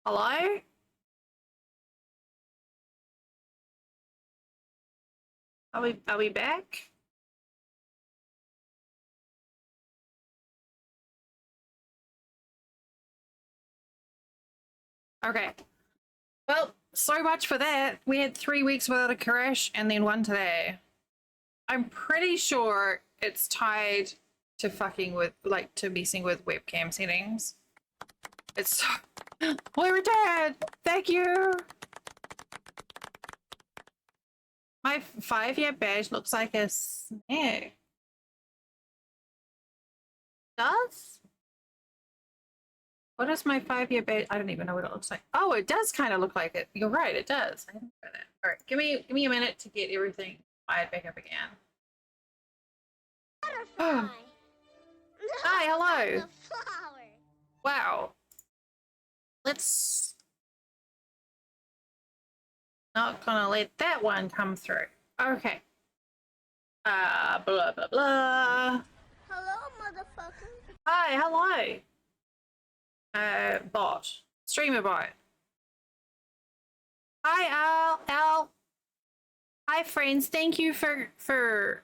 Hello? Are we back? Okay. Well, so much for that. We had 3 weeks without a crash and then one today. I'm pretty sure it's tied to fucking with, like, to messing with webcam settings. It's. We returned! Thank you! My 5-year badge looks like a snake. Does? What is my 5-year badge? I don't even know what it looks like. Oh, it does kind of look like it. You're right, it does. I didn't know that. All right, give me a minute to get everything fired back up again. Oh. Hi, hello. Wow. Let's not gonna let that one come through. Okay. Blah blah blah. Hello, motherfucker. Hi, hello. Bot. Streamer bot. Hi, Al. Hi, friends. Thank you for Hey.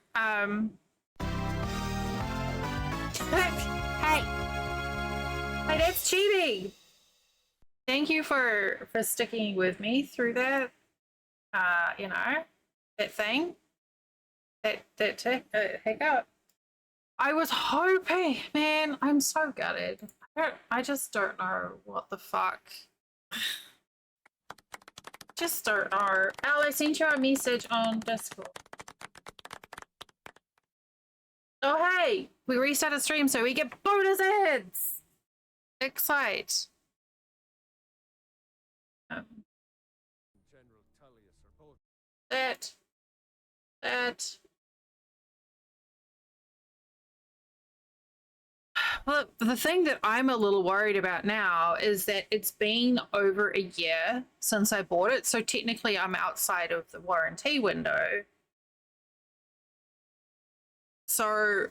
Hey, that's cheating. Thank you for sticking with me through that. You know, that thing. That hiccup. I was hoping, man. I'm so gutted. I just don't know what the fuck. Just don't know. Al, I sent you a message on Discord. Oh, hey, we restarted stream so we get bonus ads. Excite. That. Well, the thing that I'm a little worried about now is that it's been over a year since I bought it, so technically I'm outside of the warranty window. So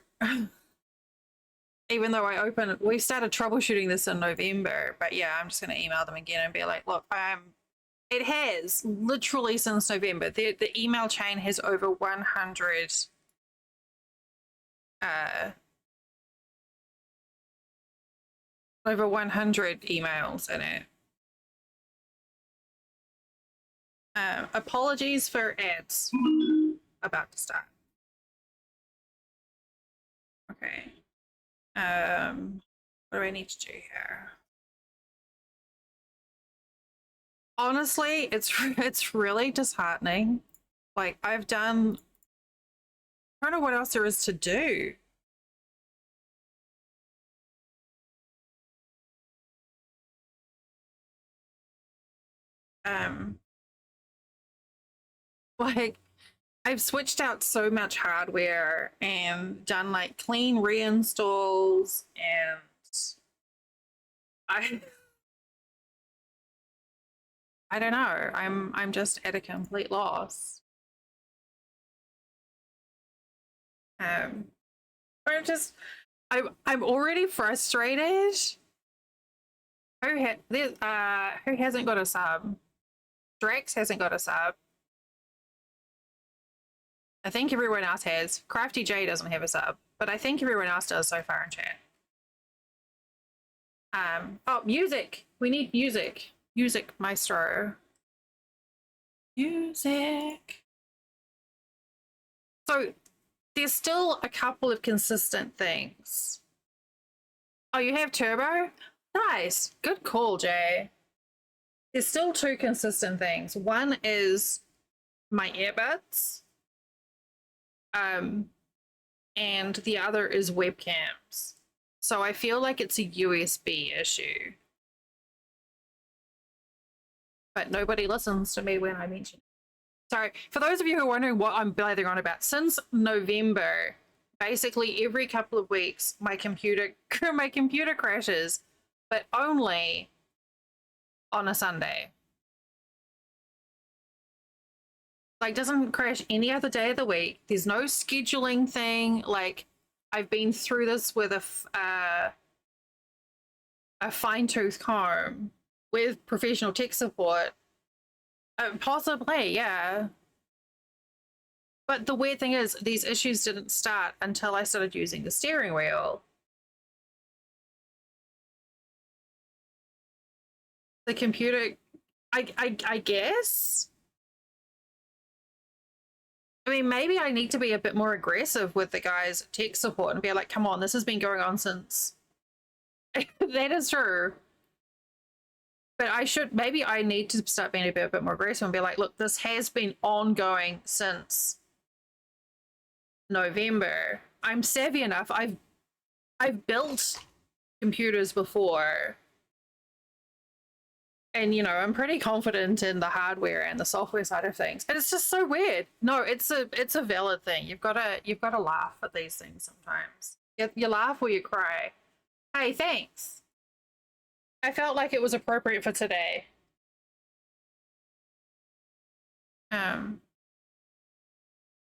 even though we started troubleshooting this in November, but yeah, I'm just going to email them again and be like, look, it has literally since November. The email chain has over 100 emails in it. Apologies for ads about to start. Okay. What do I need to do here? Honestly, it's really disheartening. Like, I don't know what else there is to do. Like, I've switched out so much hardware and done like clean reinstalls, and I I don't know. I'm just at a complete loss. I'm already frustrated. Who hasn't got a sub? Drex hasn't got a sub. I think everyone else has. Crafty J doesn't have a sub, but I think everyone else does so far in chat. Oh, music. We need music. Music maestro. Music. So there's still a couple of consistent things. Oh, you have turbo? Nice. Good call, Jay. There's still 2 consistent things. One is my earbuds. And the other is webcams. So I feel like it's a USB issue. But nobody listens to me when I mention it. So for those of you who are wondering what I'm blathering on about, since November, basically every couple of weeks my computer crashes, but only on a Sunday. Like, doesn't crash any other day of the week. There's no scheduling thing. Like, I've been through this with a fine-tooth comb. with professional tech support. Possibly, yeah. But the weird thing is, these issues didn't start until I started using the steering wheel. The computer, I guess. I mean, maybe I need to be a bit more aggressive with the guys at tech support and be like, come on, this has been going on since. That is true. But maybe I need to start being a bit more aggressive and be like, look, this has been ongoing since November. I'm savvy enough. I've built computers before. And I'm pretty confident in the hardware and the software side of things. And it's just so weird. No, it's a valid thing. You've gotta laugh at these things sometimes. You laugh or you cry. Hey, thanks. I felt like it was appropriate for today.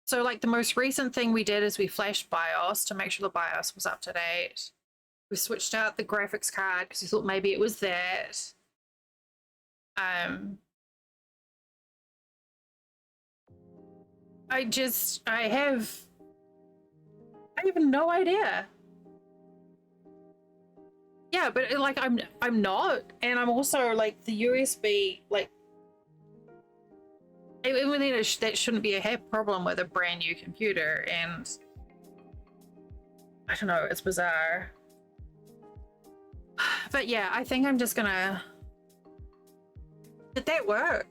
So like the most recent thing we did is we flashed BIOS to make sure the BIOS was up to date. We switched out the graphics card because we thought maybe it was that. I have no idea. Yeah, but like I'm not, and I'm also like the USB, like even then that shouldn't be a problem with a brand new computer, and I don't know, it's bizarre. But yeah, I think I'm just gonna. Did that work?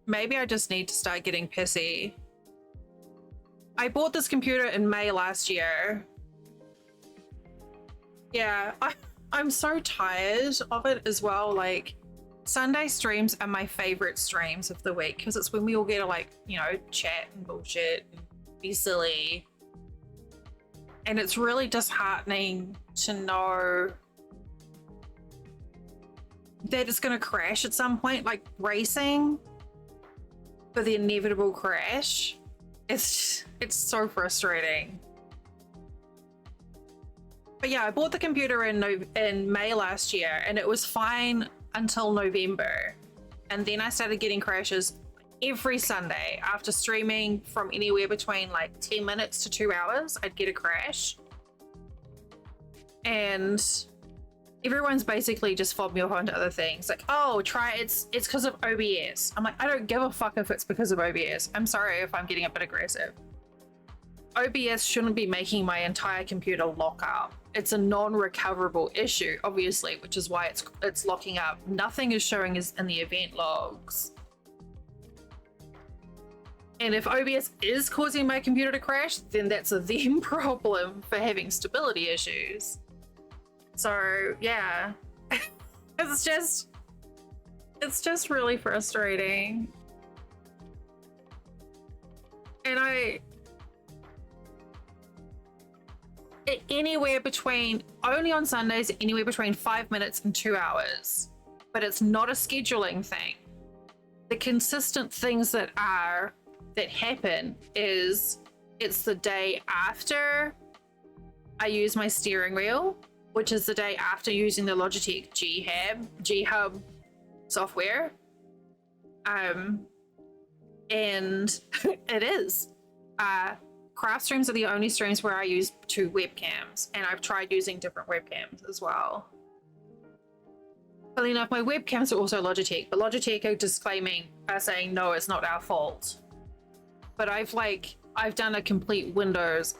Maybe I just need to start getting pissy. I bought this computer in May last year. Yeah, I'm so tired of it as well. Like, Sunday streams are my favorite streams of the week because it's when we all get to, like, chat and bullshit and be silly. And it's really disheartening to know that it's going to crash at some point, like racing for the inevitable crash. It's so frustrating. But yeah, I bought the computer in May last year, and it was fine until November. And then I started getting crashes every Sunday after streaming from anywhere between like 10 minutes to 2 hours. I'd get a crash. And everyone's basically just fobbed me off onto other things. Like, oh, it's because of OBS. I'm like, I don't give a fuck if it's because of OBS. I'm sorry if I'm getting a bit aggressive. OBS shouldn't be making my entire computer lock up. It's a non-recoverable issue, obviously, which is why it's locking up. Nothing is showing in the event logs. And if OBS is causing my computer to crash, then that's a them problem for having stability issues. So yeah, it's just really frustrating. And anywhere between, only on Sundays, anywhere between 5 minutes and 2 hours. But it's not a scheduling thing. The consistent things that happen is it's the day after I use my steering wheel, which is the day after using the Logitech G-Hub software. And it is. Craft streams are the only streams where I use 2 webcams, and I've tried using different webcams as well. Funnily enough, my webcams are also Logitech, but Logitech are saying, no, it's not our fault. But I've done a complete Windows.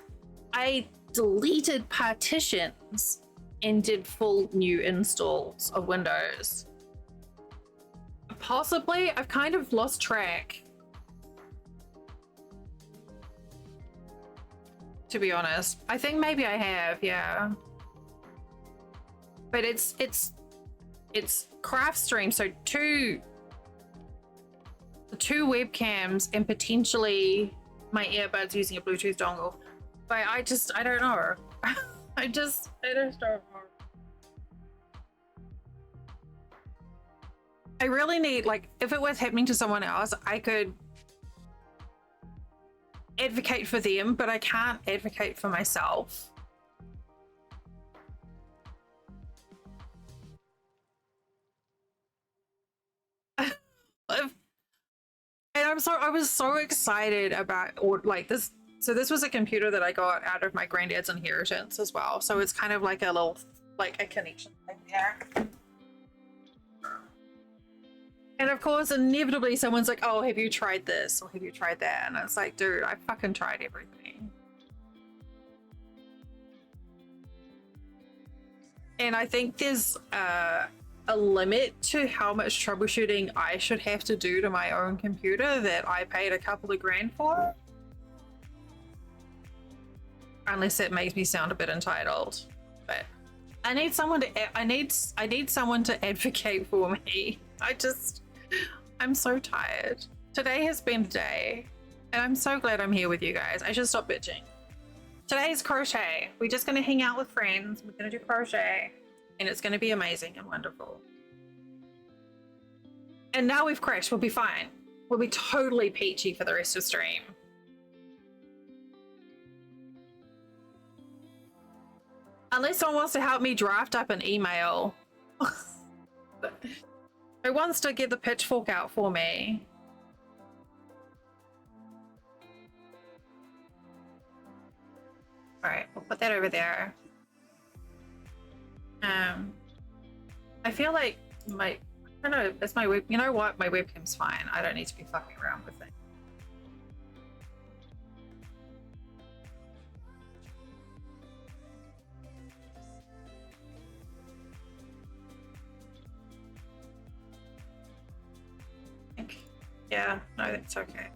I deleted partitions and did full new installs of Windows. Possibly, I've kind of lost track, to be honest. I think maybe I have, yeah. But it's craft stream, so two webcams and potentially my earbuds using a Bluetooth dongle. But I don't know. I just don't know. I really need, like, if it was happening to someone else, I could advocate for them, but I can't advocate for myself. I was so excited about like this. So this was a computer that I got out of my granddad's inheritance as well. So it's kind of like a little, like a connection thing there. And of course, inevitably someone's like, oh, have you tried this? Or have you tried that? And it's like, dude, I fucking tried everything. And I think there's a limit to how much troubleshooting I should have to do to my own computer that I paid a couple of grand for. Unless it makes me sound a bit entitled. But I need someone to I need someone to advocate for me. I'm so tired. Today has been a day, and I'm so glad I'm here with you guys. I should stop bitching. Today's crochet. We're just gonna hang out with friends. We're gonna do crochet, and it's gonna be amazing and wonderful. And now we've crashed, we'll be fine. We'll be totally peachy for the rest of the stream. Unless someone wants to help me draft up an email. Who wants to get the pitchfork out for me? Alright, we'll put that over there. I feel like I don't know, it's my web, you know what? My webcam's fine. I don't need to be fucking around with it. Yeah, no, that's okay.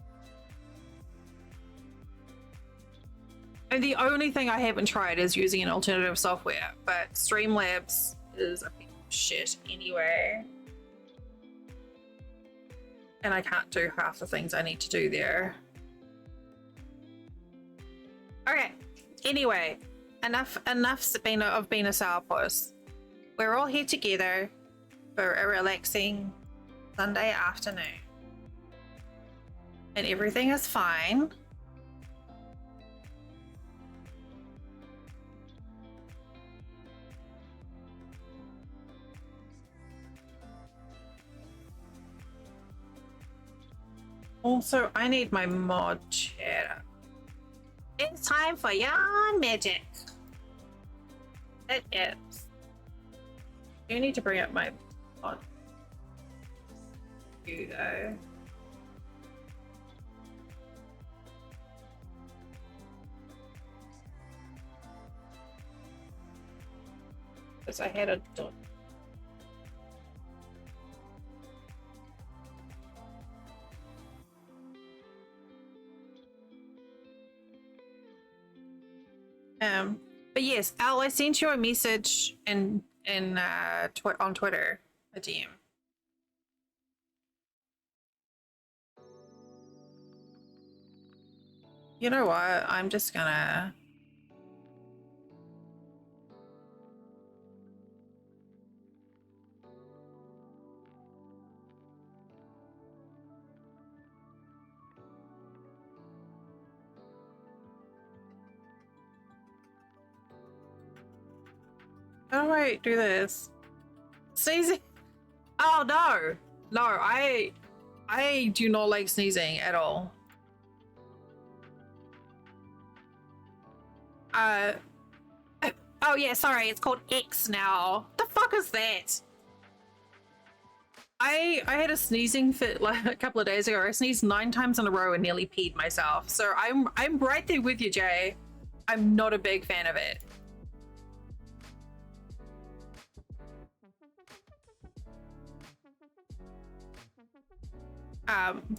And the only thing I haven't tried is using an alternative software, but Streamlabs is a piece of shit anyway. And I can't do half the things I need to do there. Okay, anyway, enough's of being a sourpuss. We're all here together for a relaxing Sunday afternoon. And everything is fine. Also, I need my mod chat. It's time for yarn magic. It is. You need to bring up my mod. You though. Because I had a dot. But yes, Al, I sent you a message on Twitter, a DM. You know what? I'm just gonna. How do I do this? Sneezing? Oh no! No, I do not like sneezing at all. Oh yeah, sorry, it's called X now. The fuck is that? I had a sneezing fit like a couple of days ago. I sneezed 9 times in a row and nearly peed myself. So I'm right there with you, Jay. I'm not a big fan of it.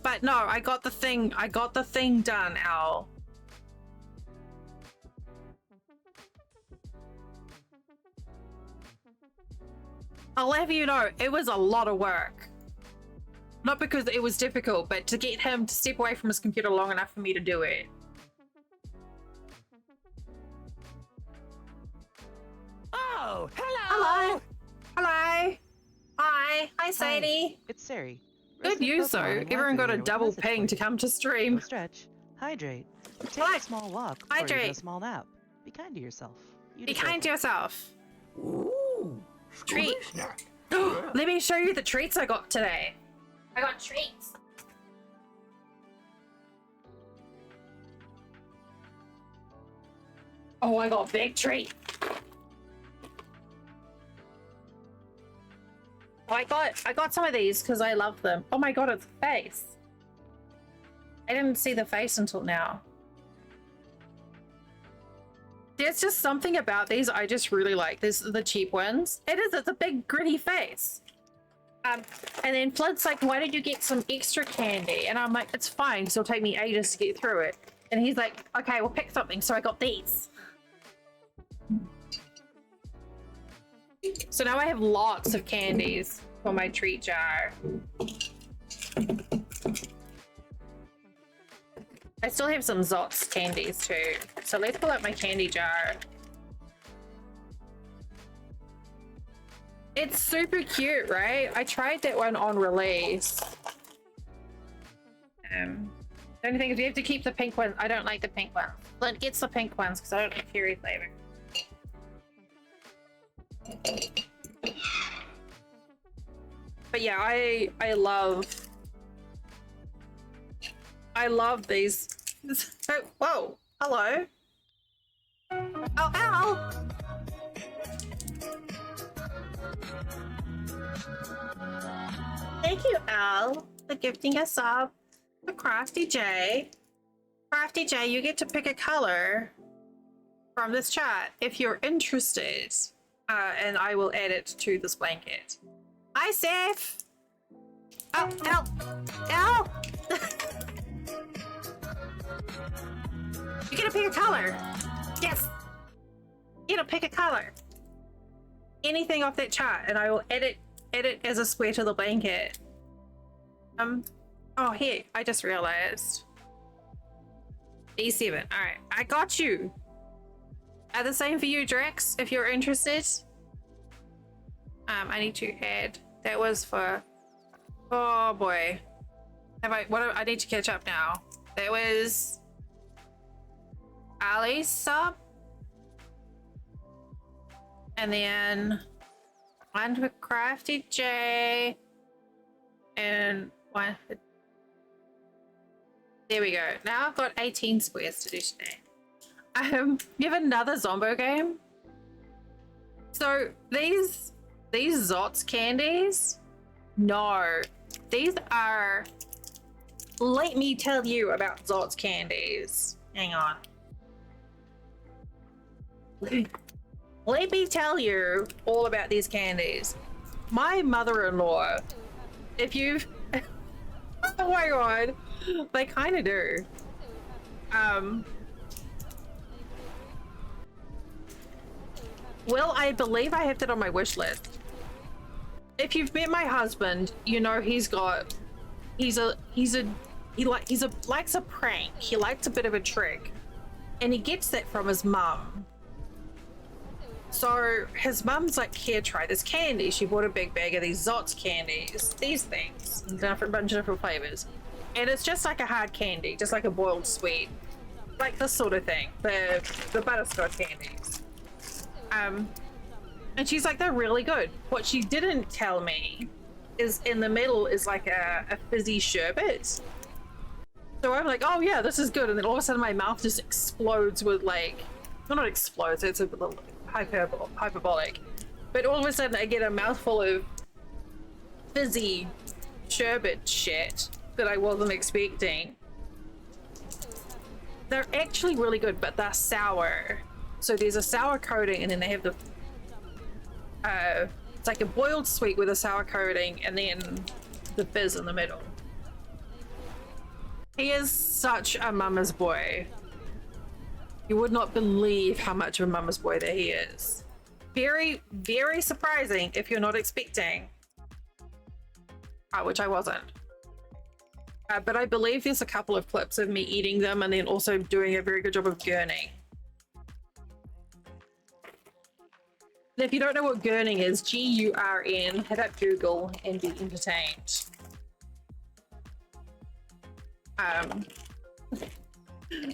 But no, I got the thing done, Al. I'll have you know, it was a lot of work. Not because it was difficult, but to get him to step away from his computer long enough for me to do it. Oh, hello! Hello! Hello! Hi! Hi, Sadie! It's Sari. Good news though, everyone got a double ping to come to stream. Go stretch, hydrate, take a small walk, or Hydrate. even a small nap. Be kind to yourself. Be kind to yourself. Ooh, Treat. Let me show you the treats I got today. I got treats. Oh, I got big treat. I got some of these because I love them. Oh my god, it's a face. I didn't see the face until now. There's just something about these I just really like. This is the cheap ones. It's a big gritty face. And then Flint's like, why did you get some extra candy? And I'm like, it's fine, because it'll take me ages to get through it. And he's like, okay, we'll pick something. So I got these. So now I have lots of candies for my treat jar. I still have some Zots candies too. So let's pull out my candy jar. It's super cute, right? I tried that one on release. The only thing is you have to keep the pink ones. I don't like the pink ones. Flint gets the pink ones because I don't like cherry flavor. But yeah, I love these. Oh, whoa, hello. Oh, ow. Thank you, Al, for gifting us up the Crafty J. Crafty J, you get to pick a color from this chat if you're interested, and I will add it to this blanket. Hi, Seth. Oh, Al, Al. You get to pick a color. Yes. You get to pick a color. Anything off that chart, and I will edit as a square to the blanket. Oh, here, I just realized. E7. All right, I got you. The same for you, Drex, if you're interested. I need to add. That was for. Oh boy. I need to catch up now. That was Ali's sub. And then one for Crafty J. And one for... There we go. Now I've got 18 squares to do today. You have another Zombo game? So these Zots candies? No. These are... Let me tell you about Zots candies. Hang on. Let me tell you all about these candies. My mother-in-law, if you've... Oh my god. They kind of do. Well, I believe I have that on my wish list. If you've met my husband, you know he likes a prank. He likes a bit of a trick, and he gets that from his mum. So his mum's like, here, try this candy. She bought a big bag of these Zots candies, these things, different bunch of different flavors, and it's just like a hard candy, just like a boiled sweet, like this sort of thing. The butterscotch candies. And she's like, they're really good. What she didn't tell me is in the middle is like a fizzy sherbet. So I'm like, oh yeah, this is good. And then all of a sudden my mouth just explodes with like, well, not explodes, it's a little hyperbolic. But all of a sudden I get a mouthful of fizzy sherbet shit that I wasn't expecting. They're actually really good, but they're sour. So there's a sour coating, and then they have the it's like a boiled sweet with a sour coating, and then the fizz in the middle. He is such a mama's boy. You would not believe how much of a mama's boy that he is. Very, very surprising if you're not expecting. Which I wasn't. But I believe there's a couple of clips of me eating them and then also doing a very good job of gurning. If you don't know what gurning is, G-U-R-N, head up Google and be entertained.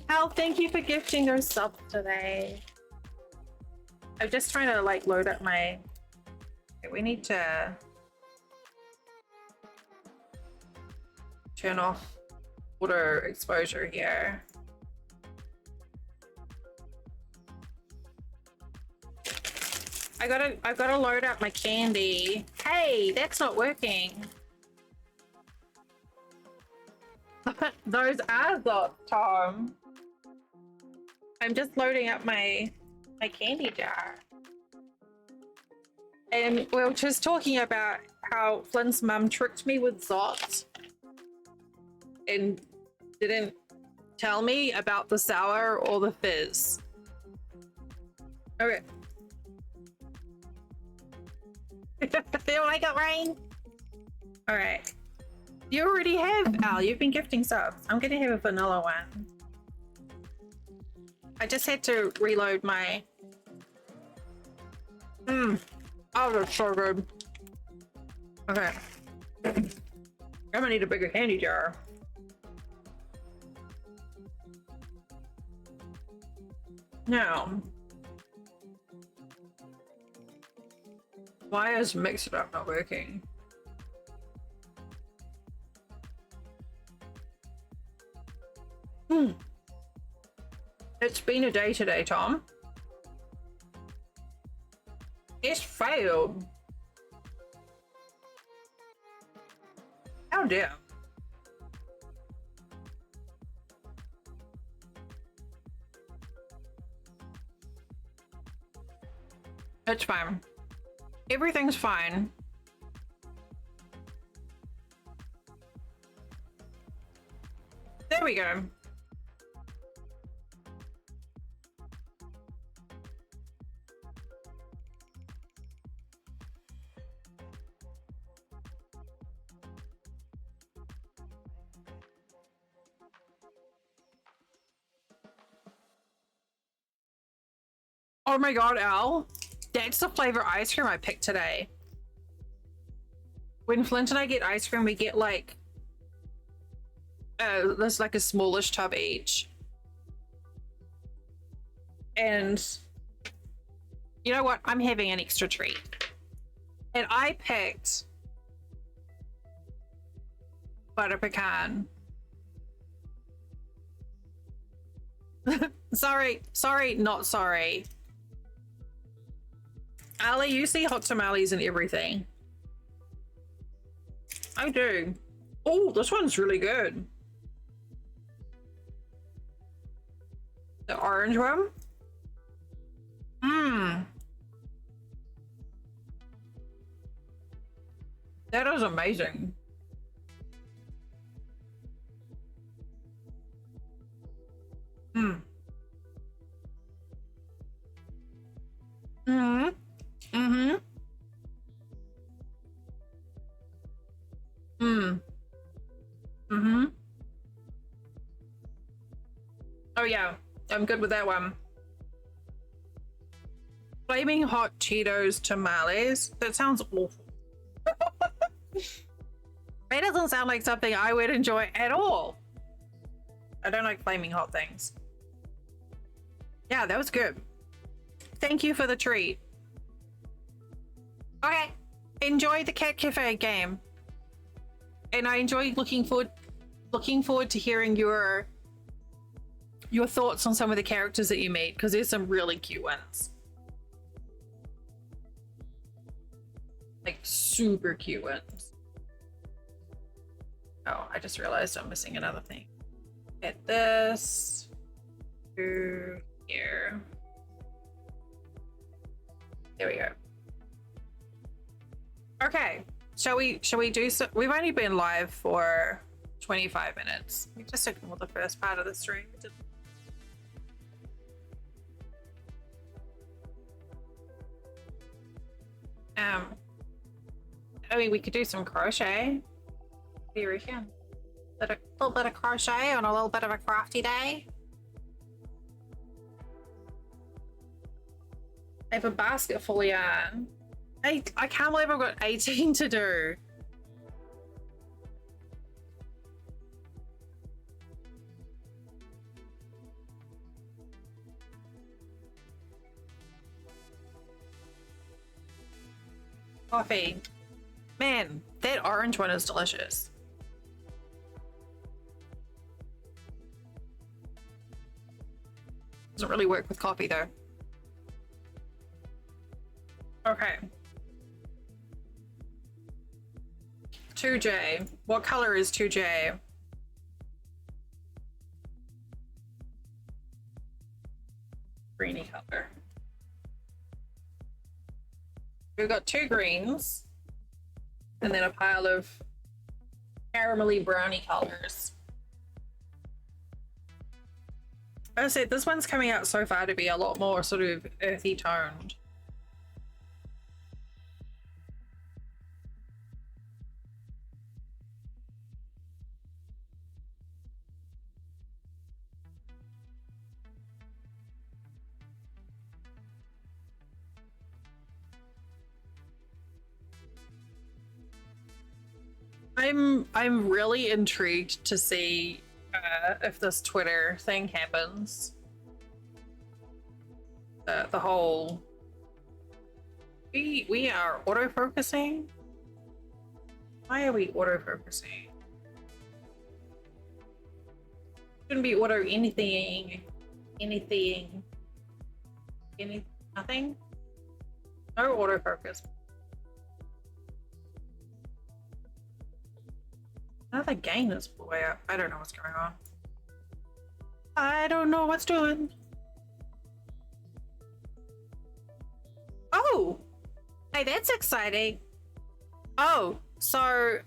Al, thank you for gifting your subs today. I'm just trying to like load up my... Okay, we need to turn off auto exposure here. I gotta load up my candy. Hey, that's not working. Those are the Tom. I'm just loading up my candy jar. And we were just talking about how Flynn's mum tricked me with Zot and didn't tell me about the sour or the fizz. Okay. Feel like it rain? Alright. You already have, Al. You've been gifting subs. I'm gonna have a vanilla one. I just had to reload my... Oh, that's so good. Okay. I'm gonna need a bigger candy jar. Now, why is Mix It Up not working? It's been a day today, Tom. It's failed. How dare. It's fine. Everything's fine. There we go. Oh my god, Al. That's the flavor ice cream I picked today. When Flint and I get ice cream, we get like there's like a smallish tub each. And you know what? I'm having an extra treat. And I picked butter pecan. Sorry, not sorry. Ali, you see hot tamales and everything. I do. Oh, this one's really good. The orange one? That is amazing. Oh yeah, I'm good with that one. Flaming hot Cheetos tamales. That sounds awful. It doesn't sound like something I would enjoy at all. I don't like flaming hot things. Yeah, that was good. Thank you for the treat. Okay, enjoy the Cat Cafe game. And I enjoy looking forward to hearing your thoughts on some of the characters that you meet, because there's some really cute ones. Like super cute ones. Oh, I just realized I'm missing another thing. Get this through here. There we go. Okay, shall we do so? We've only been live for 25 minutes. We just ignore the first part of the stream. I mean, we could do some crochet. What do you reckon? A little bit of crochet on a little bit of a crafty day. I have a basket full of yarn. I can't believe I've got 18 to do. Coffee. Man, that orange one is delicious. Doesn't really work with coffee though. Okay. 2J. What color is 2J? Greeny color. We've got 2 greens and then a pile of caramelly browny colors. I said this one's coming out so far to be a lot more sort of earthy toned. I'm really intrigued to see if this Twitter thing happens. The whole we are auto-focusing. Why are we auto-focusing? Shouldn't be auto anything, nothing. No autofocus. Another game is way up. I don't know what's going on. I don't know what's doing. Oh, hey, that's exciting. Oh, so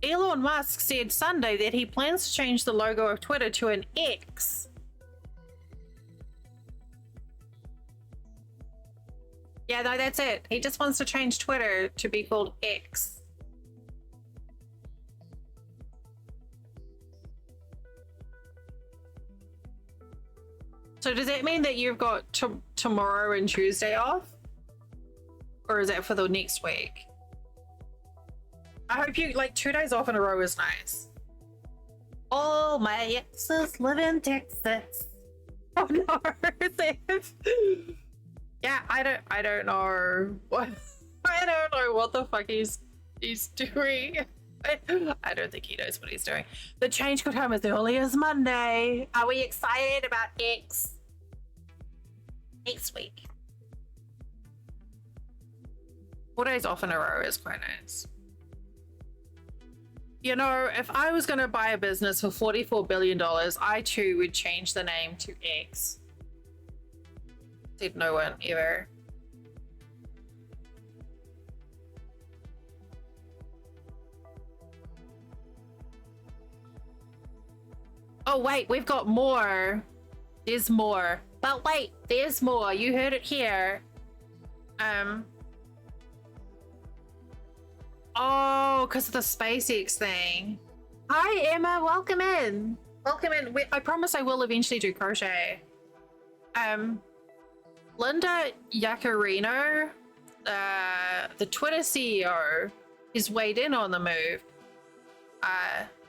Elon Musk said Sunday that he plans to change the logo of Twitter to an X. Yeah, no, that's it. He just wants to change Twitter to be called X. So does that mean that you've got tomorrow and Tuesday off? Or is that for the next week? I hope you, like, 2 days off in a row is nice. All my exes live in Texas. Oh no, yeah, I don't know what I don't know what the fuck he's doing. I don't think he knows what he's doing. The change could come as early as Monday. Are we excited about X? Next week. 4 days off in a row is quite nice. You know, if I was going to buy a business for $44 billion, I too would change the name to X. Said no one ever. Oh wait, we've got more. There's more. But wait, there's more. You heard it here. Oh, because of the SpaceX thing. Hi Emma, welcome in. Welcome in. I promise I will eventually do crochet. Linda Yaccarino, the Twitter CEO, is weighed in on the move.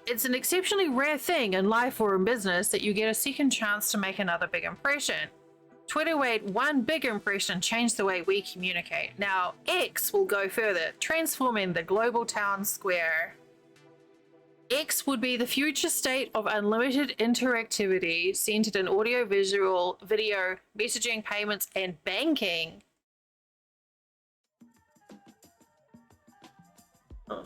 It's an exceptionally rare thing in life or in business that you get a second chance to make another big impression. Twitter made one big impression and changed the way we communicate. Now, X will go further, transforming the global town square. X would be the future state of unlimited interactivity centered in audio, visual, video, messaging, payments, and banking. Ugh.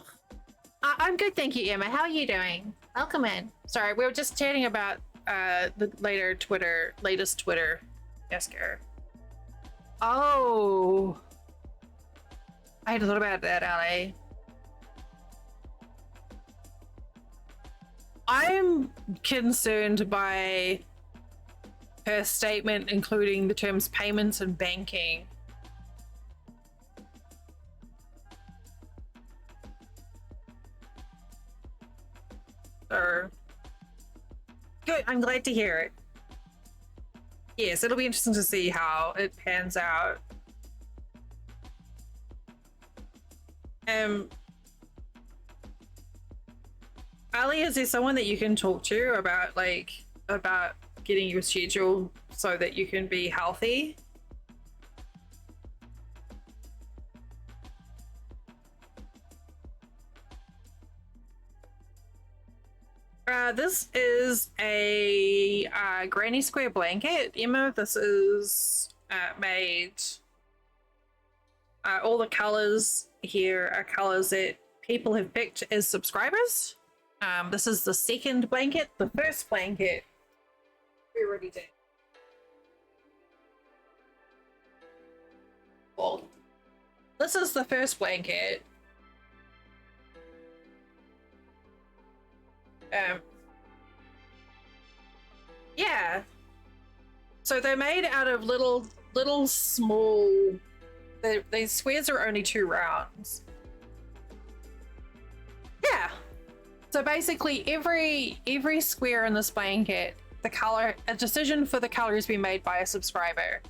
I'm good, thank you, Emma. How are you doing? Welcome in. Sorry, we were just chatting about the latest Twitter fiasco. Oh, I hadn't thought about that, Ali. I'm concerned by her statement, including the terms payments and banking. So, good, I'm glad to hear it. Yes, it'll be interesting to see how it pans out. Ali, is there someone that you can talk to about getting your schedule so that you can be healthy? This is a granny square blanket, Emma. This is made All the colors here are colors that people have picked as subscribers. This is the second blanket. The first blanket we already did. Well, this is the first blanket. Yeah. So they're made out of little small. These squares are only 2 rounds. Yeah. So basically, every square in this blanket, a decision for the color has been made by a subscriber.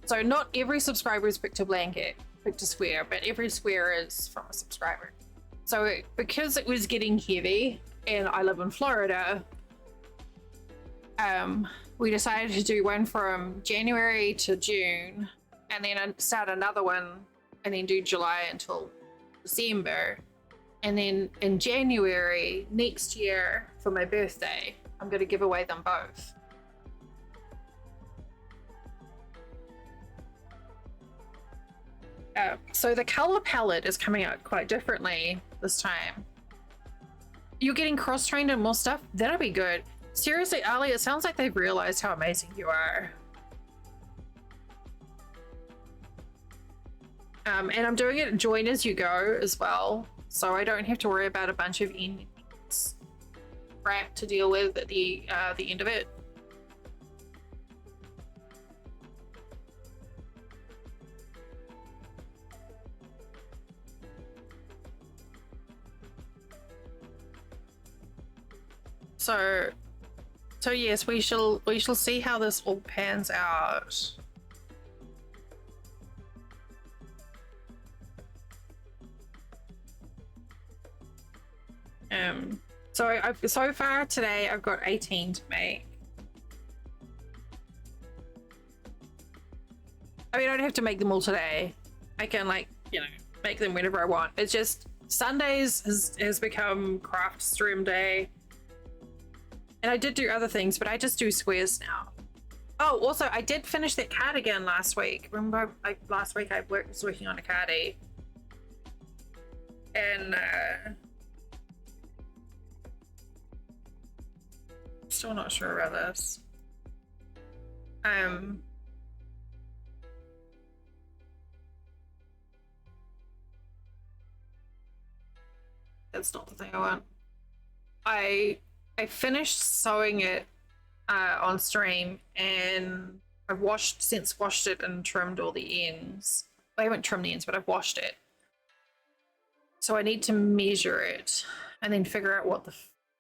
So not every subscriber has picked a square, but every square is from a subscriber. So because it was getting heavy, and I live in Florida, we decided to do one from January to June, and then start another one, and then do July until December. And then in January next year, for my birthday, I'm going to give away them both. So the color palette is coming out quite differently this time. You're getting cross-trained and more stuff? That'll be good. Seriously, Ali, it sounds like they've realized how amazing you are. And I'm doing it join as you go as well, so I don't have to worry about a bunch of ends crap to deal with at the end of it. So yes, we shall see how this all pans out. So far today I've got 18 to make. I mean, I don't have to make them all today. I can, like, you know, make them whenever I want. It's just Sundays has become craft stream day. And I did do other things, but I just do squares now. Oh, also, I did finish that cardigan last week. Remember, last week I was working on a cardi. And, still not sure about this. That's not the thing I want. I finished sewing it on stream, and I've since washed it and trimmed all the ends. I haven't trimmed the ends, but I've washed it. So I need to measure it and then figure out what the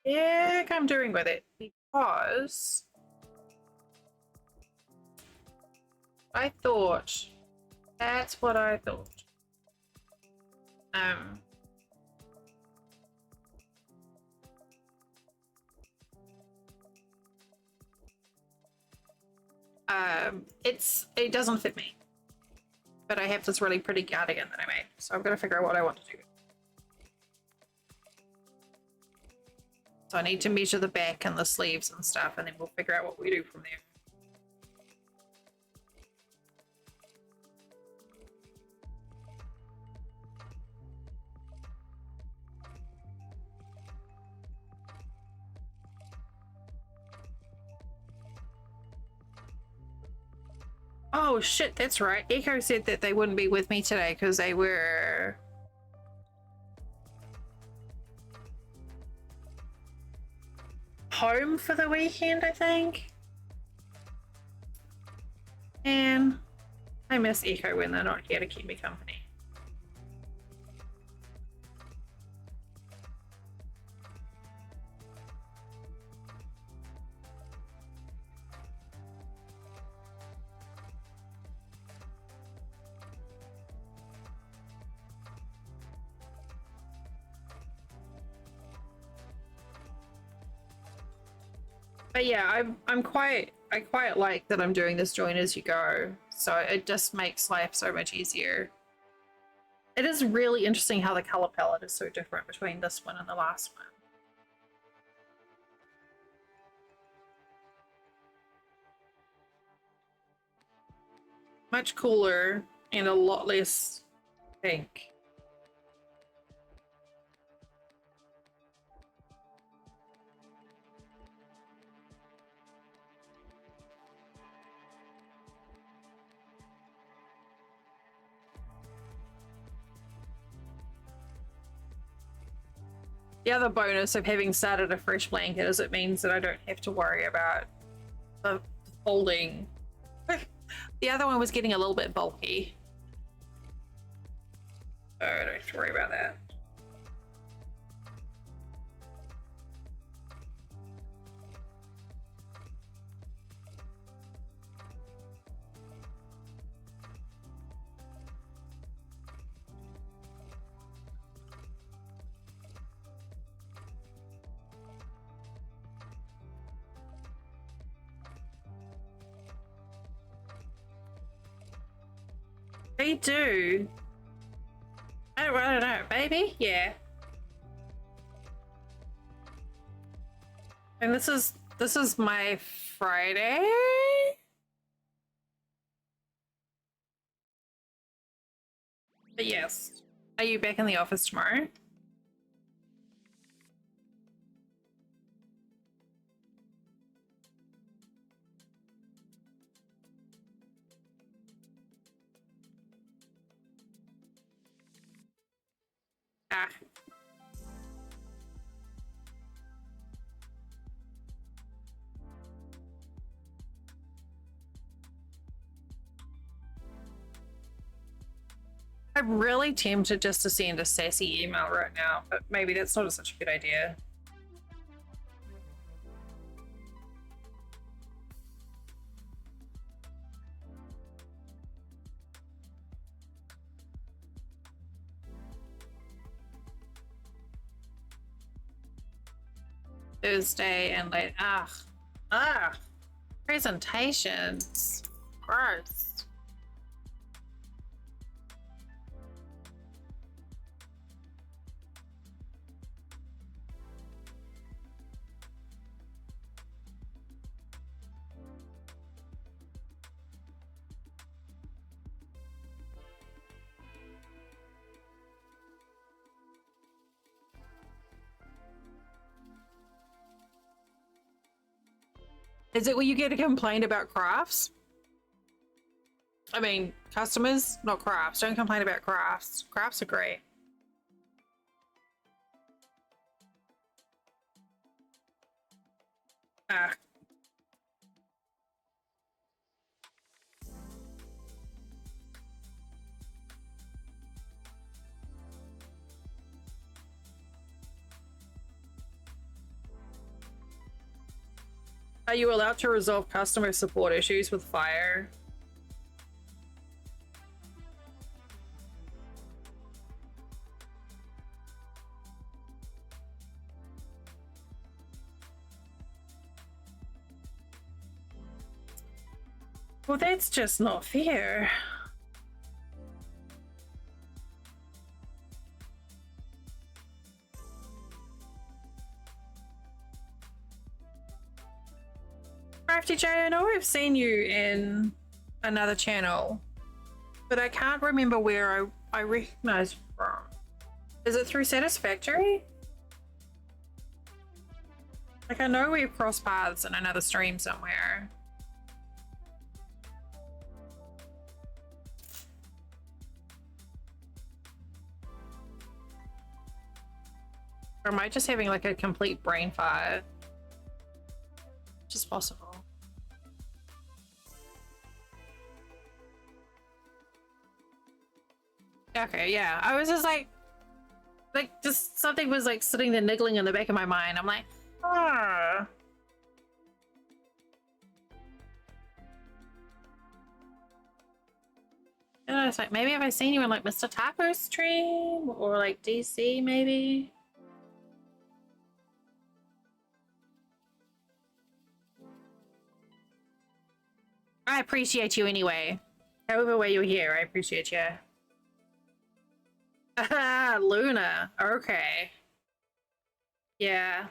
heck I'm doing with it, because I thought that's what I thought. It doesn't fit me, but I have this really pretty cardigan that I made, so I'm gonna figure out what I want to do. So I need to measure the back and the sleeves and stuff, and then we'll figure out what we do from there. Oh shit, that's right. Echo said that they wouldn't be with me today because they were home for the weekend, I think. And I miss Echo when they're not here to keep me company. But yeah, I quite like that I'm doing this join as you go. So it just makes life so much easier. It is really interesting how the color palette is so different between this one and the last one. Much cooler and a lot less think. The other bonus of having started a fresh blanket is it means that I don't have to worry about the folding. The other one was getting a little bit bulky. So I don't have to worry about that. They do. I don't know, baby. Yeah. And this is my Friday. But yes. Are you back in the office tomorrow? Ah. I'm really tempted just to send a sassy email right now, but maybe that's not such a good idea. Thursday and late. Presentations. Gross. Is it where you get a complaint about crafts? I mean, customers, not crafts. Don't complain about crafts. Crafts are great. Ah. Are you allowed to resolve customer support issues with fire? Well, that's just not fair. Crafty J, I know I've seen you in another channel, but I can't remember where I recognize you from. Is it through Satisfactory? Like, I know we've crossed paths in another stream somewhere. Or am I just having like a complete brain fire? Which is possible. Okay, yeah. I was just like just something was like sitting there niggling in the back of my mind. I'm like, ah. And I was like, maybe have I seen you in like Mr. Taco's stream or like DC maybe? I appreciate you anyway. However way you're here, I appreciate you. Ah, Luna. Okay. Yeah.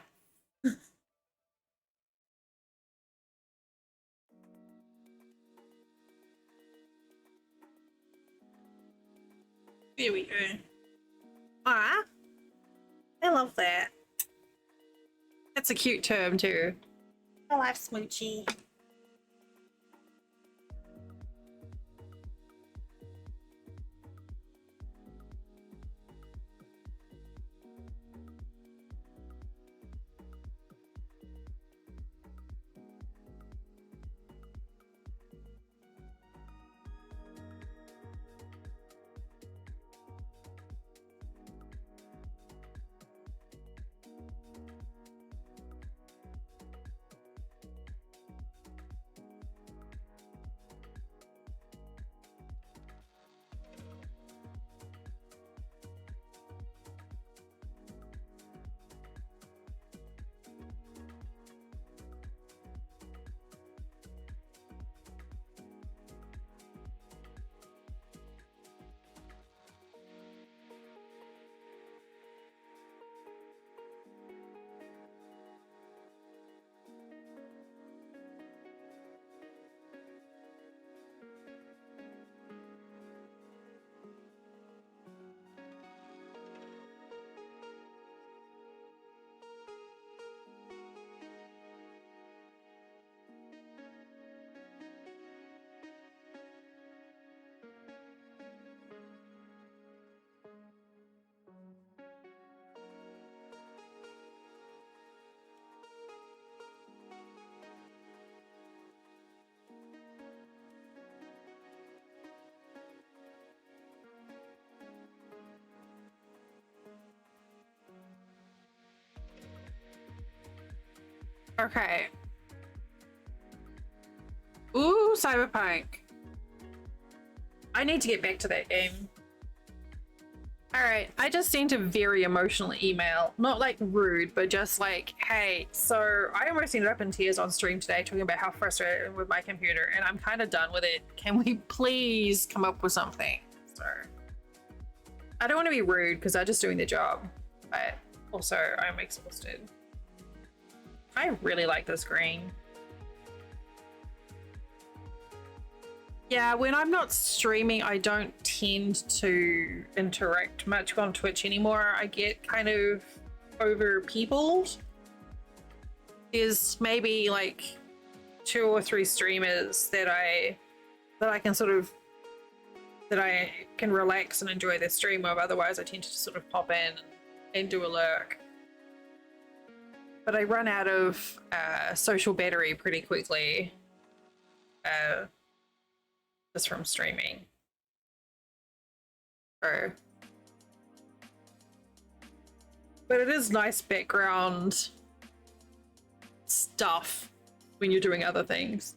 There we go. Ah, I love that. That's a cute term too. I love smoochy. Okay. Ooh, Cyberpunk. I need to get back to that game. Alright, I just sent a very emotional email. Not like rude, but just like, hey, so I almost ended up in tears on stream today talking about how frustrated I am with my computer and I'm kind of done with it. Can we please come up with something? So, I don't want to be rude because I'm just doing the job, but also I'm exhausted. I really like this green. Yeah, when I'm not streaming, I don't tend to interact much on Twitch anymore. I get kind of over peopled. There's maybe like 2 or 3 streamers that I can sort of relax and enjoy their stream of. Otherwise, I tend to just sort of pop in and do a lurk. But I run out of social battery pretty quickly. Just from streaming. So. But it is nice background stuff when you're doing other things.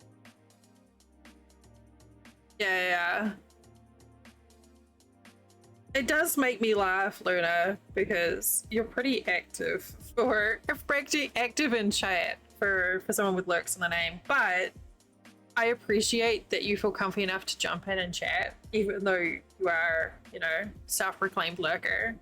Yeah. It does make me laugh, Luna, because you're pretty active pretty active in chat for someone with lurks in the name, but I appreciate that you feel comfy enough to jump in and chat, even though you are, you know, self-proclaimed lurker.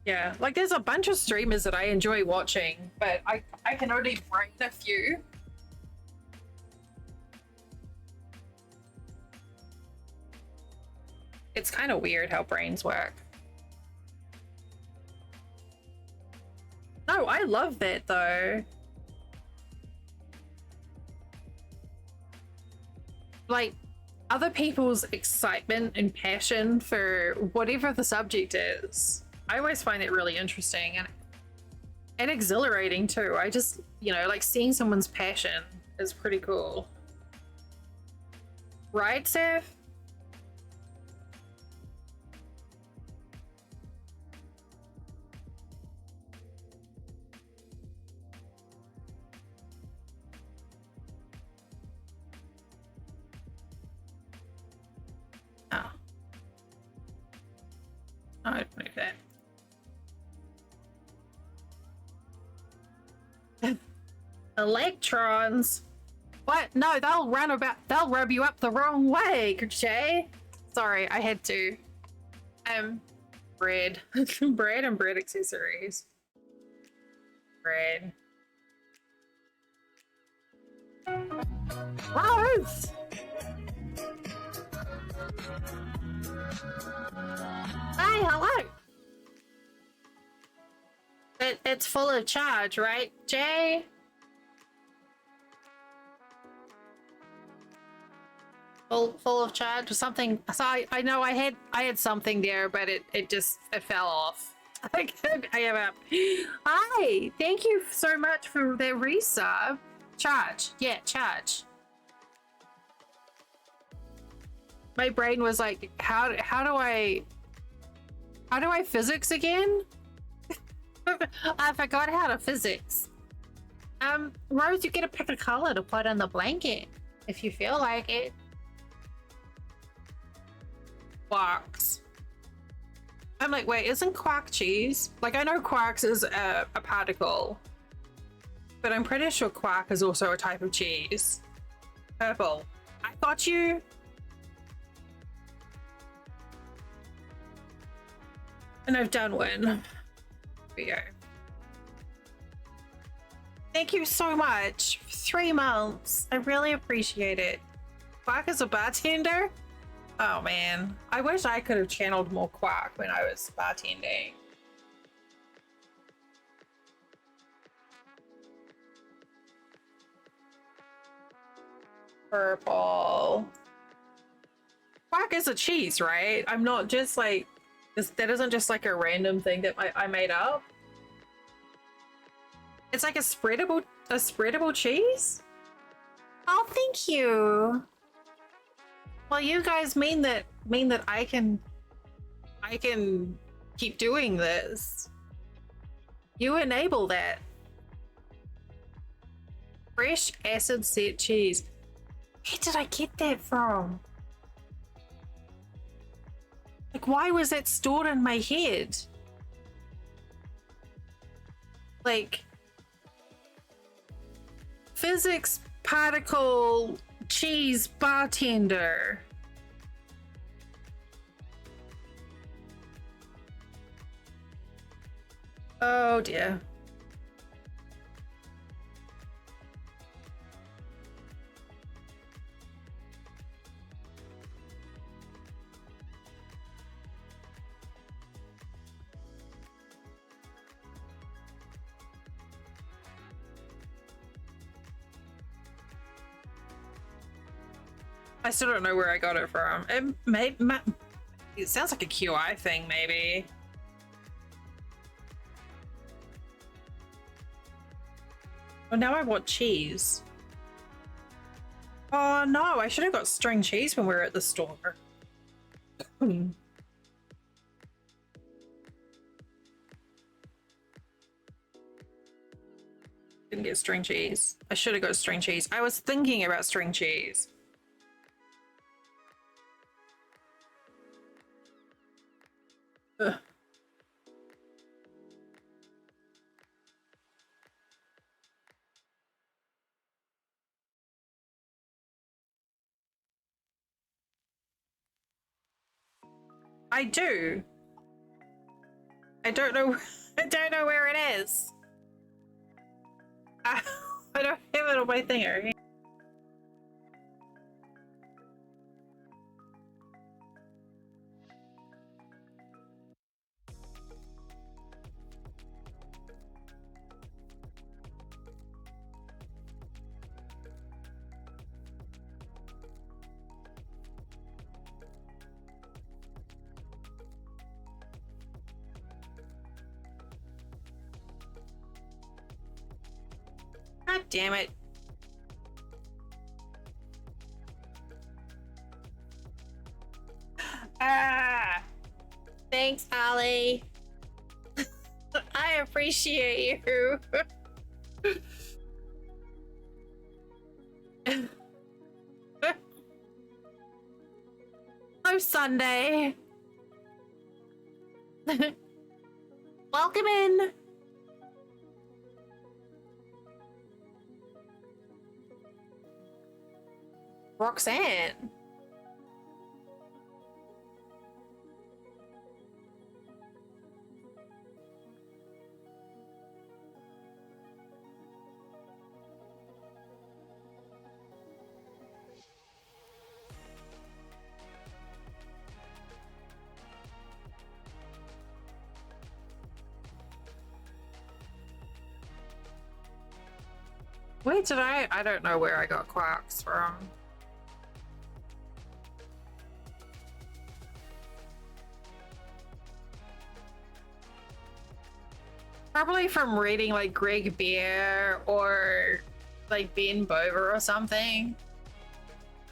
Yeah, like there's a bunch of streamers that I enjoy watching, but I can only brain a few. It's kind of weird how brains work. No, I love that though. Like, other people's excitement and passion for whatever the subject is. I always find it really interesting and exhilarating too. I just, you know, like seeing someone's passion is pretty cool. Right, Seth? Oh. I'd move that. Electrons. What? No, they'll rub you up the wrong way, Jay. Sorry, I had to. Bread. Bread and bread accessories. Bread. Rose! Hey, hello! It's full of charge, right, Jay? Full of charge or something. So I know I had something there, but it fell off. I have a hi. Thank you so much for the resub. Charge. Yeah, charge. My brain was like, how do I physics again? I forgot how to physics. Rose, you get to pick a color to put on the blanket if you feel like it. Quarks. I'm like, wait, isn't quark cheese? Like, I know quarks is a particle, but I'm pretty sure quark is also a type of cheese. Purple. I got you. And I've done one. Here we go. Thank you so much. 3 months. I really appreciate it. Quark is a bartender? Oh man, I wish I could have channeled more quark when I was bartending. Purple. Quark is a cheese, right? I'm not just like, that isn't just like a random thing that I made up. It's like a spreadable cheese? Oh, thank you. Well, you guys mean that I can keep doing this. You enable that. Fresh acid set cheese. Where did I get that from? Like, why was that stored in my head? Like, physics particle cheese bartender. Oh dear. I still don't know where I got it from. It sounds like a QI thing, maybe. Well, now I want cheese. Oh no, I should have got string cheese when we were at the store. Didn't get string cheese. I should have got string cheese. I was thinking about string cheese. Ugh. I do. I don't know. I don't know where it is. I don't have it on my thing. God damn it. Ah! Thanks, Ollie. I appreciate you. Hello, Sunday. Welcome in. Roxanne. Where did I don't know where I got Quarks from. Probably from reading like Greg Bear or like Ben Bover or something.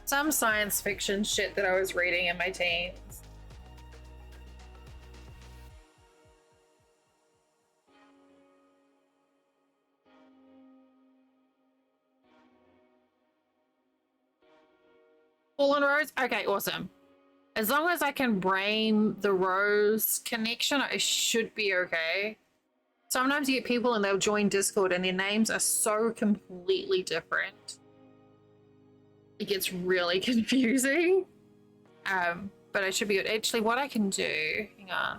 Some science fiction shit that I was reading in my teens. Fallen Rose? Okay, awesome. As long as I can brain the Rose connection, I should be okay. Sometimes you get people and they'll join Discord and their names are so completely different. It gets really confusing. But I should be good. Actually, what I can do, hang on,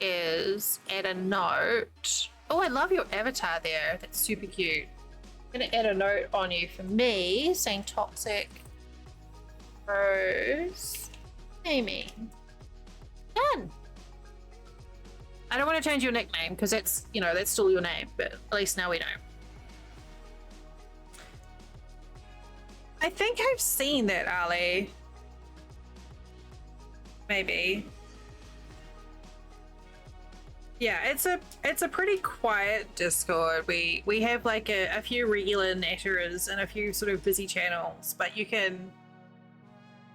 is add a note. Oh, I love your avatar there. That's super cute. I'm gonna add a note on you for me saying toxic Rose Amy. Done. I don't want to change your nickname because that's, you know, that's still your name, but at least now we know. I think I've seen that, Ali. Maybe. Yeah, it's a pretty quiet Discord. We have like a few regular natterers and a few sort of busy channels, but you can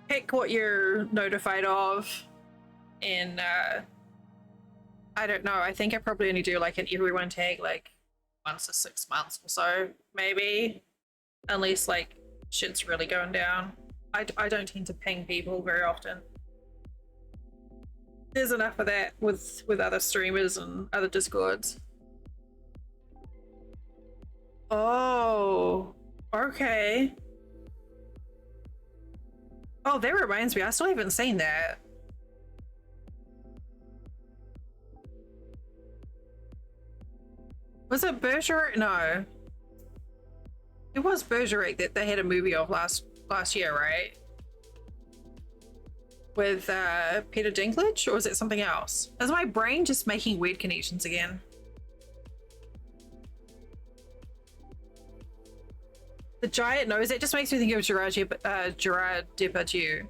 pick what you're notified of, and I don't know. I think I probably only do like an everyone tag like once a 6 months or so, maybe, unless like shit's really going down. I don't tend to ping people very often. There's enough of that with other streamers and other Discords. Oh, okay. Oh, that reminds me, I still haven't seen that. Was it Bergerac? No. It was Bergerac that they had a movie of last year, right? With Peter Dinklage, or was it something else? Is my brain just making weird connections again? The giant nose, it just makes me think of Gerard Depardieu.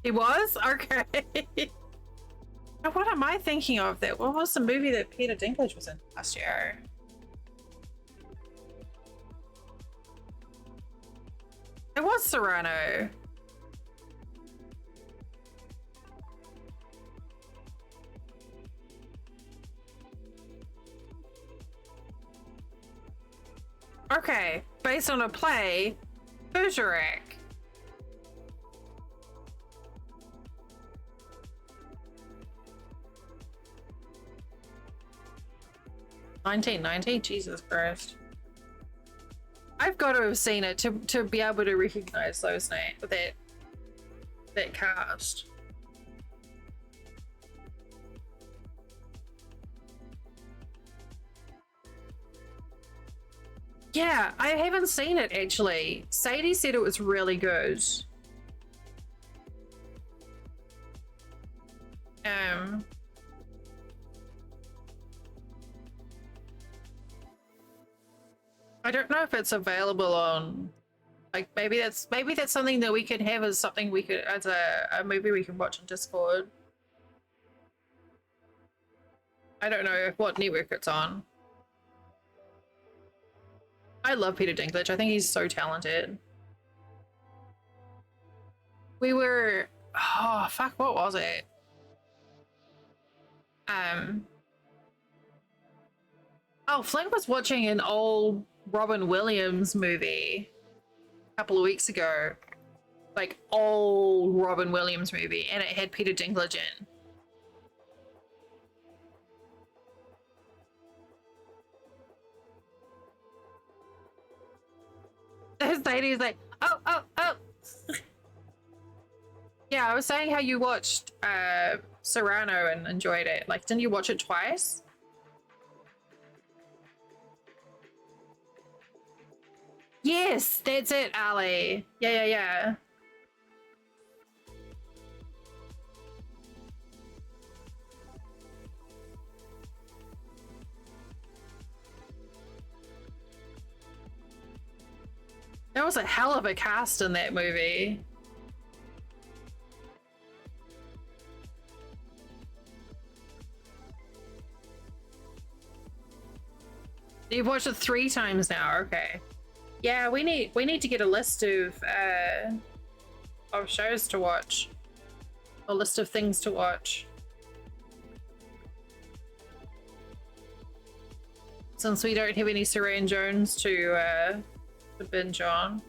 He was? Okay. Now, what am I thinking of? That what was the movie that Peter Dinklage was in last year? It was Cyrano. Okay, based on a play, Bergerac. $1990? Jesus Christ. I've got to have seen it to be able to recognize those names, that cast. Yeah, I haven't seen it actually. Sadie said it was really good. I don't know if it's available on, like, maybe that's something that we could have as something we could, as a movie we can watch on Discord. I don't know what network it's on. I love Peter Dinklage. I think he's so talented. We were, oh fuck, what was it? Oh, Flint was watching an old Robin Williams movie a couple of weeks ago. like old Robin Williams movie, and it had Peter Dinklage in. This lady's like, oh. Yeah, I was saying how you watched Serrano and enjoyed it. Like, didn't you watch it twice? Yes, that's it, Ali. Yeah. There was a hell of a cast in that movie. You've watched it 3 times now. Okay. Yeah, we need to get a list of shows to watch. A list of things to watch. Since we don't have any Saran Jones to binge on.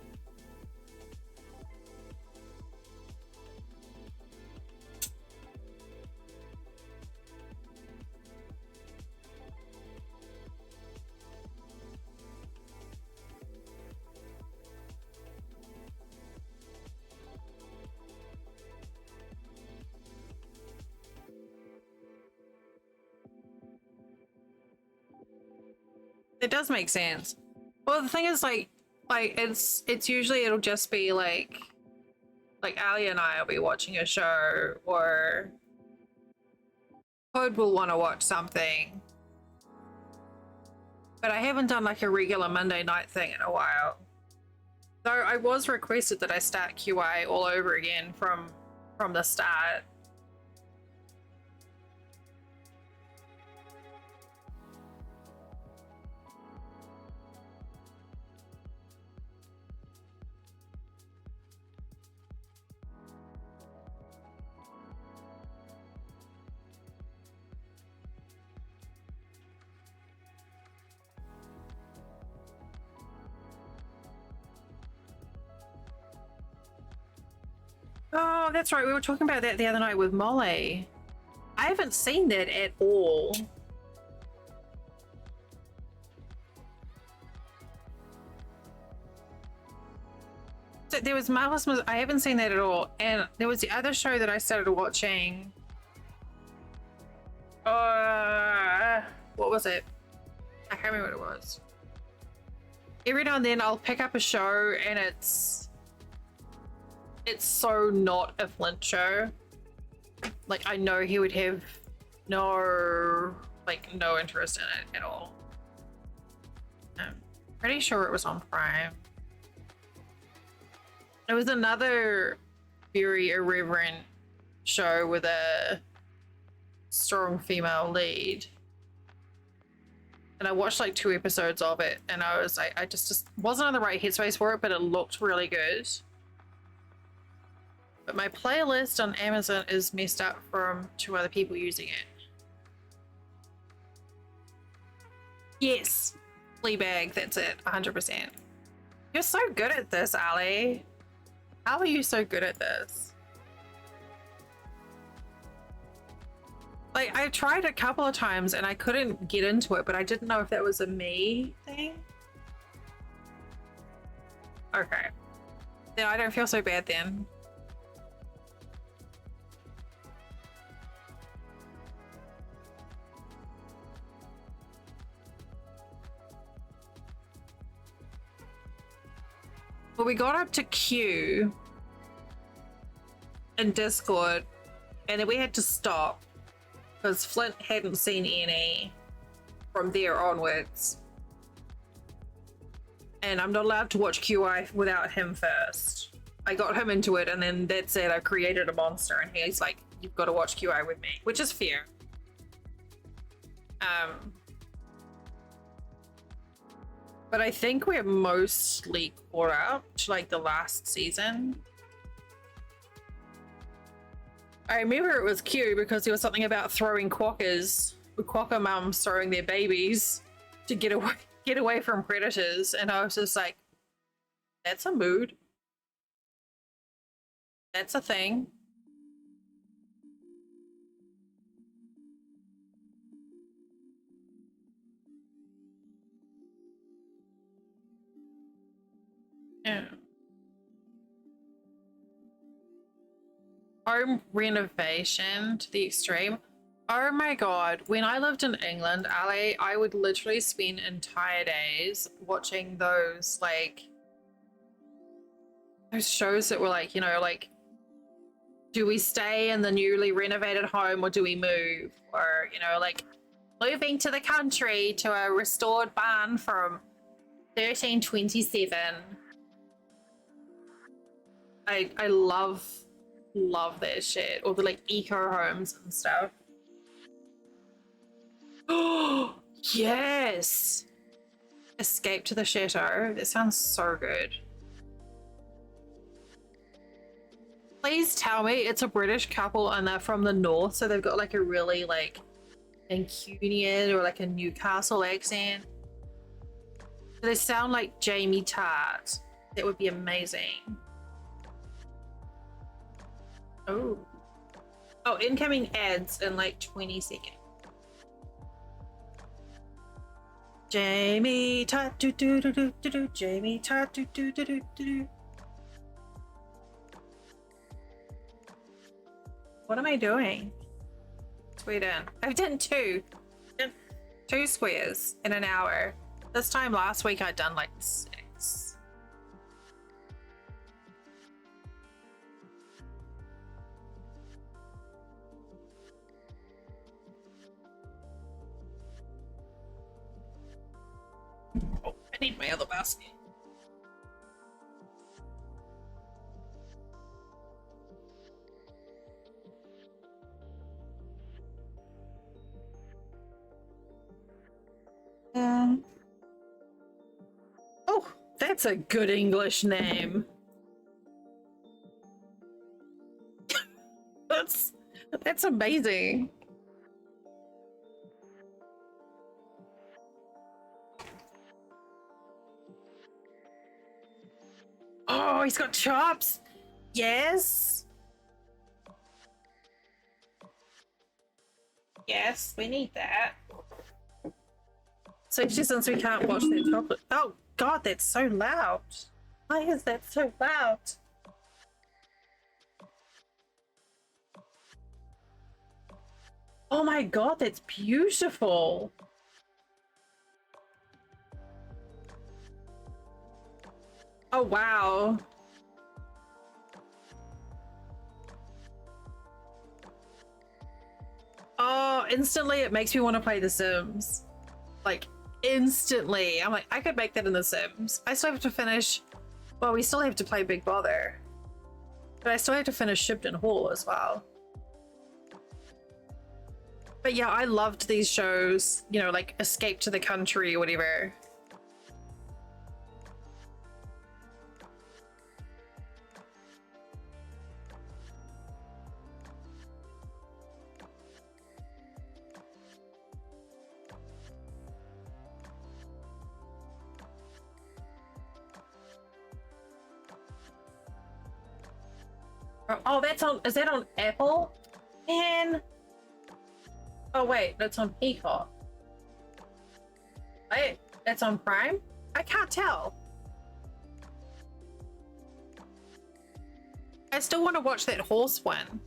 It does make sense. Well, the thing is, like it's usually it'll just be like Ali and I will be watching a show, or Code will want to watch something. But I haven't done like a regular Monday night thing in a while. So I was requested that I start QI all over again from the start. Oh, that's right. We were talking about that the other night with Molly. I haven't seen that at all. So there was Marvelous. I haven't seen that at all. And there was the other show that I started watching. What was it? I can't remember what it was. Every now and then I'll pick up a show and it's so not a Flint show. Like, I know he would have no interest in it at all. I'm pretty sure it was on Prime. It was another very irreverent show with a strong female lead. And I watched like 2 episodes of it, and I was like, I just wasn't in the right headspace for it, but it looked really good. But my playlist on Amazon is messed up from 2 other people using it. Yes, Fleabag, that's it, 100%. You're so good at this, Ali. How are you so good at this? Like, I tried a couple of times and I couldn't get into it, but I didn't know if that was a me thing. Okay. Then I don't feel so bad then. Well, we got up to Q in Discord, and then we had to stop because Flint hadn't seen any from there onwards. And I'm not allowed to watch QI without him first. I got him into it, and then that said, I created a monster, and he's like, you've got to watch QI with me, which is fair. But I think we're mostly caught up to like the last season. I remember it was Q because there was something about throwing quokkas, quokka mums throwing their babies to get away from predators, and I was just like, that's a mood. That's a thing. Yeah. Home renovation to the extreme. Oh my god, when I lived in England, Ali, I would literally spend entire days watching those those shows that were like, you know, like, do we stay in the newly renovated home or do we move? Or, you know, like moving to the country to a restored barn from 1327. I love that shit. Or the like eco homes and stuff. Oh yes. Escape to the Chateau. That sounds so good. Please tell me it's a British couple and they're from the north, so they've got like a really like Mancunian or like a Newcastle accent. They sound like Jamie Tart. That would be amazing. Oh. Oh, incoming ads in like 20 seconds. Jamie Tart do do do do do do. Jamie Tart do do do do do. What am I doing? Sweden. I've done two. Two squares in an hour. This time last week I'd done like 6. Oh, I need my other basket. Oh, that's a good English name. That's amazing. Oh, he's got chops. Yes. Yes, we need that. Especially since we can't watch that chocolate. Oh god, that's so loud. Why is that so loud? Oh my god, that's beautiful. Oh wow. Oh, instantly it makes me want to play The Sims. Like, instantly. I'm like, I could make that in The Sims. I still have to finish. Well, we still have to play Big Brother. But I still have to finish Shipton Hall as well. But yeah, I loved these shows, you know, like Escape to the Country or whatever. Oh, that's on. Is that on Apple? Man. Oh wait, that's on Peacock. Wait, that's on Prime? I can't tell. I still want to watch that horse one.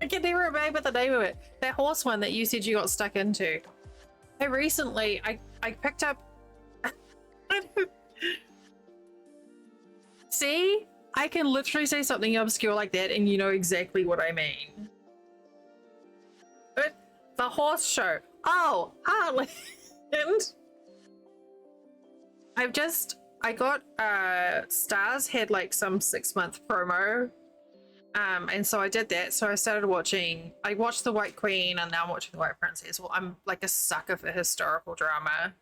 I can never remember the name of it. That horse one that you said you got stuck into. I recently, I picked up. See? I can literally say something obscure like that and you know exactly what I mean. But the horse show. Oh, Heartland. I got Stars had like some 6-month promo. And so I did that. So I started watching, I watched The White Queen and now I'm watching The White Princess. Well, I'm like a sucker for historical drama.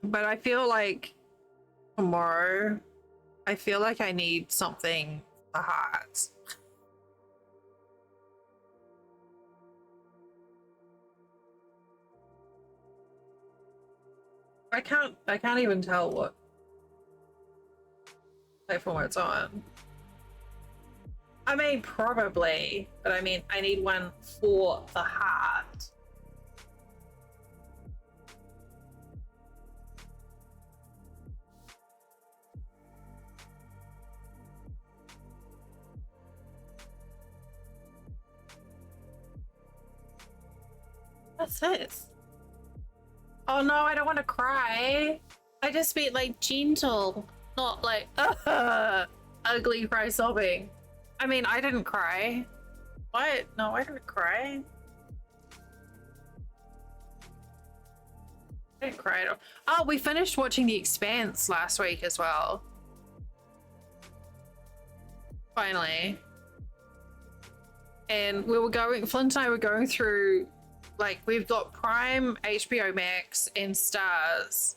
But I feel like tomorrow, I feel like I need something for the heart. I can't even tell what platform it's on. I mean, probably, but I mean, I need one for the heart. What's this? Oh no, I don't want to cry. I just mean like gentle, not like ugly cry sobbing. I mean, I didn't cry. What? No, I didn't cry. I didn't cry at all. Oh, we finished watching The Expanse last week as well. Finally. And we were going, Flint and I were going through, like, we've got Prime, HBO Max, and Stars.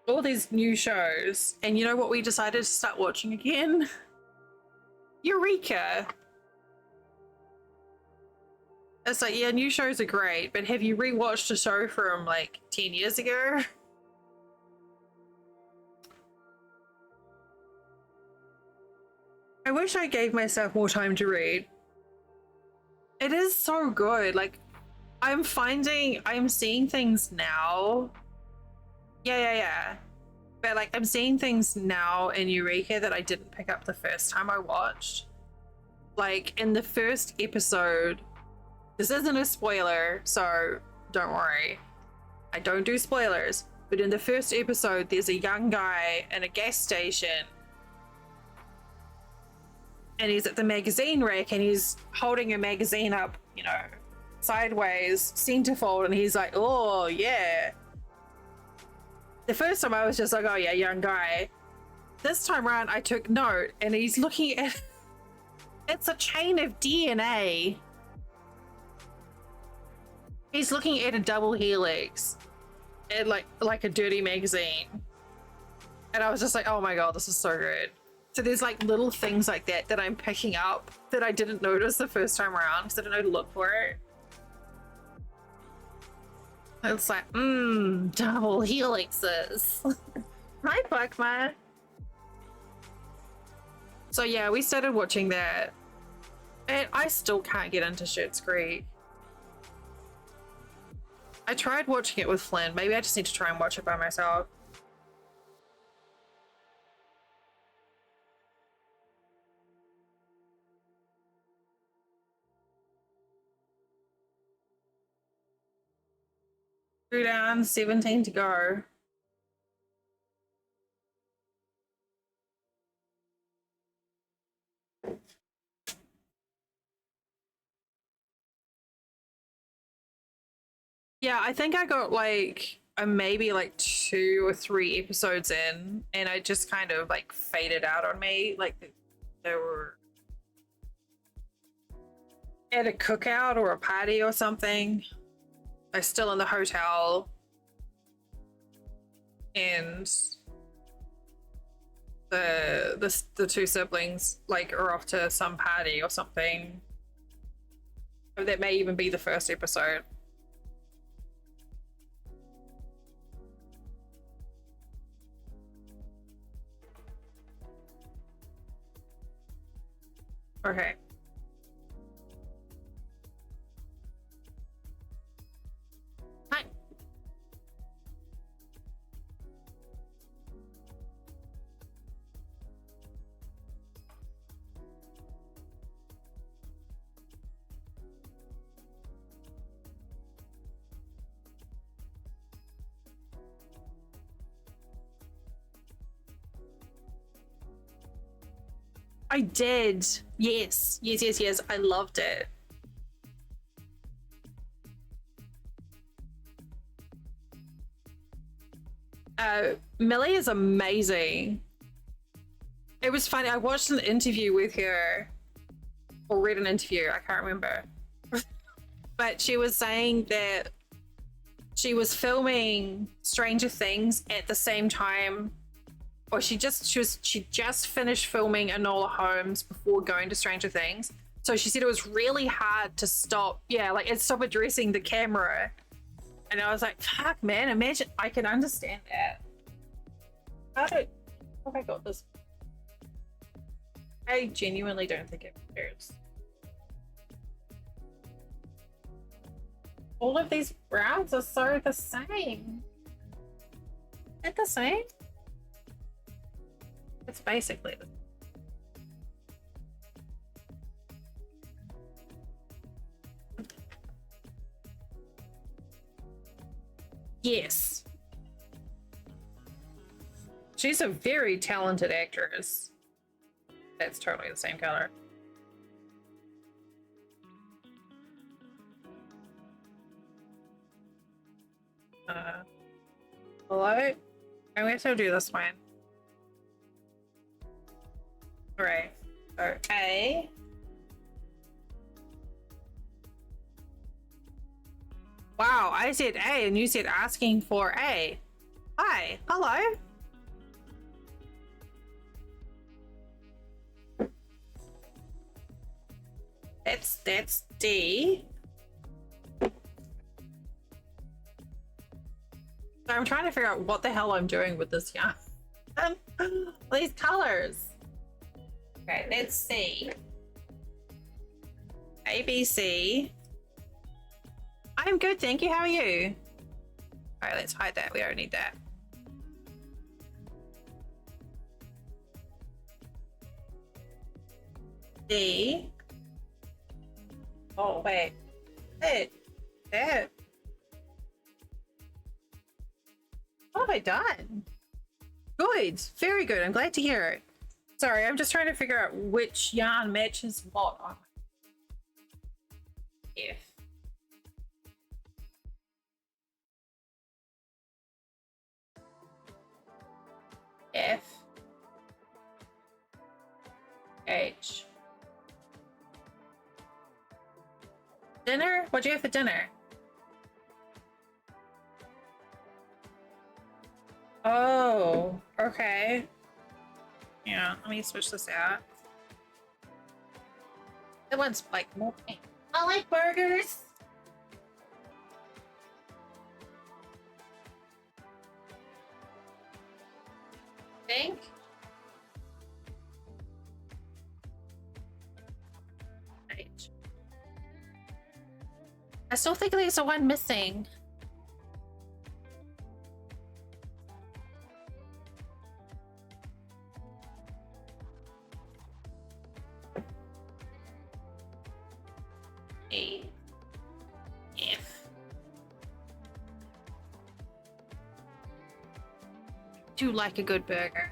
All these new shows. And you know what we decided to start watching again? Eureka! It's like, yeah, new shows are great, but have you rewatched a show from like 10 years ago? I wish I gave myself more time to read. It is so good. Like, I'm seeing things now. Yeah. But like, I'm seeing things now in Eureka that I didn't pick up the first time I watched. Like, in the first episode, this isn't a spoiler, so don't worry. I don't do spoilers. But in the first episode, there's a young guy in a gas station. And he's at the magazine rack and he's holding a magazine up, you know, sideways, centerfold, and he's like, oh, yeah. The first time I was just like, oh, yeah, young guy. This time around, I took note, and he's looking at... It's a chain of DNA. He's looking at a double helix. And like a dirty magazine. And I was just like, oh my god, this is so good. So there's like little things like that that I'm picking up that I didn't notice the first time around because I didn't know to look for it. It's like, double helixes. Hi, Buckma. So yeah, we started watching that. And I still can't get into Schitt's Creek. I tried watching it with Flynn. Maybe I just need to try and watch it by myself. Two down, 17 to go. Yeah, I think I got like maybe like 2 or 3 episodes in, and I just kind of like faded out on me. Like they were at a cookout or a party or something. They're still in the hotel, and the two siblings like are off to some party or something. Or that may even be the first episode. Okay. Hi. I did. Yes. I loved it. Millie is amazing. It was funny. I watched an interview with her, or read an interview. I can't remember. But she was saying that she was filming Stranger Things at the same time. Or she just finished filming Enola Holmes before going to Stranger Things. So she said it was really hard to stop. Yeah, like stop addressing the camera And I was like, fuck, man, imagine I can understand that. How have I got this? I genuinely don't think it matters. All of these browns are so the same. Isn't the same? It's basically the Yes. She's a very talented actress. That's totally the same color. Hello? I'm going to do this one. Alright. So A. Wow, I said A and you said asking for A. Hi, hello. That's D. So I'm trying to figure out what the hell I'm doing with this yarn. These colors. Okay, that's C. A, B, C. I'm good, thank you. How are you? All right, let's hide that. We don't need that. D. Oh, wait. That. What have I done? Good. Very good. I'm glad to hear it. Sorry, I'm just trying to figure out which yarn matches what on F. F. H. Dinner? What'd you have for dinner? Oh, okay. Yeah, let me switch this out. That one's like more pink. I like burgers. Think. H. I still think there's a one missing. A. F. Do like a good burger.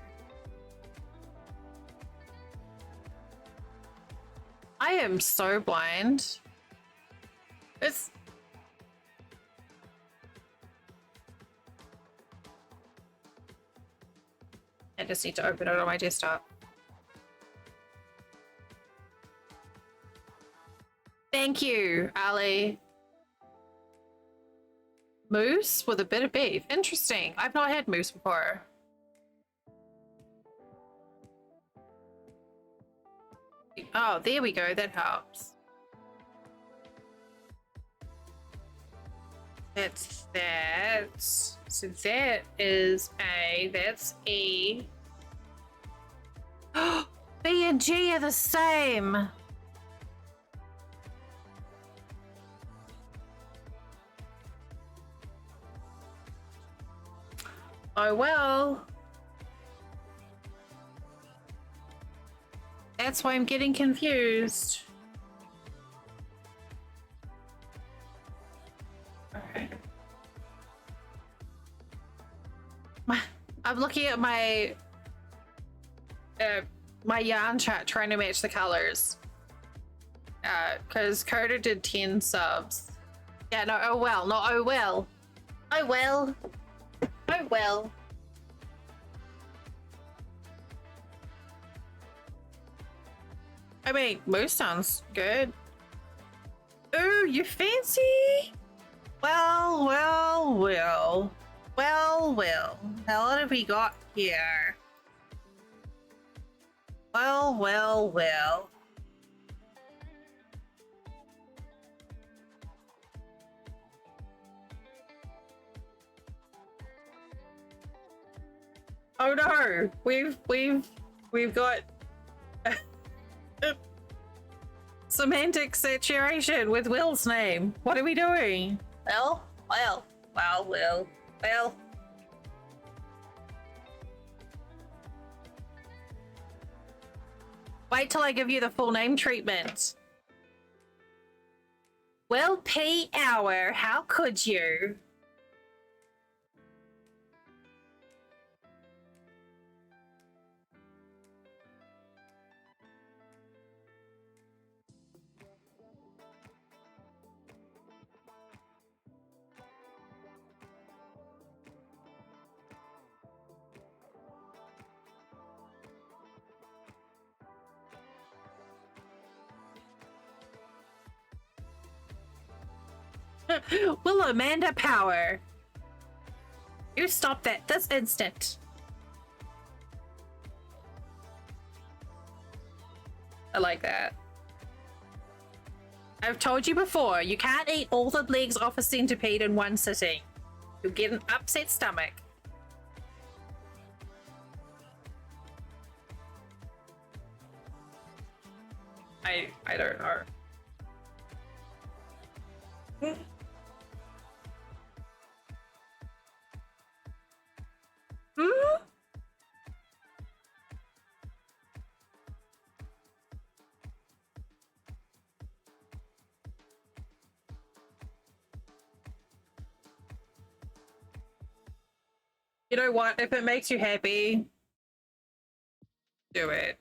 I am so blind. It's I just need to open it on my desktop. Thank you, Ali. Moose with a bit of beef. Interesting. I've not had moose before. Oh, there we go. That helps. That's that. So that is A. That's E. B and G are the same. Oh well. That's why I'm getting confused. Okay. I'm looking at my my yarn chart trying to match the colors. Because Coda did 10 subs. Yeah, no, oh well, not oh well. Oh well. Oh well. I mean, moose sounds good. Ooh, you fancy? Well. Now what have we got here? Well. Oh no, we've got semantic saturation with Will's name. What are we doing? Well. Wait till I give you the full name treatment. Will P. Hour, how could you? Will Amanda Power. You stop that this instant. I like that. I've told you before, you can't eat all the legs off a centipede in one sitting. You'll get an upset stomach. I don't know. Hmm? You know what? If it makes you happy, do it.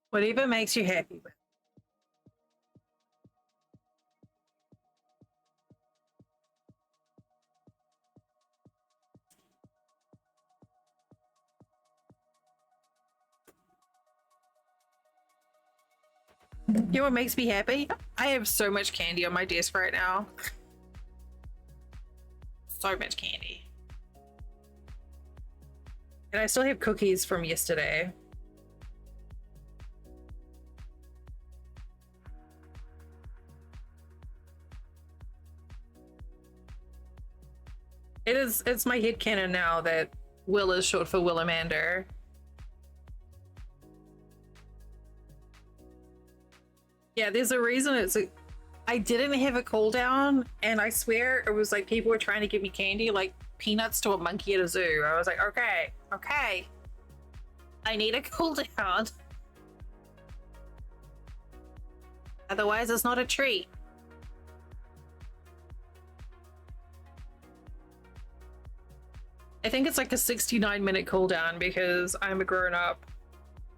Whatever makes you happy with. You know what makes me happy? I have so much candy on my desk right now. So much candy. And I still have cookies from yesterday. It's my headcanon now that Will is short for Willamander. Yeah, there's a reason I didn't have a cooldown, and I swear it was like people were trying to give me candy like peanuts to a monkey at a zoo. I was like, okay. I need a cooldown. Otherwise, it's not a treat. I think it's like a 69-minute cooldown because I'm a grown-up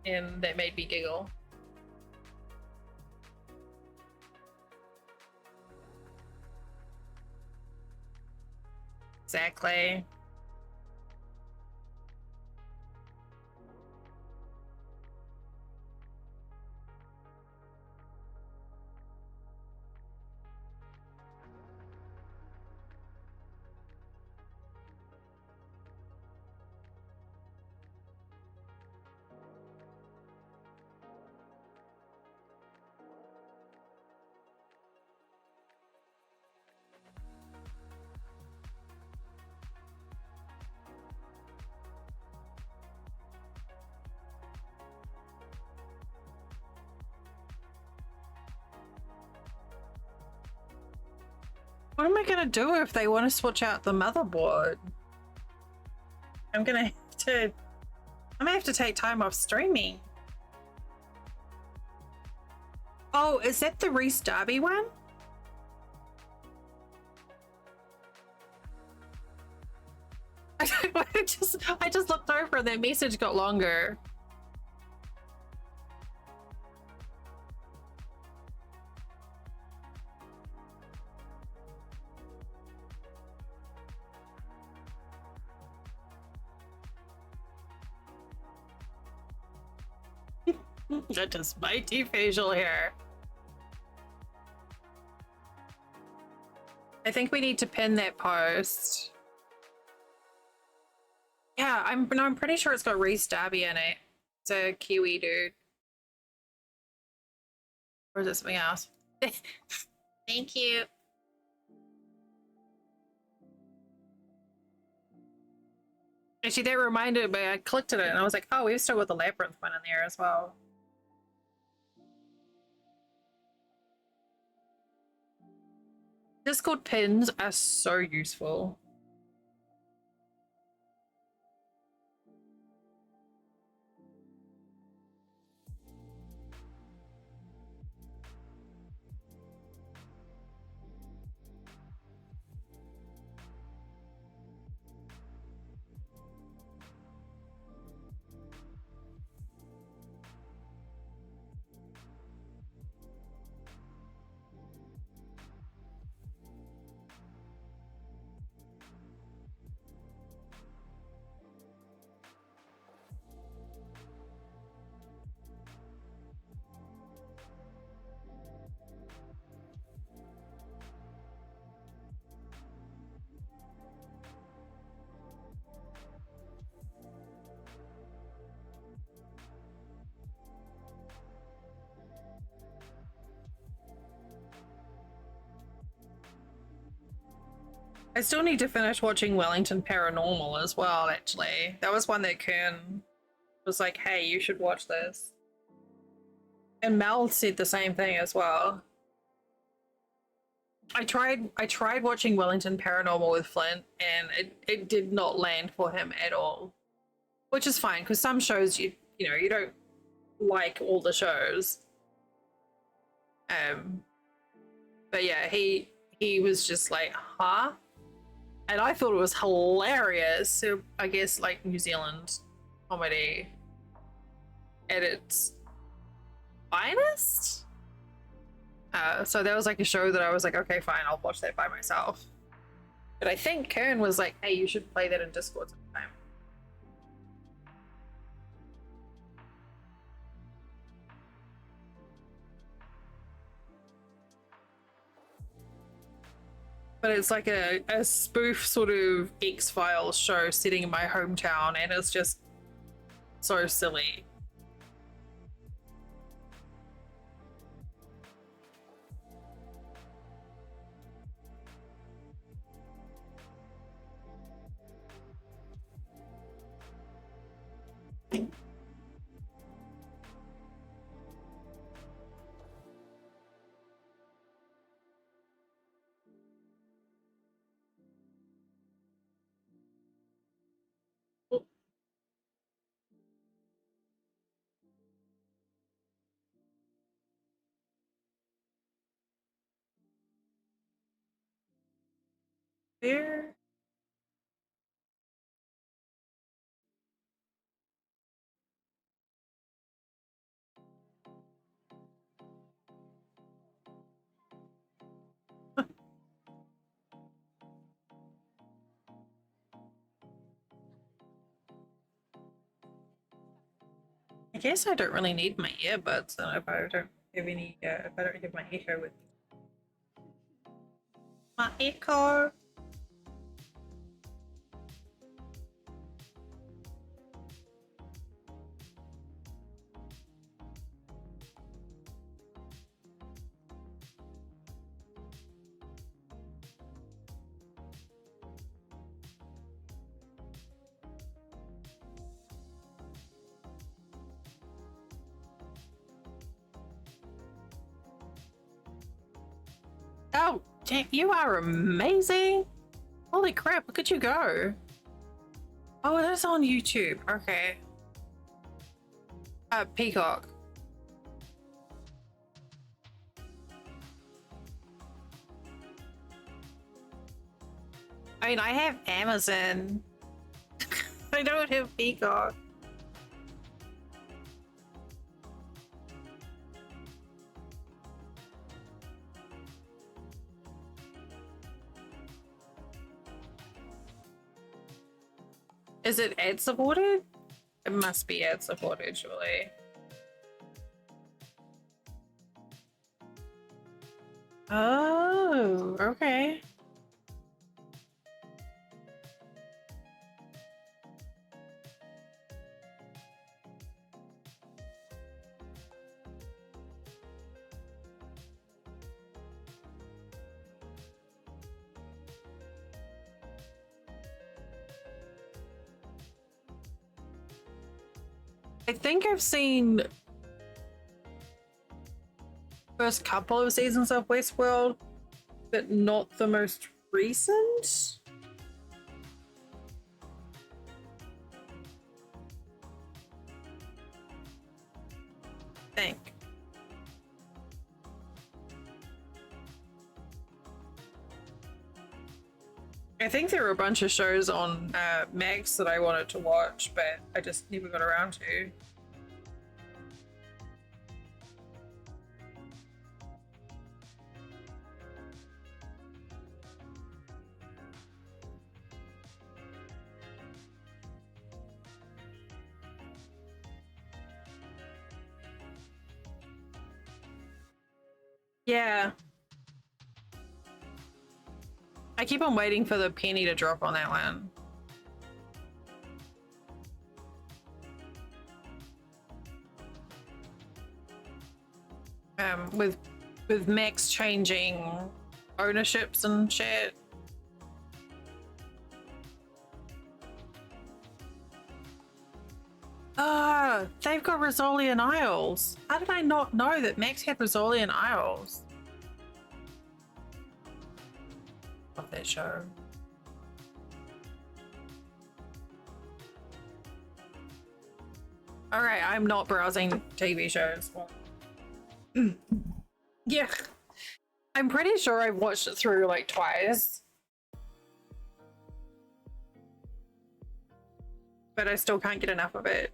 and that made me giggle. Exactly. What am I gonna do if they want to switch out the motherboard? I'm gonna have to take time off streaming. Oh, is that the Reese Darby one? I just looked over and that message got longer. That is mighty facial hair. I think we need to pin that post. Yeah, I'm pretty sure it's got Reese Darby in it. It's a Kiwi dude. Or is it something else? Thank you. Actually, that reminded me, I clicked at it and I was like, oh, we've still got the labyrinth one in there as well. Discord pins are so useful. I still need to finish watching Wellington Paranormal as well, actually. That was one that Kern was like, hey, you should watch this. And Mel said the same thing as well. I tried watching Wellington Paranormal with Flint and it did not land for him at all. Which is fine, because some shows you know, you don't like all the shows. But yeah, he was just like, huh? And I thought it was hilarious. So I guess like New Zealand comedy at its finest. So that was like a show that I was like, okay, fine, I'll watch that by myself. But I think Karen was like, hey, you should play that in Discord sometime. But it's like a spoof sort of X-Files show sitting in my hometown, and it's just so silly. There. I guess I don't really need my earbuds if I don't have any. If I don't have my echo with my echo. Oh, Jack, you are amazing! Holy crap, look at you go! Oh, that's on YouTube. Okay. Peacock. I mean, I have Amazon. I don't have Peacock. Is it ad supported? It must be ad supported, surely. Oh, okay. I think I've seen first couple of seasons of Westworld, but not the most recent. I think. I think there were a bunch of shows on Max that I wanted to watch, but I just never got around to. Yeah. I keep on waiting for the penny to drop on that one. With Max changing ownerships and shit. Ah, they've got Rosolian Isles. How did I not know that Max had Rosolian Isles? Love that show. Alright, I'm not browsing TV shows. Yeah. I'm pretty sure I've watched it through like twice. But I still can't get enough of it.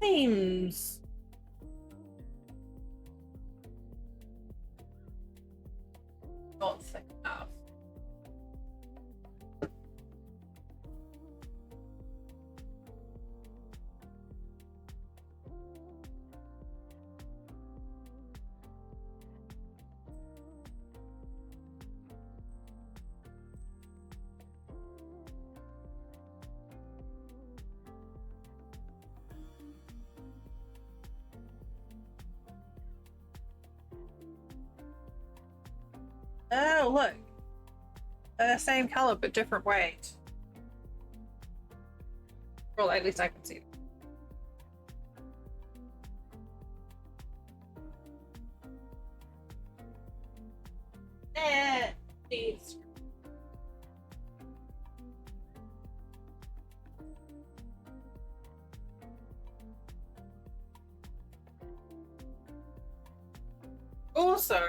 Seems not thick enough. Oh, look. They're the same color, but different weight. Well, at least I can see it. These. Also,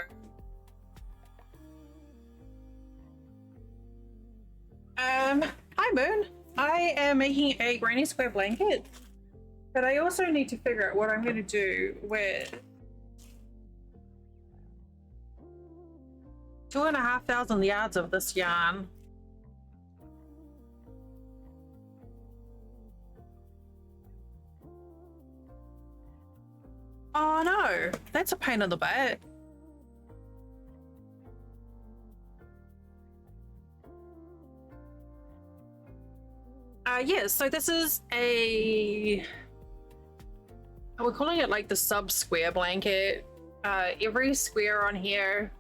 hi Moon. I am making a granny square blanket, but I also need to figure out what I'm going to do with 2,500 yards of this yarn. Oh no, that's a pain in the butt. Yeah, so this is we're calling it like the sub square blanket. Every square on here,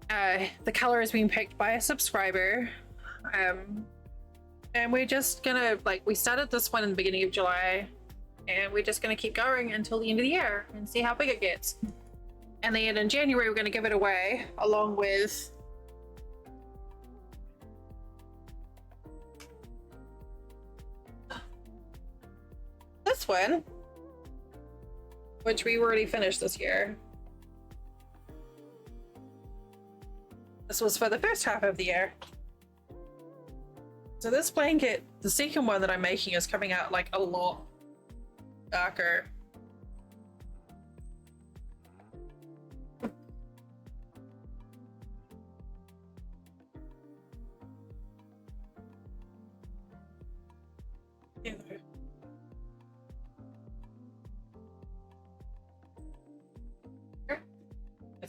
the color has been picked by a subscriber. And we're just gonna, like, we started this one in the beginning of July, and we're just gonna keep going until the end of the year and see how big it gets. And then in January, we're gonna give it away along with this one, which we already finished this year. This was for the first half of the year. So this blanket, the second one that I'm making, is coming out like a lot darker.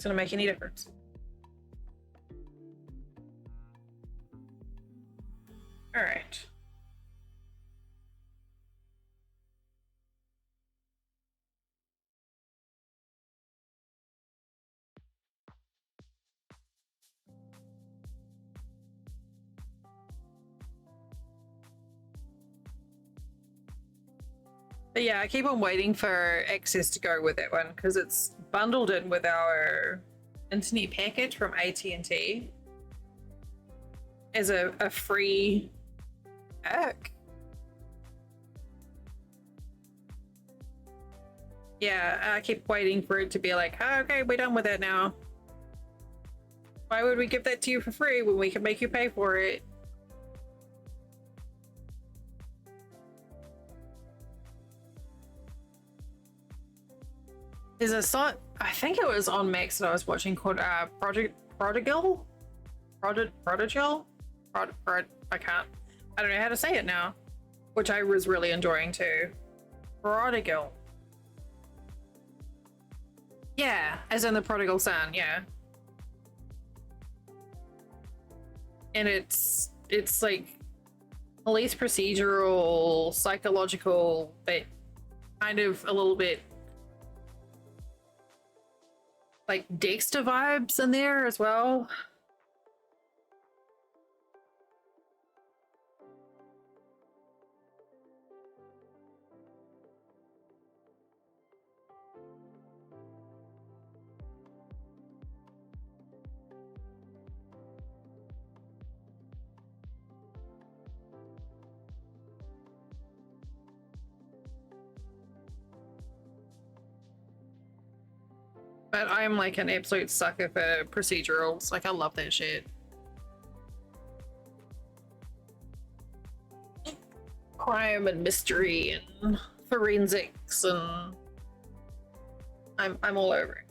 it's going to make any difference. All right. But yeah, I keep on waiting for access to go with that one because it's bundled in with our internet package from AT&T as a free perk. Yeah, I keep waiting for it to be like, oh, okay, we're done with that now. Why would we give that to you for free when we can make you pay for it? There's a site, I think it was on Max that I was watching called Prodigal? Prodigal? I can't. I don't know how to say it now. Which I was really enjoying too. Prodigal. Yeah, as in the prodigal son, yeah. And it's like police procedural, psychological, but kind of a little bit like Dexter vibes in there as well. But I'm like an absolute sucker for procedurals. Like, I love that shit. Crime and mystery and forensics, and I'm all over it.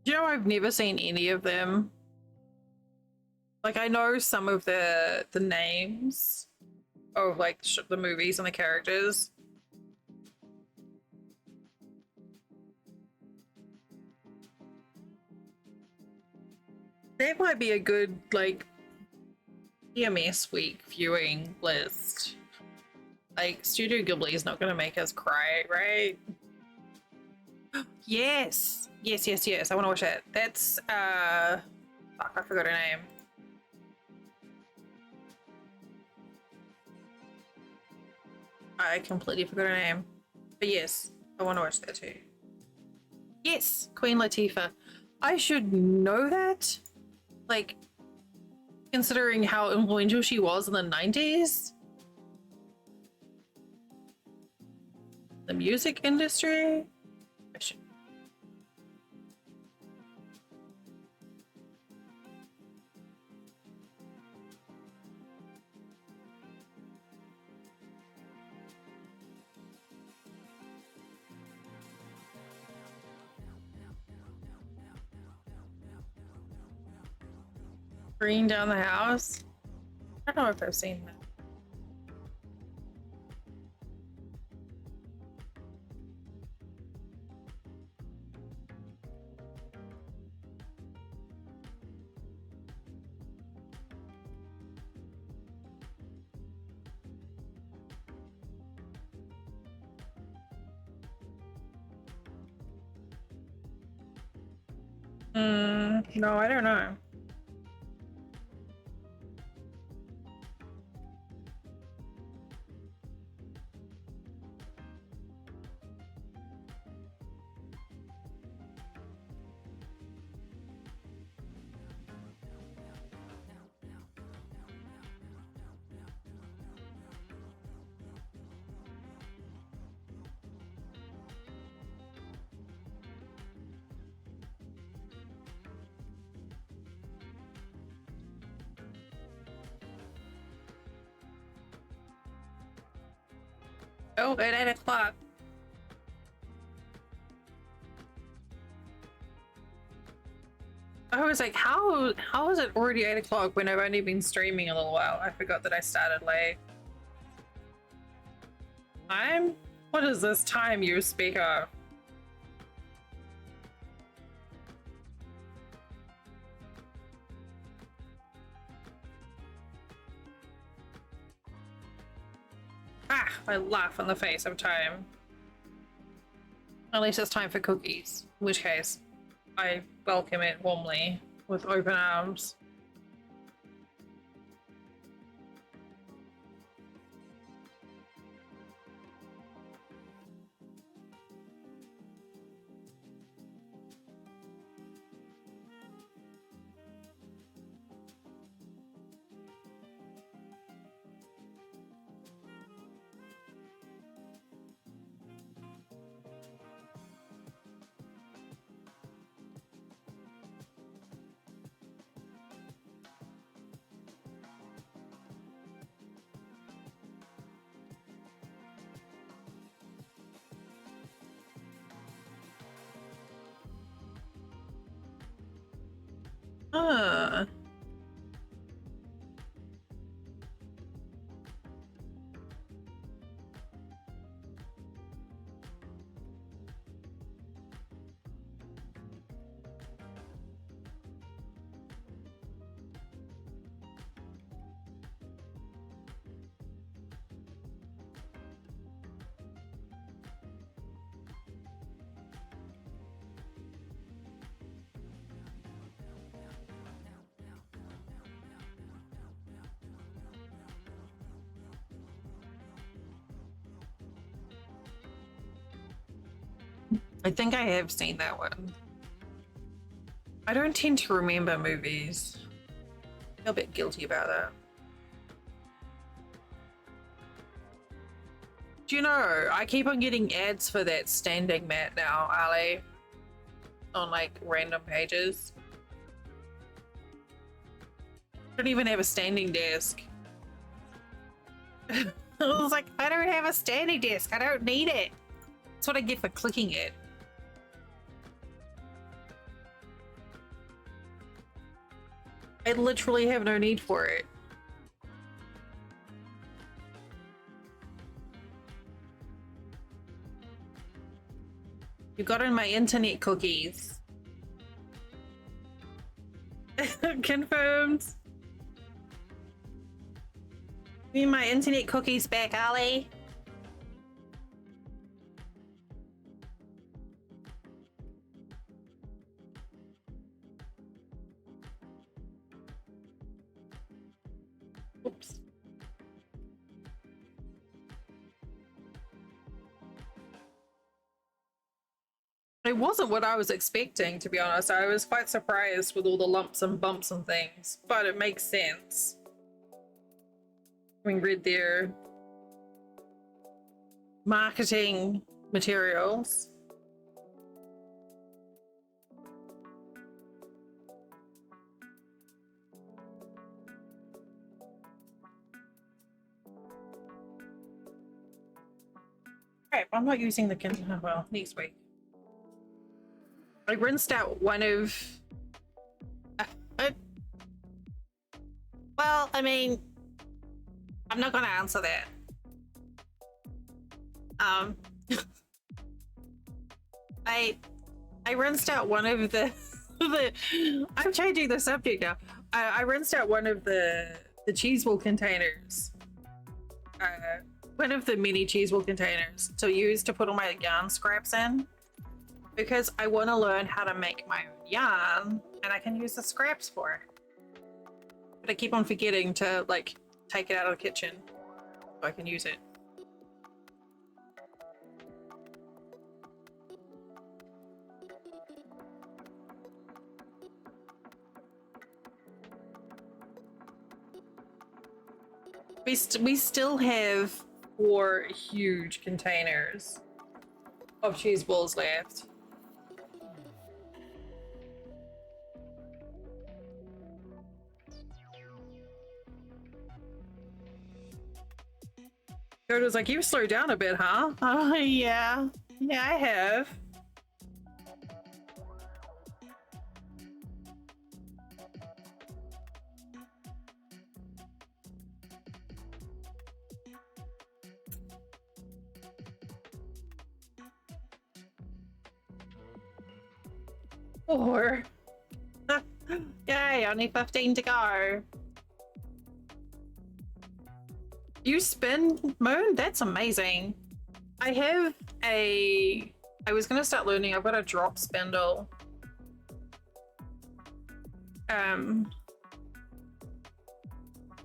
You know, I've never seen any of them. Like, I know some of the names of like the movies and the characters. That might be a good like PMS week viewing list. Like, Studio Ghibli is not gonna make us cry, right? Yes, yes. I want to watch that. That's fuck, I forgot her name. I completely forgot her name. But yes, I want to watch that too. Yes, Queen Latifah. I should know that. Like, considering how influential she was in the 90s. The music industry. I should. Green down the house. I don't know if I've seen that. No, I don't know. Oh, at 8 o'clock. I was like, how is it already 8 o'clock when I've only been streaming a little while? I forgot that I started late. Time? What is this time you speak of? Ah, I laugh in the face of time. At least it's time for cookies, in which case I welcome it warmly with open arms. Huh. I think I have seen that one. I don't tend to remember movies. I feel a bit guilty about that. Do you know, I keep on getting ads for that standing mat now, Ali. On like random pages. I don't even have a standing desk. I was like, I don't have a standing desk. I don't need it. That's what I get for clicking it. I literally have no need for it. You got in my internet cookies. Confirmed. Give me my internet cookies back, Ali. Oops. It wasn't what I was expecting, to be honest. I was quite surprised with all the lumps and bumps and things, but it makes sense. Having read their marketing materials. Crap, I'm not using the Kindle. Well, next week. I rinsed out one of... well, I mean... I'm not gonna answer that. I rinsed out one of the... I'm changing the subject now. I rinsed out one of the cheese wool containers. One of the mini cheese wool containers to use to put all my yarn scraps in. Because I want to learn how to make my own yarn, and I can use the scraps for it. But I keep on forgetting to, like, take it out of the kitchen so I can use it. We still have 4 huge containers of cheese balls left. Yoda's like, you've slowed down a bit, huh? Oh, yeah. Yeah, I have. Four. Yay, only 15 to go. You spin, Moon? That's amazing. I have a... I was going to start learning. I've got a drop spindle.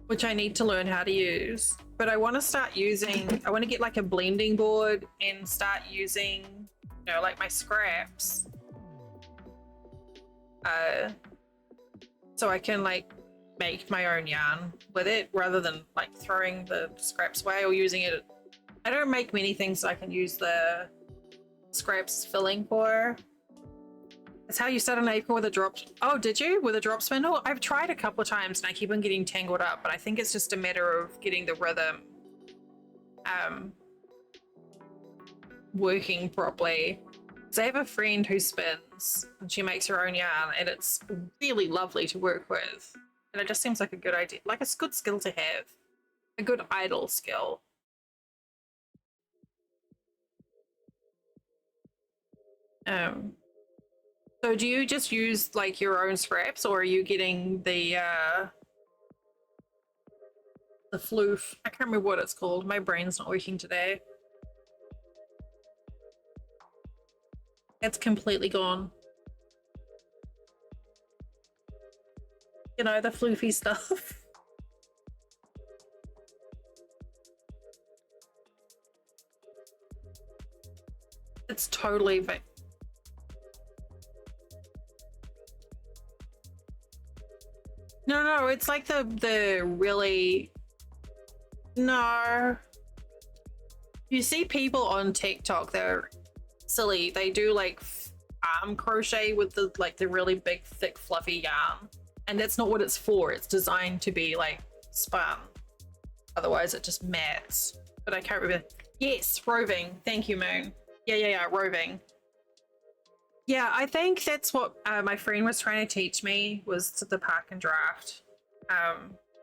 Which I need to learn how to use. But I want to start using... I want to get like a blending board and start using, you know, like my scraps. So I can like make my own yarn with it rather than like throwing the scraps away or using it. I don't make many things I can use the scraps filling for. That's how you start an acre with a drop. Oh, did you? With a drop spindle? I've tried a couple of times and I keep on getting tangled up, but I think it's just a matter of getting the rhythm working properly. So I have a friend who spins and she makes her own yarn and it's really lovely to work with. And it just seems like a good idea, like a good skill to have. A good idle skill. So do you just use like your own scraps or are you getting the floof? I can't remember what it's called. My brain's not working today. It's completely gone. You know, the floofy stuff. It's totally No, it's like the really... No. You see people on TikTok, they're silly. They do like arm crochet with the like the really big, thick, fluffy yarn. And that's not what it's for. It's designed to be like spun. Otherwise it just mats. But I can't remember. Yes, roving. Thank you, Moon. Yeah, roving. Yeah, I think that's what my friend was trying to teach me was the park and draft.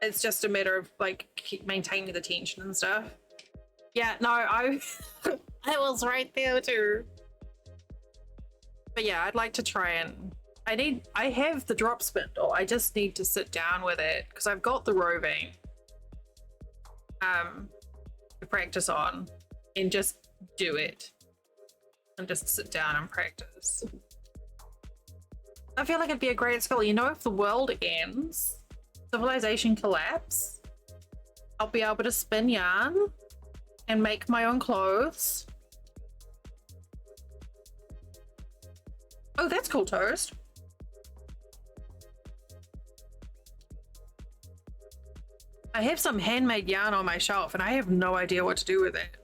It's just a matter of like keep maintaining the tension and stuff. Yeah, no, I was right there too. But yeah, I'd like to try and I have the drop spindle. I just need to sit down with it because I've got the roving to practice on and just do it. And just sit down and practice. I feel like it'd be a great skill. You know, if the world ends, civilization collapse, I'll be able to spin yarn and make my own clothes. Oh, that's cool, Toast. I have some handmade yarn on my shelf and I have no idea what to do with it.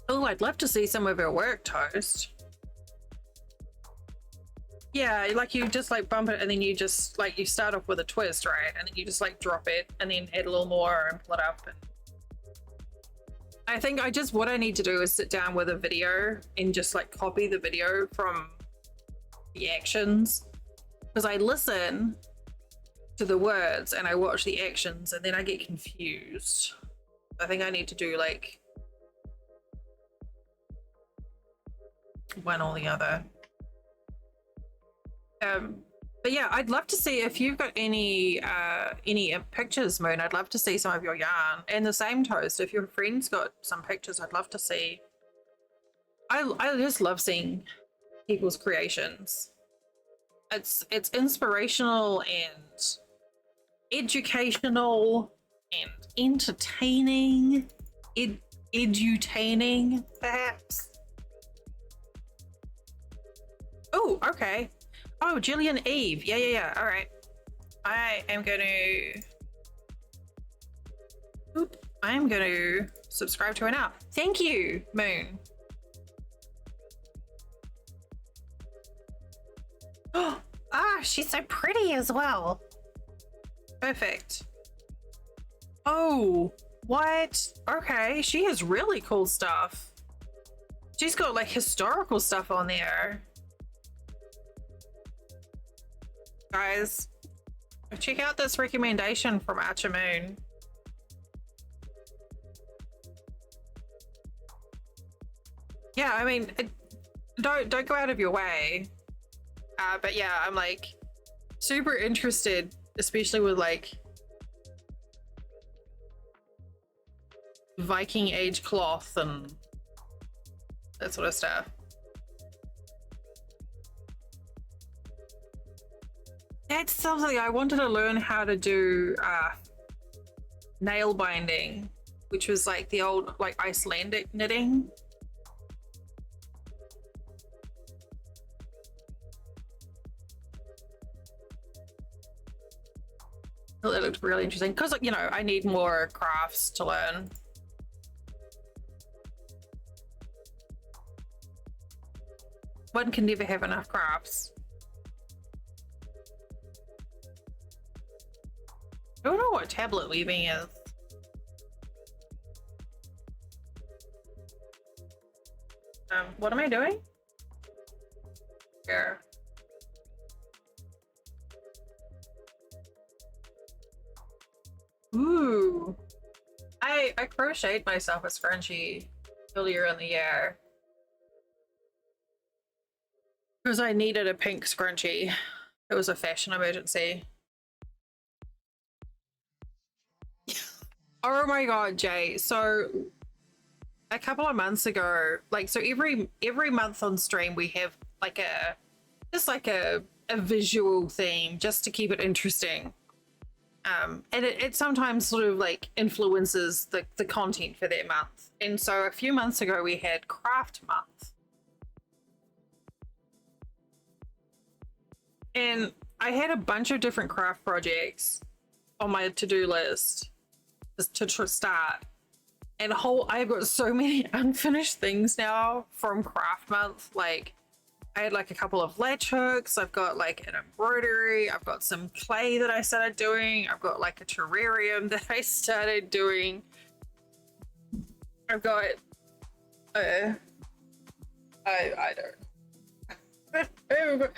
Oh, I'd love to see some of your work, Toast. Yeah, like you just like bump it and then you just like you start off with a twist, right? And then you just like drop it and then add a little more and pull it up. And I think what I need to do is sit down with a video and just like copy the video from the actions. Because I listen to the words and I watch the actions and then I get confused. I think I need to do like one or the other. But yeah, I'd love to see if you've got any pictures, Moon. I'd love to see some of your yarn. And the same, Toast, if your friend's got some pictures, I'd love to see. I just love seeing people's creations. It's inspirational and educational and entertaining, edutaining, perhaps. Oh, okay. Oh, Jillian Eve. Yeah. All right. I am going to subscribe to her now. Thank you, Moon. Ah, she's so pretty as well. Perfect. Oh, what? Okay, she has really cool stuff. She's got like historical stuff on there. Guys, check out this recommendation from Archamoon. Yeah, I mean, don't go out of your way. But yeah, I'm like super interested, especially with like Viking age cloth and that sort of stuff. That's something I wanted to learn how to do. Nail binding, which was like the old like Icelandic knitting. It looked really interesting because, you know, I need more crafts to learn. One can never have enough crafts. I don't know what tablet weaving is. What am I doing? Here. Ooh. I crocheted myself a scrunchie earlier in the year. Because I needed a pink scrunchie. It was a fashion emergency. Oh my god, Jay. So a couple of months ago, like, so every month on stream we have like a visual theme just to keep it interesting. And it sometimes sort of like influences the content for that month. And so a few months ago we had craft month. And I had a bunch of different craft projects on my to-do list just to start. And I've got so many unfinished things now from craft month. Like, I had like a couple of latch hooks, I've got like an embroidery, I've got some clay that I started doing, I've got like a terrarium that I started doing. I've got I don't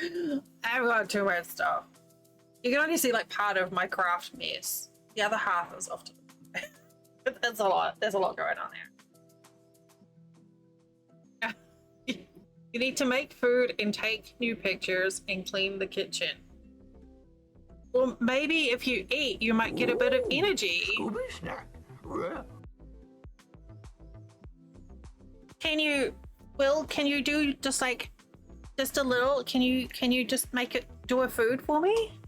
I've got too much stuff. You can only see like part of my craft mess. The other half is often there's a lot going on there. You need to make food and take new pictures and clean the kitchen. Well, maybe if you eat, you might get a bit of energy. Can you do just a little? Can you just do a food for me?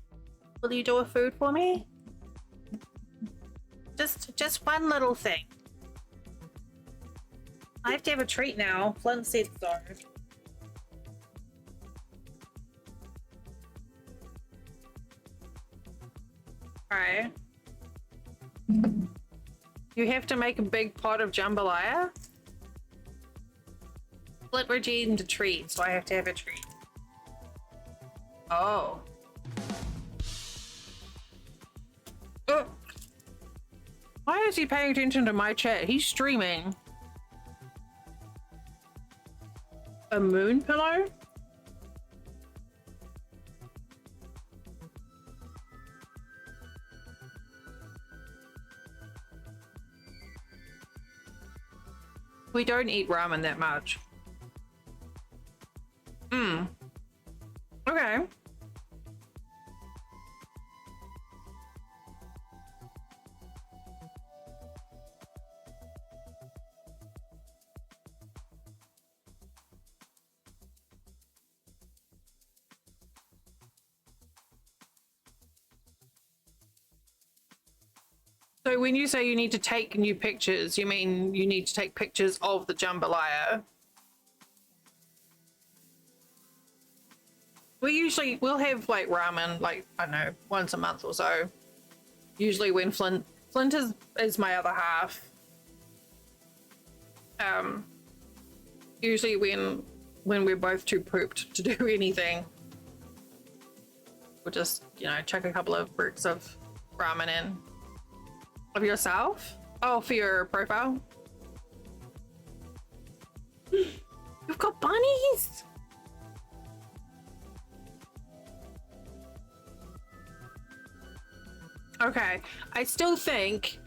Will you do a food for me? Just one little thing. I have to have a treat now. Flint said so. Alright. You have to make a big pot of jambalaya? Flint redeemed a treat, so I have to have a treat. Oh. Oh. Why is he paying attention to my chat? He's streaming. A moon pillow? We don't eat ramen that much. Okay. So when you say you need to take new pictures, you mean you need to take pictures of the jambalaya? We'll have like ramen, like, I don't know, once a month or so. Usually when Flint is my other half. Usually when we're both too pooped to do anything. Or just, you know, chuck a couple of bricks of ramen in. Of yourself? Oh, for your profile? You've got bunnies! Okay, I still think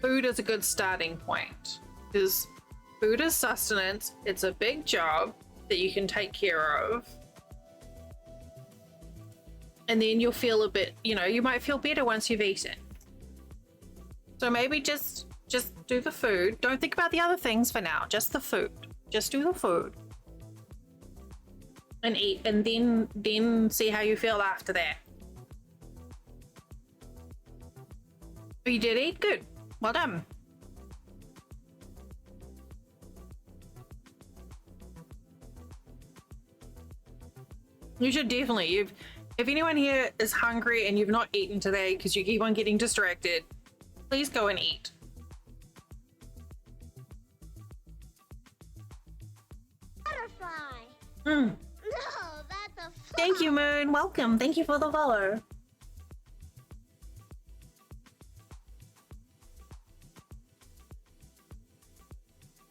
food is a good starting point. Because food is sustenance, it's a big job that you can take care of. And then you'll feel a bit, you know, you might feel better once you've eaten. So maybe just do the food. Don't think about the other things for now, just the food. Just do the food. And eat, and then see how you feel after that. Oh, you did eat? Good. Well done. You should definitely. If anyone here is hungry and you've not eaten today because you keep on getting distracted, please go and eat. Butterfly. Mm. No, that's a fly. Thank you, Moon. Welcome. Thank you for the follow.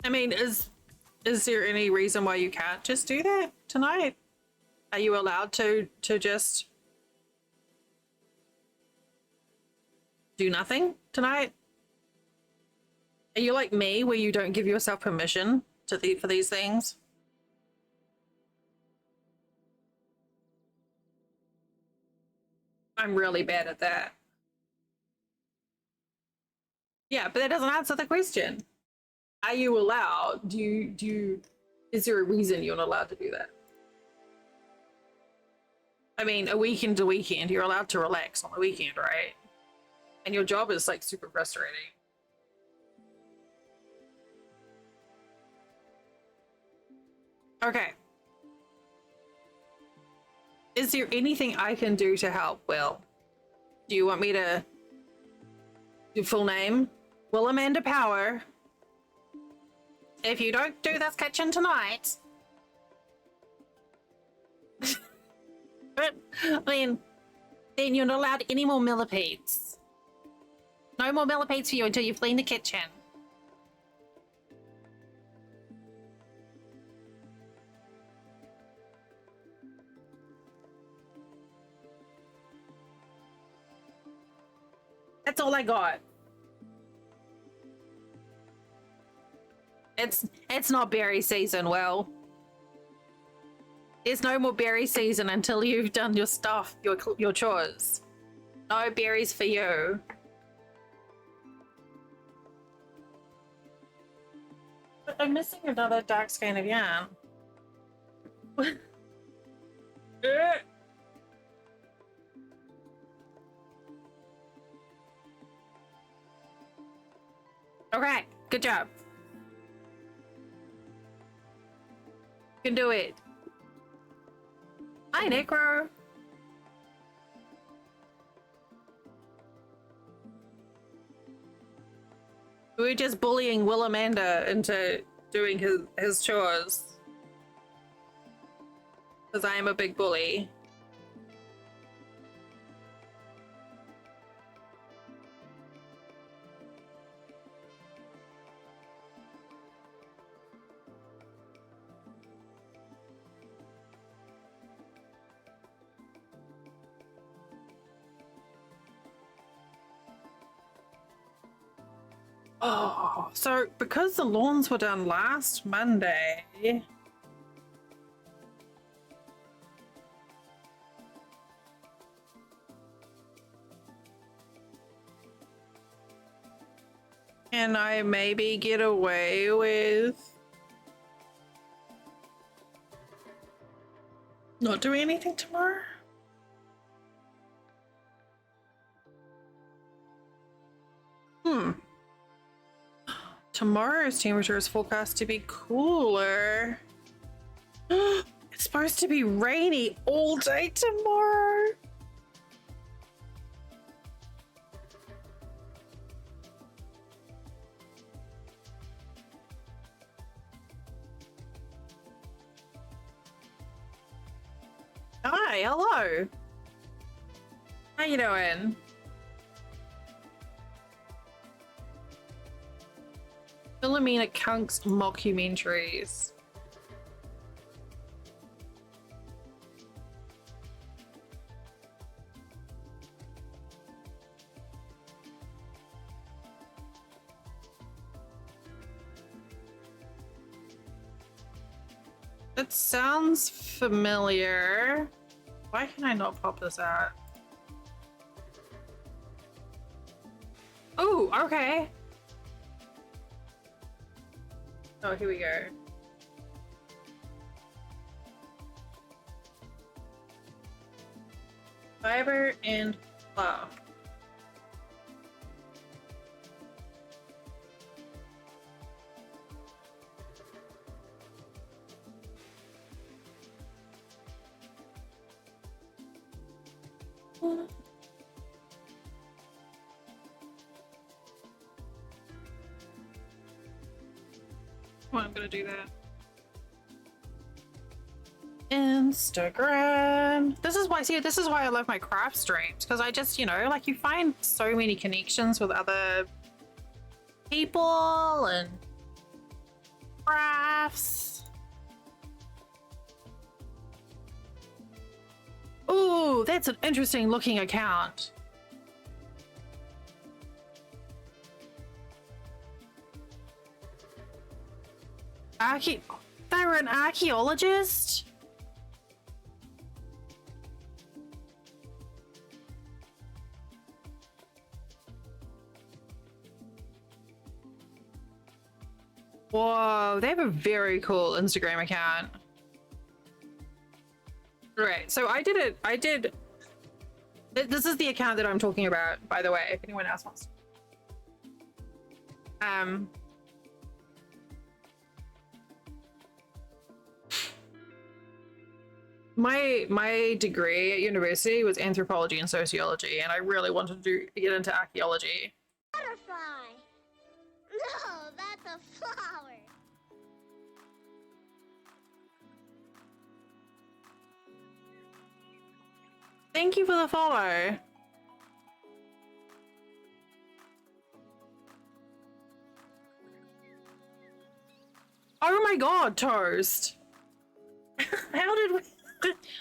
I mean, is there any reason why you can't just do that tonight? Are you allowed to just do nothing tonight? Are you like me, where you don't give yourself permission for these things? I'm really bad at that. Yeah, but that doesn't answer the question. Are you allowed? Is there a reason you're not allowed to do that? I mean, a weekend to weekend, you're allowed to relax on the weekend, right? And your job is like super frustrating. Okay. Is there anything I can do to help, Will? Do you want me to do full name? Will Amanda Power. If you don't do this kitchen tonight, but I mean, then you're not allowed any more millipedes. No more millipedes for you until you've cleaned the kitchen. That's all I got. It's not berry season, Will. There's no more berry season until you've done your stuff, your chores. No berries for you. But I'm missing another dark skein of yarn. Okay, good job. You can do it. Hi, Necro. We're just bullying Will Amanda into doing his chores. Because I am a big bully. Oh, so because the lawns were done last Monday, can I maybe get away with not doing anything tomorrow? Tomorrow's temperature is forecast to be cooler. It's supposed to be rainy all day tomorrow. Hi, hello. How you doing? Philomena Kunk's mockumentaries. That sounds familiar. Why can I not pop this out? Oh, okay. Oh, here we go. Fiber and fluff. Well, I'm gonna do that. Instagram. This is why I love my craft streams, because I just, you know, like you find so many connections with other people and crafts. Ooh, that's an interesting looking account. They were an archaeologist? Whoa, they have a very cool Instagram account. Right, so this is the account that I'm talking about, by the way, if anyone else wants to. My degree at university was anthropology and sociology, and I really wanted to get into archaeology. Butterfly. No, that's a flower. Thank you for the follow. Oh my god, Toast.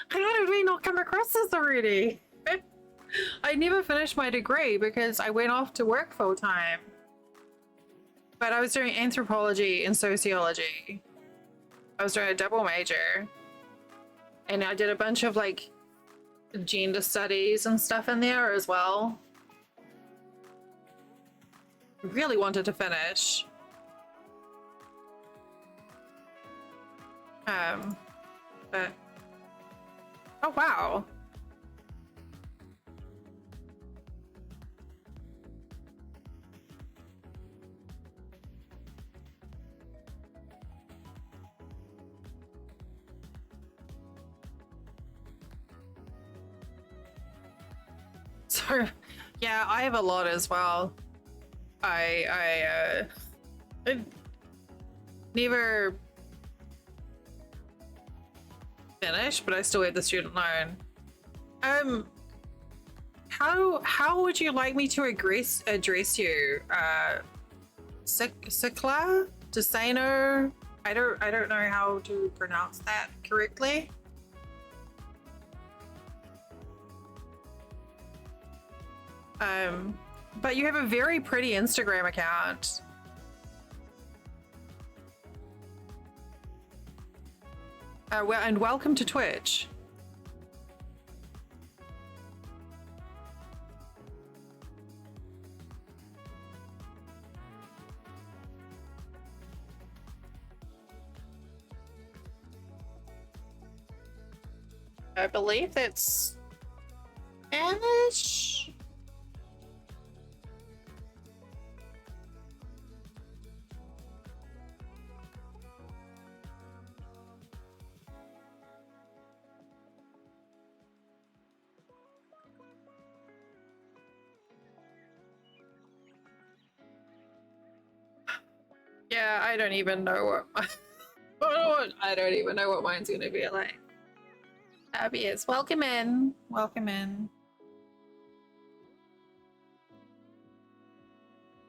How did we not come across this already? I never finished my degree because I went off to work full time. But I was doing anthropology and sociology. I was doing a double major. And I did a bunch of like gender studies and stuff in there as well. I really wanted to finish. But oh wow. So yeah, I have a lot as well. I never finished, but I still have the student loan. How would you like me to address you? Sikla? Desano? I don't know how to pronounce that correctly. But you have a very pretty Instagram account. Well, and welcome to Twitch. I believe that's Spanish. Yeah, I don't even know what I don't even know what mine's gonna be like. Abby is welcome in. Welcome in.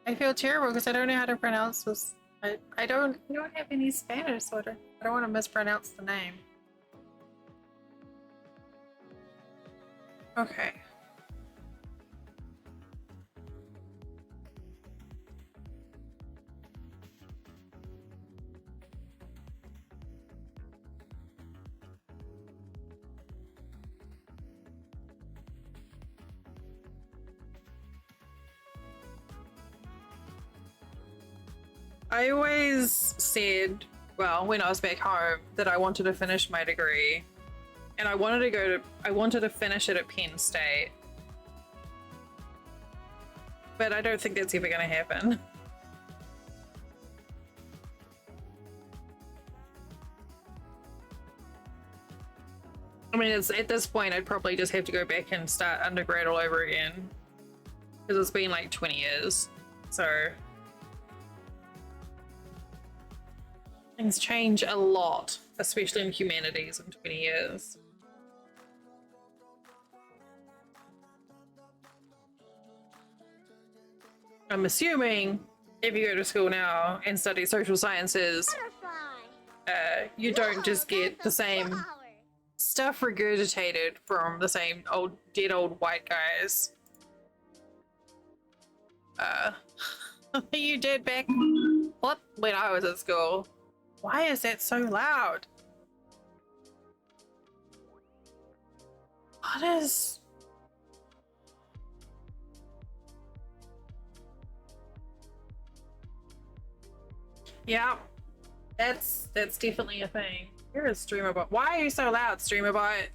I feel terrible because I don't know how to pronounce this. I don't have any Spanish, so I don't want to mispronounce the name. Okay. I always said, well, when I was back home, that I wanted to finish my degree, and I wanted to finish it at Penn State. But I don't think that's ever going to happen. I mean, at this point, I'd probably just have to go back and start undergrad all over again, because it's been like 20 years. So things change a lot, especially in humanities in 20 years. I'm assuming if you go to school now and study social sciences, you don't just get the same stuff regurgitated from the same dead old white guys. You did back what when I was at school. Why is that so loud? What is... Yeah, that's definitely a thing. You're a streamerbot. Why are you so loud, streamerbot?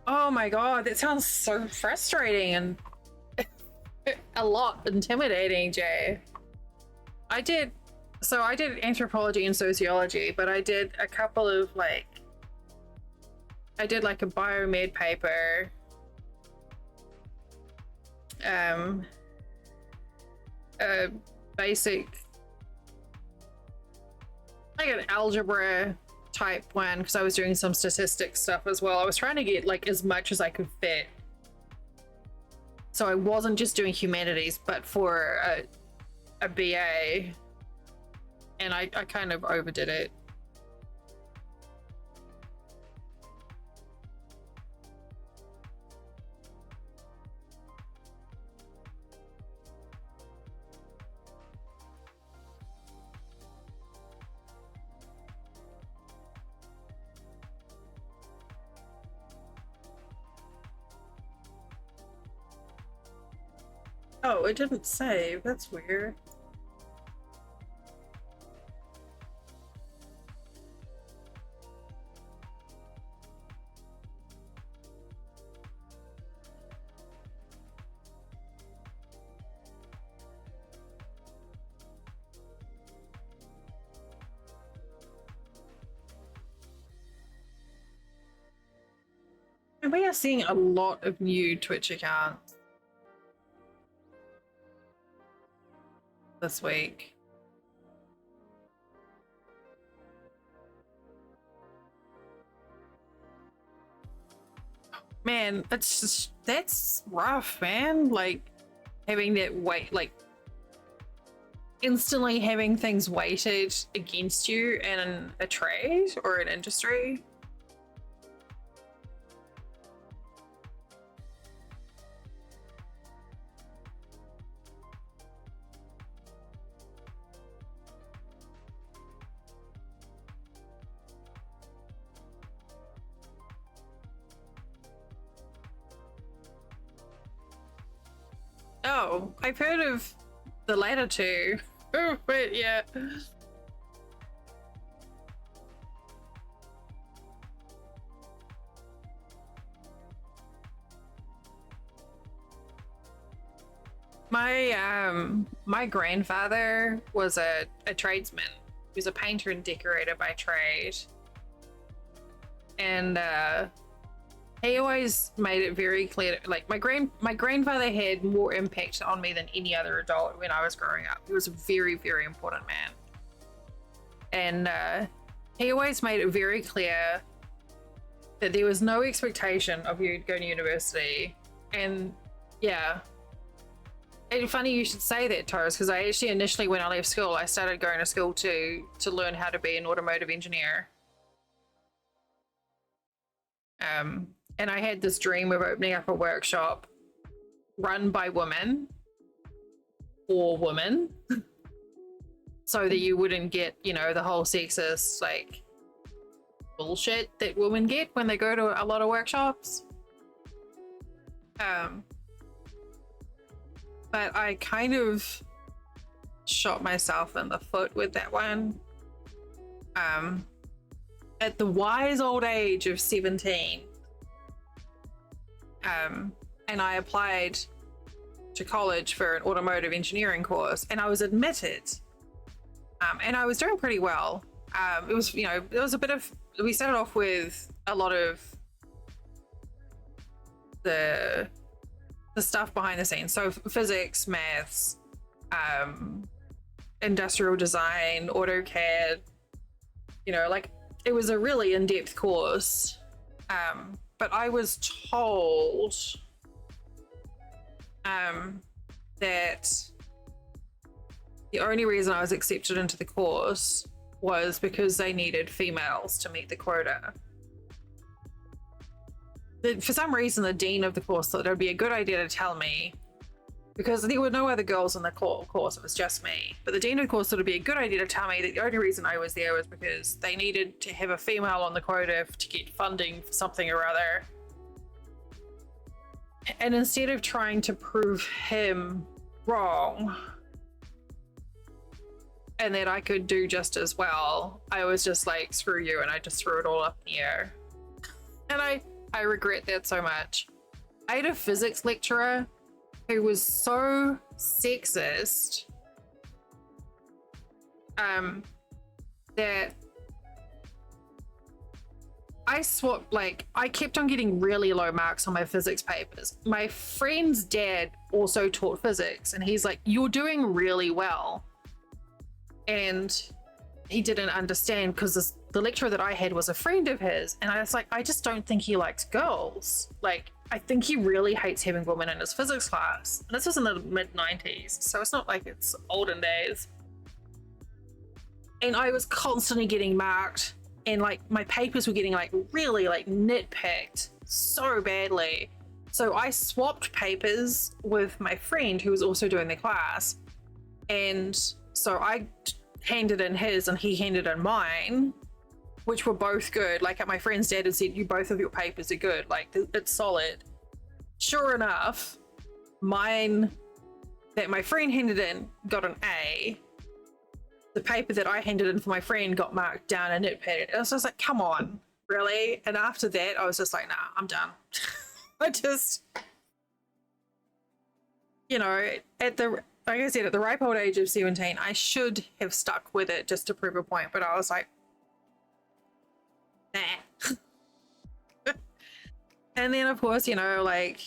Oh my god, that sounds so frustrating and a lot intimidating, Jay. I did anthropology and sociology, but I did a couple of I did like a biomed paper, a basic, like an algebra type one, because I was doing some statistics stuff as well. I was trying to get like as much as I could fit. So I wasn't just doing humanities, but for a BA, and I kind of overdid it. Oh, it didn't save. That's weird. And we are seeing a lot of new Twitch accounts this week. Man, that's rough, man. Like having that weight, like instantly having things weighted against you in a trade or an industry. Oh, I've heard of the latter two. Oh, but yeah. My grandfather was a tradesman. He was a painter and decorator by trade. And he always made it very clear, like my grandfather had more impact on me than any other adult when I was growing up. He was a very, very important man. And he always made it very clear that there was no expectation of you going to university, and yeah. It's funny you should say that, Taurus, because I actually initially, when I left school, I started going to school to learn how to be an automotive engineer. And I had this dream of opening up a workshop run by women for women, so that you wouldn't get, you know, the whole sexist like bullshit that women get when they go to a lot of workshops. But I kind of shot myself in the foot with that one. At the wise old age of 17, and I applied to college for an automotive engineering course, and I was admitted, and I was doing pretty well. It was, you know, there was a bit of, we started off with a lot of the stuff behind the scenes, so physics, maths, industrial design, AutoCAD, you know, like it was a really in-depth course. But I was told that the only reason I was accepted into the course was because they needed females to meet the quota. For some reason, the dean of the course thought it would be a good idea to tell me, because there were no other girls in the course, it was just me. But the dean of the course thought it would be a good idea to tell me that the only reason I was there was because they needed to have a female on the quota to get funding for something or other. And instead of trying to prove him wrong and that I could do just as well, I was just like, screw you, and I just threw it all up in the air. And I regret that so much. I had a physics lecturer who was so sexist that I swapped, like, I kept on getting really low marks on my physics papers. My friend's dad also taught physics, and he's like, you're doing really well. And he didn't understand because the lecturer that I had was a friend of his, and I was like, I just don't think he likes girls. Like, I think he really hates having women in his physics class. And this was in the mid-90s, so it's not like it's olden days. And I was constantly getting marked, and like my papers were getting like really like nitpicked so badly. So I swapped papers with my friend who was also doing the class, and so I handed in his and he handed in mine, which were both good. Like, my friend's dad had said, you, both of your papers are good, like it's solid. Sure enough, mine that my friend handed in got an A. The paper that I handed in for my friend got marked down and nitpicked. And I was just like, come on, really? And after that, I was just like, nah, I'm done. I just, you know, like I said, at the ripe old age of 17, I should have stuck with it just to prove a point, but I was like, nah. And then, of course, you know, like,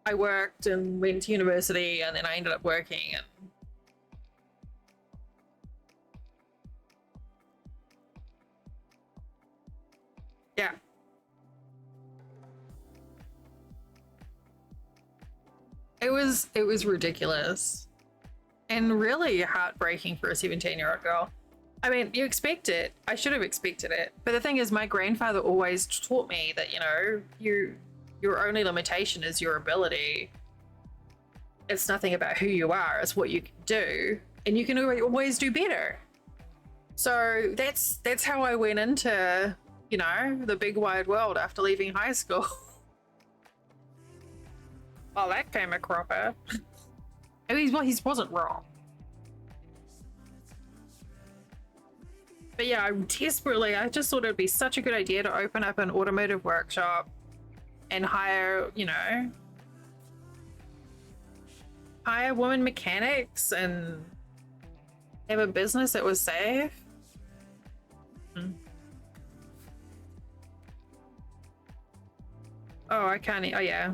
I worked and went to university, and then I ended up working, and yeah. It was ridiculous and really heartbreaking for a 17-year-old girl. I mean, you expect it. I should have expected it. But the thing is, my grandfather always taught me that, you know, your only limitation is your ability. It's nothing about who you are, it's what you can do, and you can always do better. So that's how I went into, you know, the big wide world after leaving high school. Well, that came a cropper. I mean, he wasn't wrong. But yeah, I just thought it'd be such a good idea to open up an automotive workshop and hire, you know, hire women mechanics and have a business that was safe. Oh, I can't. Oh, yeah.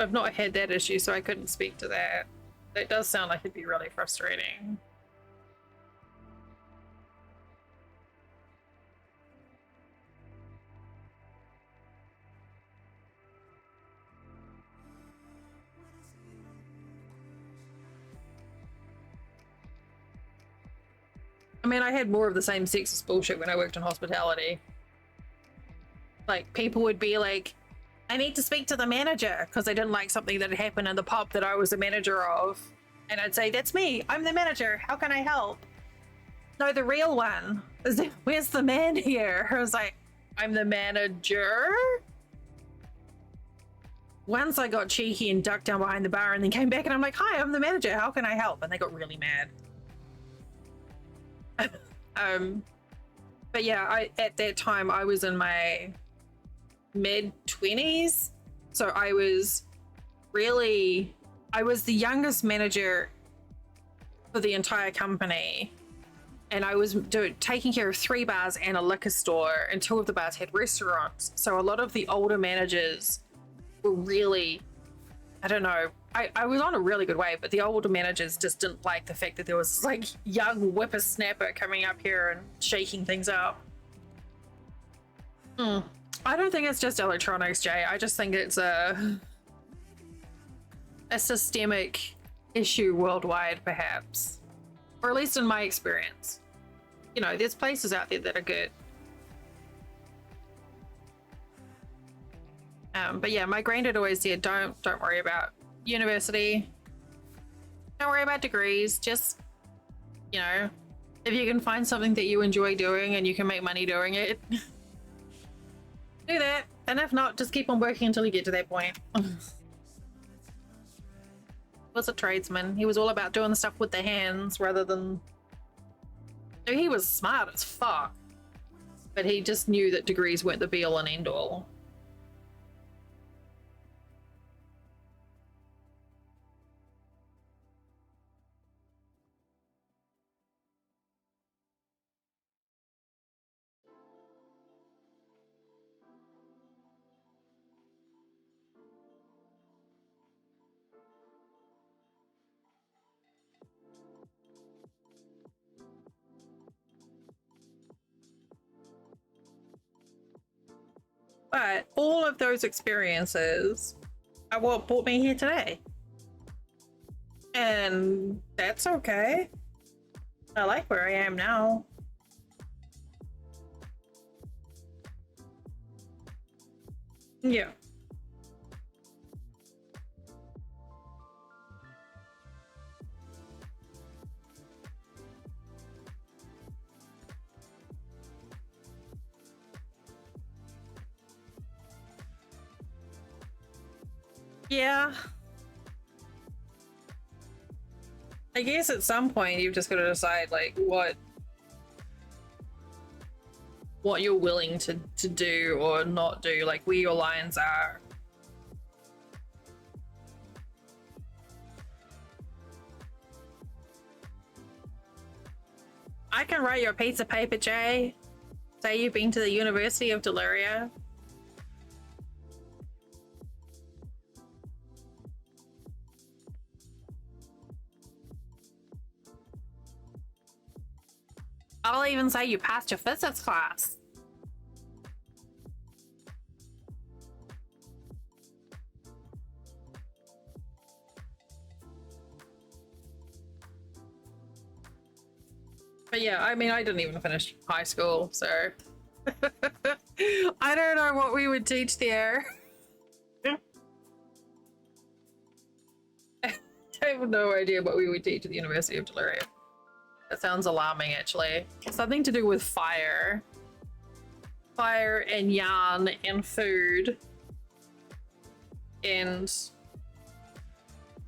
I've not had that issue, so I couldn't speak to that. That does sound like it'd be really frustrating. mean, I had more of the same sexist bullshit when I worked in hospitality. Like, people would be like, I need to speak to the manager because they didn't like something that had happened in the pub that I was the manager of. And I'd say, that's me. I'm the manager. How can I help? No, the real one. Where's the man here? I was like, I'm the manager? Once I got cheeky and ducked down behind the bar and then came back and I'm like, hi, I'm the manager. How can I help? And they got really mad. But yeah, at that time I was in my mid-20s. So I was the youngest manager for the entire company. And I was taking care of 3 bars and a liquor store, and 2 of the bars had restaurants. So a lot of the older managers were really, I don't know, I was on a really good wave, but the older managers just didn't like the fact that there was this, like, young whippersnapper coming up here and shaking things up. I don't think it's just electronics, Jay. I just think it's a systemic issue worldwide, perhaps. Or at least in my experience. You know, there's places out there that are good. But yeah, my granddad always said, don't worry about university. Don't worry about degrees. Just, you know, if you can find something that you enjoy doing and you can make money doing it, do that. And if not, just keep on working until you get to that point. Was a tradesman. He was all about doing the stuff with the hands rather than... He was smart as fuck, but he just knew that degrees weren't the be all and end all. But all of those experiences are what brought me here today. And that's okay. I like where I am now. Yeah. Yeah. I guess at some point you've just got to decide, like, what you're willing to do or not do, like where your lines are. I can write your piece of paper, Jay. Say you've been to the University of Deliria. I'll even say you passed your physics class. But yeah, I mean, I didn't even finish high school, so I don't know what we would teach there. I have no idea what we would teach at the University of Deliria. That sounds alarming, actually. Something to do with fire. Fire and yarn and food. And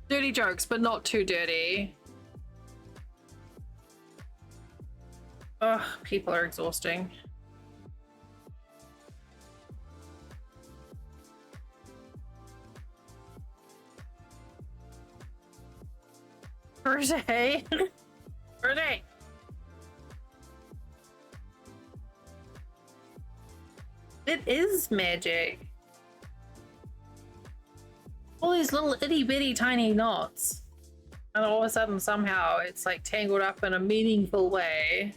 dirty jokes, but not too dirty. Ugh, people are exhausting. Birthday. Birthday. It is magic. All these little itty bitty tiny knots. And all of a sudden, somehow, it's like tangled up in a meaningful way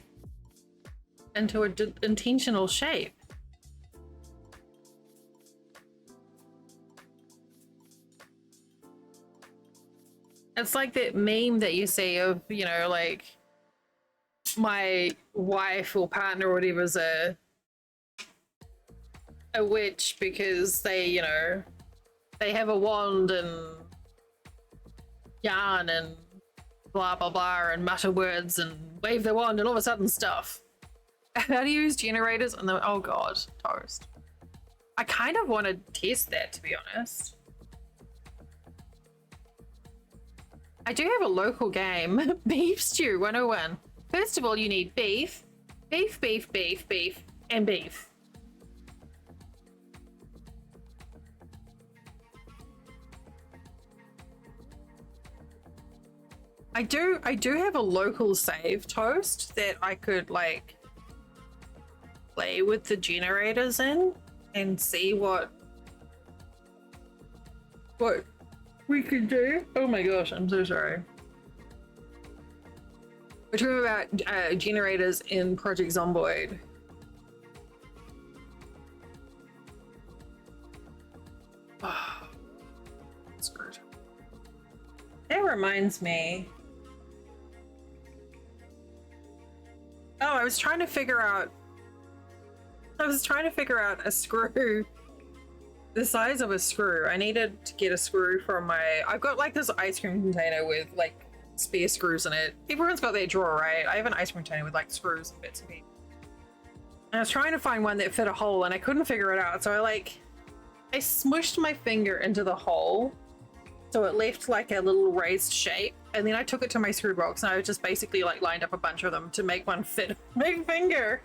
into an intentional shape. It's like that meme that you see of, you know, like my wife or partner or whatever is a witch because they, you know, they have a wand and yarn and blah blah blah and mutter words and wave their wand and all of a sudden stuff. How do you use generators? And the oh god, toast. I kind of want to test that, to be honest. I do have a local game, Beef Stew 101. First of all, you need beef, beef, beef, beef, beef, and beef. I do have a local save, Toast, that I could like play with the generators in and see what we can do. Oh my gosh, I'm so sorry. We're talking about generators in Project Zomboid. Oh, that's good. That reminds me. Oh, I was trying to figure out a screw, the size of a screw. I needed to get a screw from my, I've got like this ice cream container with like spare screws in it. Everyone's got their drawer, right? I have an ice cream container with like screws and bits and pieces. And I was trying to find one that fit a hole and I couldn't figure it out. So I smushed my finger into the hole so it left like a little raised shape. And then I took it to my screw box and I just basically like lined up a bunch of them to make one fit my finger.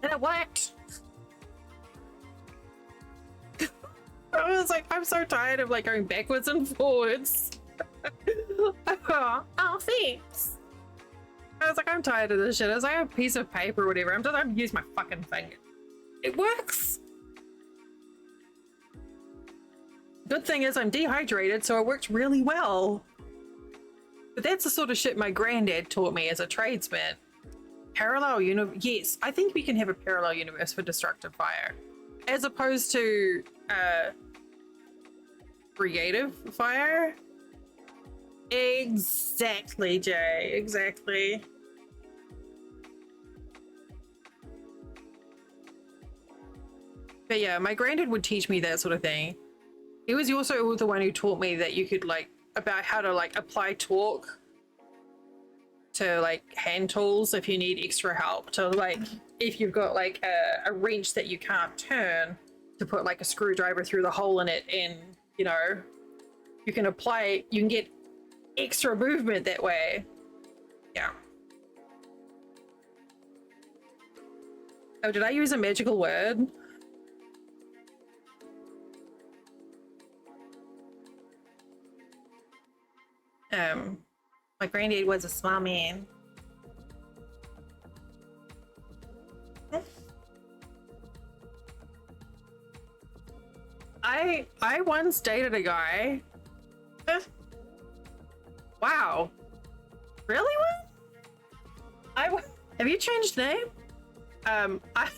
And it worked. I was like, I'm so tired of like going backwards and forwards. Oh, thanks. I was like, I'm tired of this shit. I was like, I have a piece of paper or whatever. I'm gonna use my fucking finger. It works. Good thing is I'm dehydrated, so it worked really well. But that's the sort of shit my granddad taught me as a tradesman. Parallel universe. Yes, I think we can have a parallel universe for destructive fire, as opposed to creative fire. Exactly, Jay. Exactly. But yeah, my granddad would teach me that sort of thing. He was also the one who taught me that you could like about how to like apply torque to like hand tools if you need extra help, to like if you've got like a wrench that you can't turn, to put like a screwdriver through the hole in it, and you know you can get extra movement that way. Yeah. Oh, did I use a magical word? My granddad was a smart man. I once dated a guy. Wow. Really? What? Have you changed name? I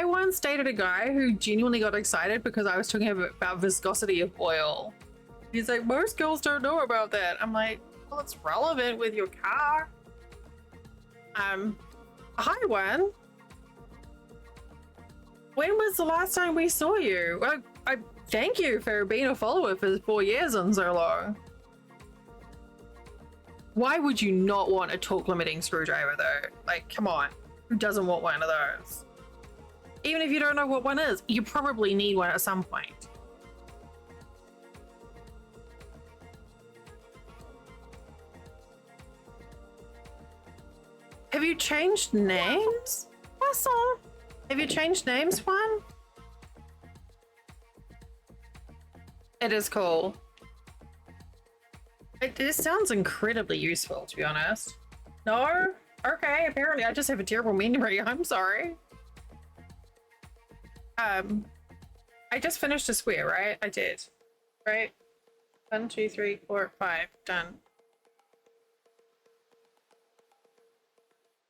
once dated a guy who genuinely got excited because I was talking about viscosity of oil. He's like, most girls don't know about that. I'm like, well, it's relevant with your car. Hi, Wen. When was the last time we saw you? I thank you for being a follower for 4 years and so long. Why would you not want a torque limiting screwdriver though? Like, come on. Who doesn't want one of those? Even if you don't know what one is, you probably need one at some point. Have you changed names? Awesome. Have you changed names, Juan? It is cool. This sounds incredibly useful, to be honest. No? Okay, apparently I just have a terrible memory. I'm sorry. I just finished a square, right? I did. Right? 1, 2, 3, 4, 5. Done.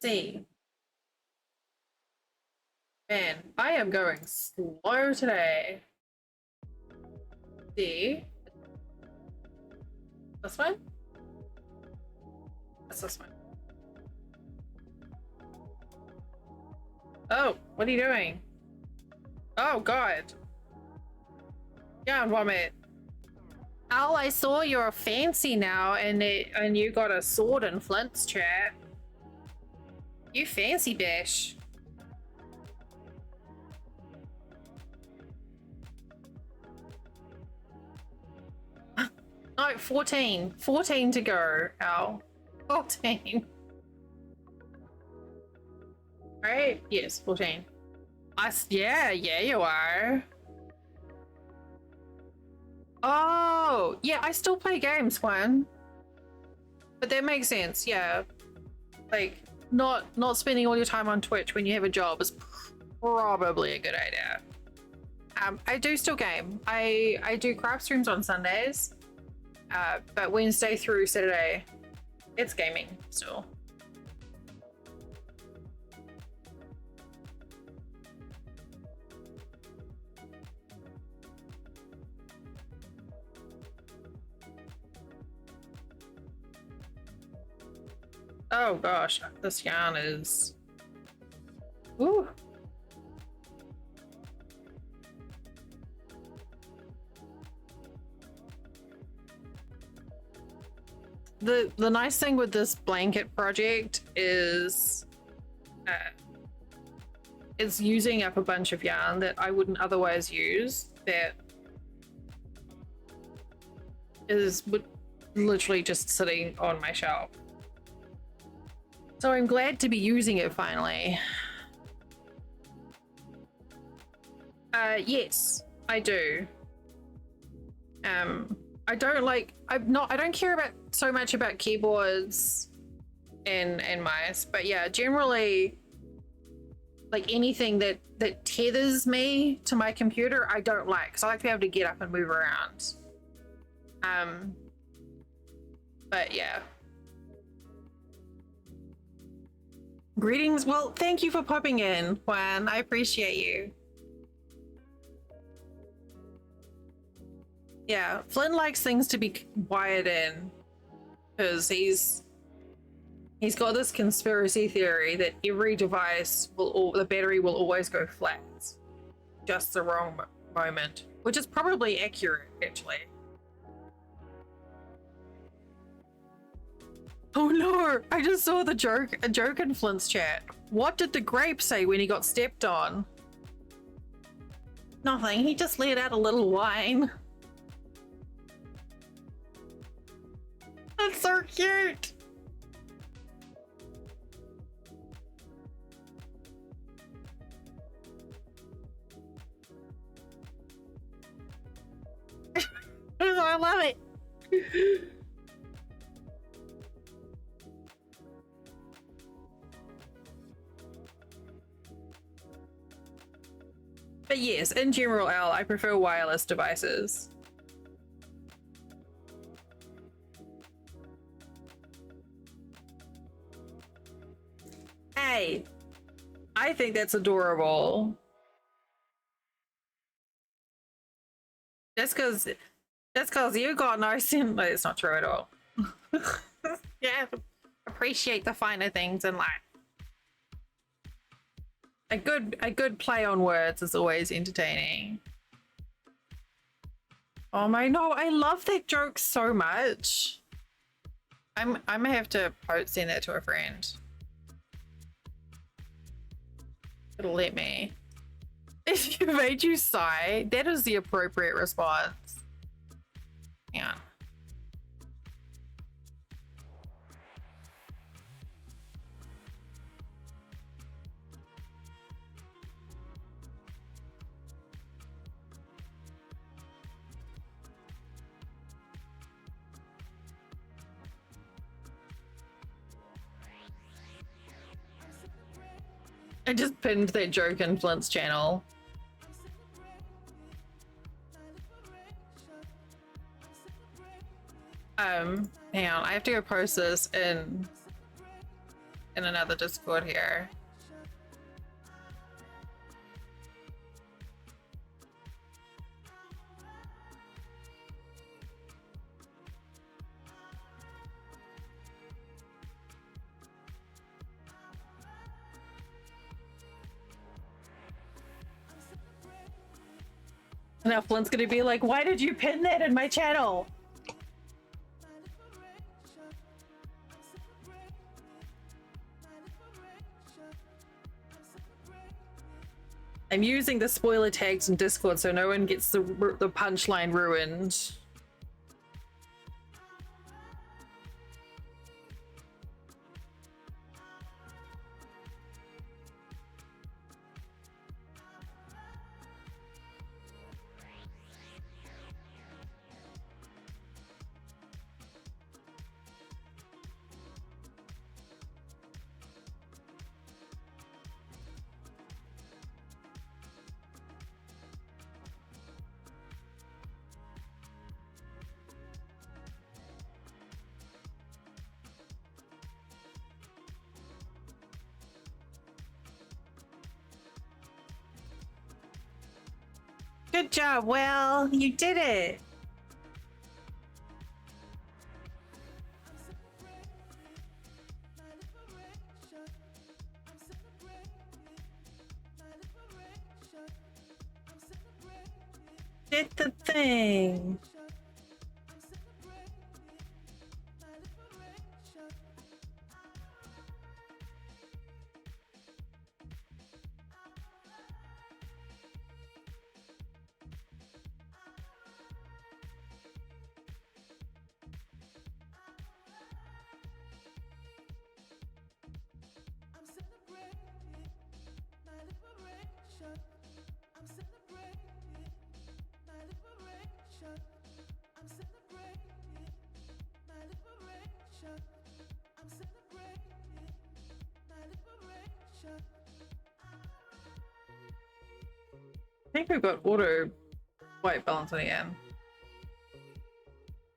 C. Man, I am going slow today. C. This one? That's this one. Oh, what are you doing? Oh God. Yeah, vomit. Oh, I saw you're fancy now, and you got a sword in Flint's chat. You fancy bish. No, 14. 14 to go, Al. 14. Right? Yes, 14. Yeah, you are. Oh, yeah, I still play games, Juan. But that makes sense, yeah. Like, not spending all your time on Twitch when you have a job is probably a good idea. I do still game. I do craft streams on Sundays, but Wednesday through Saturday, it's gaming still. Oh gosh, this yarn is... Ooh. The nice thing with this blanket project is it's using up a bunch of yarn that I wouldn't otherwise use, that is literally just sitting on my shelf. So I'm glad to be using it finally. Yes, I do. I don't care about so much about keyboards and mice, but yeah, generally, like anything that tethers me to my computer, I don't like, because I like to be able to get up and move around. But yeah. Greetings. Well, thank you for popping in, Juan. I appreciate you. Yeah, Flynn likes things to be wired in because he's got this conspiracy theory that every device the battery will always go flat, just the wrong moment, which is probably accurate, actually. Oh no! I just saw a joke in Flint's chat. What did the grape say when he got stepped on? Nothing. He just let out a little whine. That's so cute. I love it. But yes, in general, Al, I prefer wireless devices. Hey, I think that's adorable. That's because you got no sin. No, it's not true at all. Yeah, appreciate the finer things in life. A good play on words is always entertaining. Oh my, no, I love that joke so much. I'm gonna have to send that to a friend. It'll let me. If you made you sigh, that is the appropriate response. Hang on. I just pinned that joke in Flint's channel. Hang on, I have to go post this in another Discord here. Now Flint's gonna be like, why did you pin that in my channel? I'm using the spoiler tags in Discord so no one gets the punchline ruined. Good job, Will. You did it. Did the thing. I think we've got auto white balance on the end.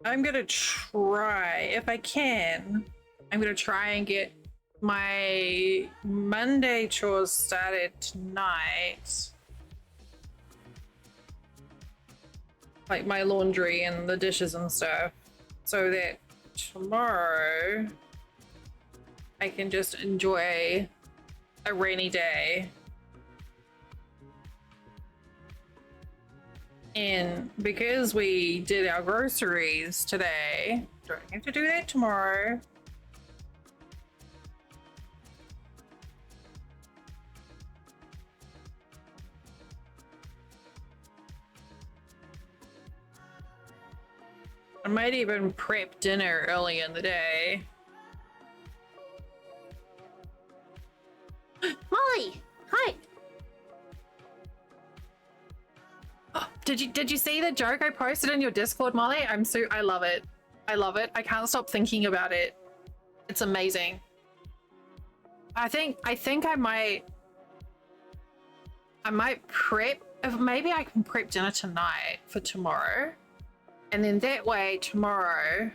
I'm gonna try, if I can, I'm gonna try and get my Monday chores started tonight. Like my laundry and the dishes and stuff. So that tomorrow I can just enjoy a rainy day. And because we did our groceries today, don't have to do that tomorrow. I might even prep dinner early in the day. Molly, hi. Did you see the joke I posted in your Discord, Molly? I love it. I love it. I can't stop thinking about it. It's amazing. I think I might prep. Maybe I can prep dinner tonight for tomorrow. And then that way tomorrow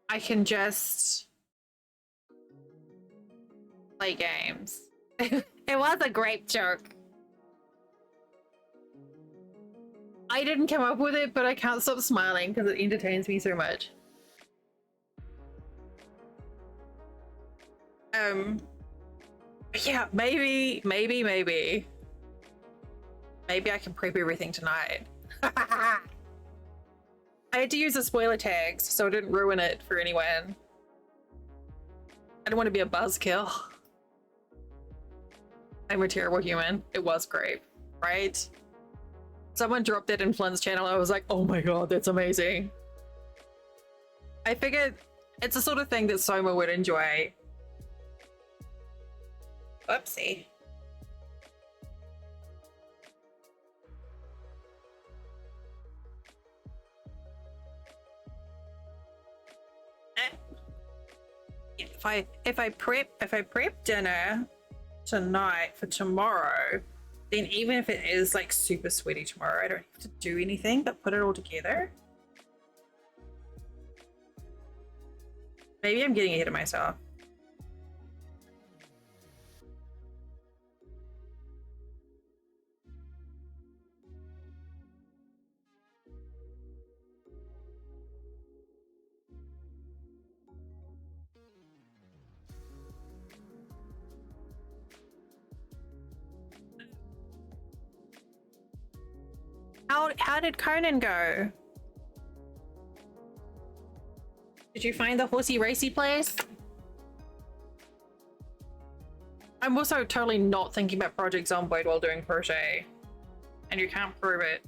I can just play games. It was a great joke. I didn't come up with it, but I can't stop smiling because it entertains me so much. Yeah, maybe I can prep everything tonight. I had to use the spoiler tags so I didn't ruin it for anyone. I don't want to be a buzzkill. I'm a terrible human. It was great, right? Someone dropped it in Flynn's channel. I was like, oh my god, that's amazing. I figured it's the sort of thing that Soma would enjoy. Oopsie. If I prep dinner tonight for tomorrow, then even if it is like super sweaty tomorrow, I don't have to do anything but put it all together. Maybe I'm getting ahead of myself. How did Conan go? Did you find the horsey racy place? I'm also totally not thinking about Project Zomboid while doing crochet. And you can't prove it.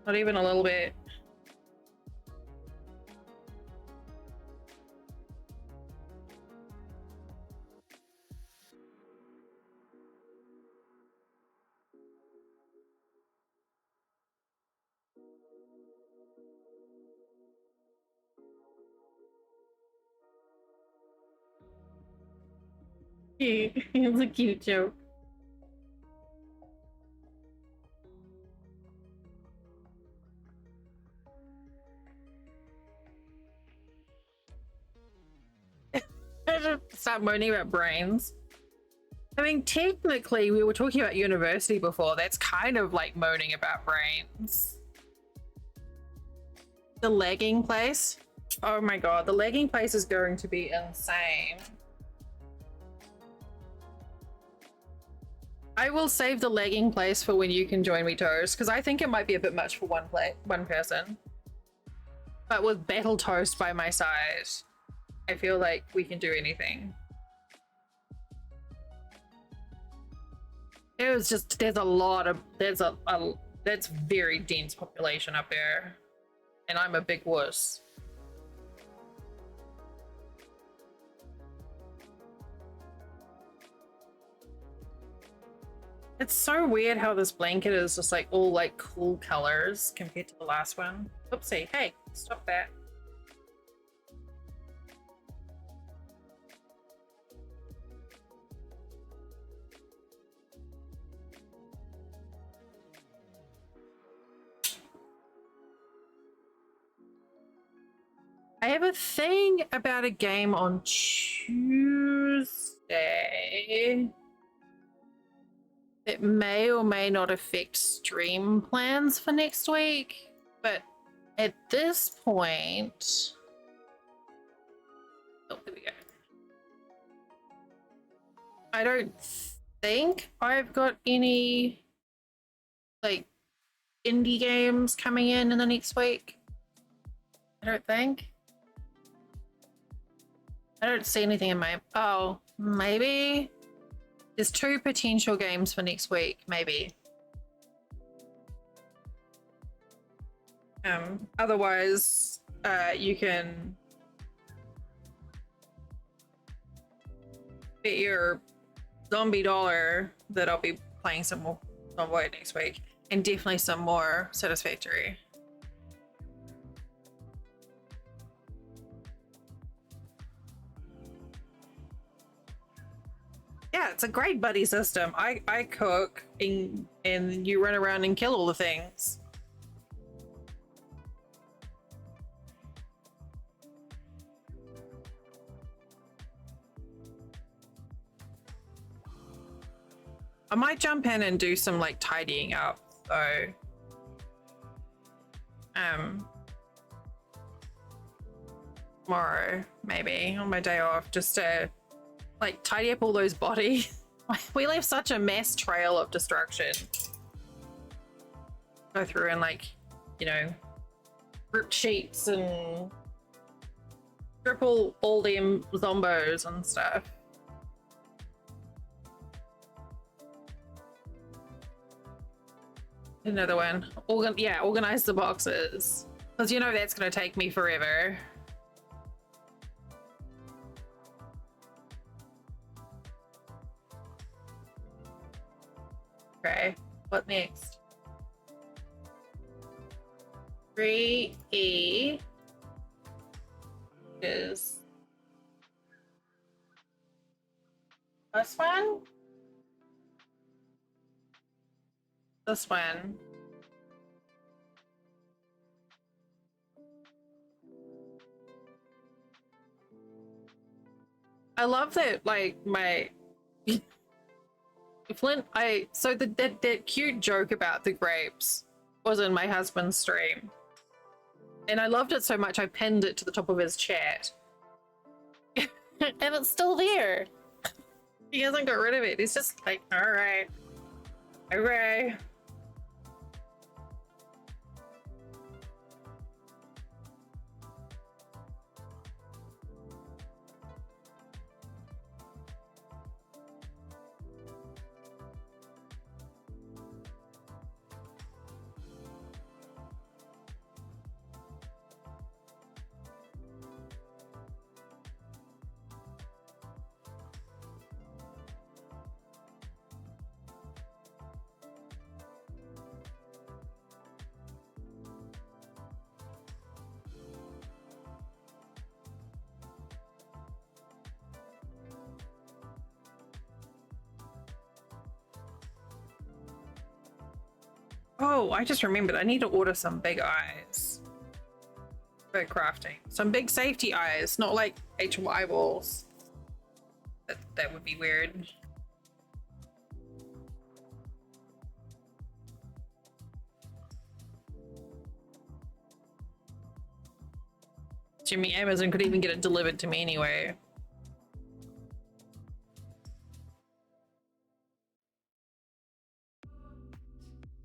Not even a little bit. It's a cute joke. Start moaning about brains. I mean, technically, we were talking about university before. That's kind of like moaning about brains. The legging place. Oh my god, the legging place is going to be insane. I will save the legging place for when you can join me, Toast, because I think it might be a bit much for one person. But with Battle Toast by my side, I feel like we can do anything. It was just, there's a lot of, that's very dense population up there. And I'm a big wuss. It's so weird how this blanket is just like all like cool colors compared to the last one. Oopsie, hey, stop that. I have a thing about a game on Tuesday that may or may not affect stream plans for next week, but at this point, oh, there we go. I don't think I've got any like indie games coming in the next week. I don't think. I don't see anything in my, oh, maybe there's 2 potential games for next week, maybe. Otherwise, you can bet your zombie dollar that I'll be playing some more Zomboid next week, and definitely some more Satisfactory. Yeah, it's a great buddy system. I cook and you run around and kill all the things. I might jump in and do some like tidying up though. Tomorrow, maybe on my day off, just to like tidy up all those bodies. We left such a mass trail of destruction. Go through and like, you know, rip sheets and strip all them zombos and stuff. Another one. Organize the boxes. Because you know that's going to take me forever. Okay, what next? 3E is this one? This one. I love that, like, my Flint, so that cute joke about the grapes was in my husband's stream. And I loved it so much I pinned it to the top of his chat. And it's still there. He hasn't got rid of it. He's just like, all right. Okay. Oh, I just remembered. I need to order some big eyes for crafting. Some big safety eyes, not like HY balls. That would be weird. Jimmy, Amazon could even get it delivered to me anyway.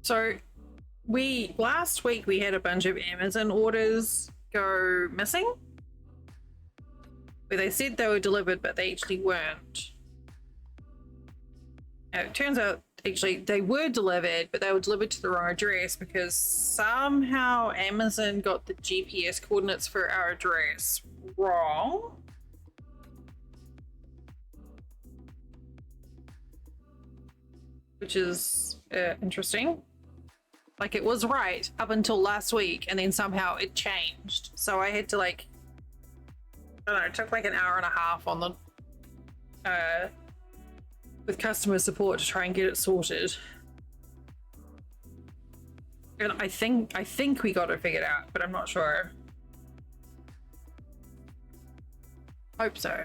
So last week we had a bunch of Amazon orders go missing, where they said they were delivered but they actually weren't. Now, it turns out actually they were delivered, but they were delivered to the wrong address because somehow Amazon got the GPS coordinates for our address wrong. Which is interesting. Like, it was right up until last week, and then somehow it changed. So I had to, like, I don't know, it took like an hour and a half on the with customer support to try and get it sorted. And I think we got it figured out, but I'm not sure. Hope so.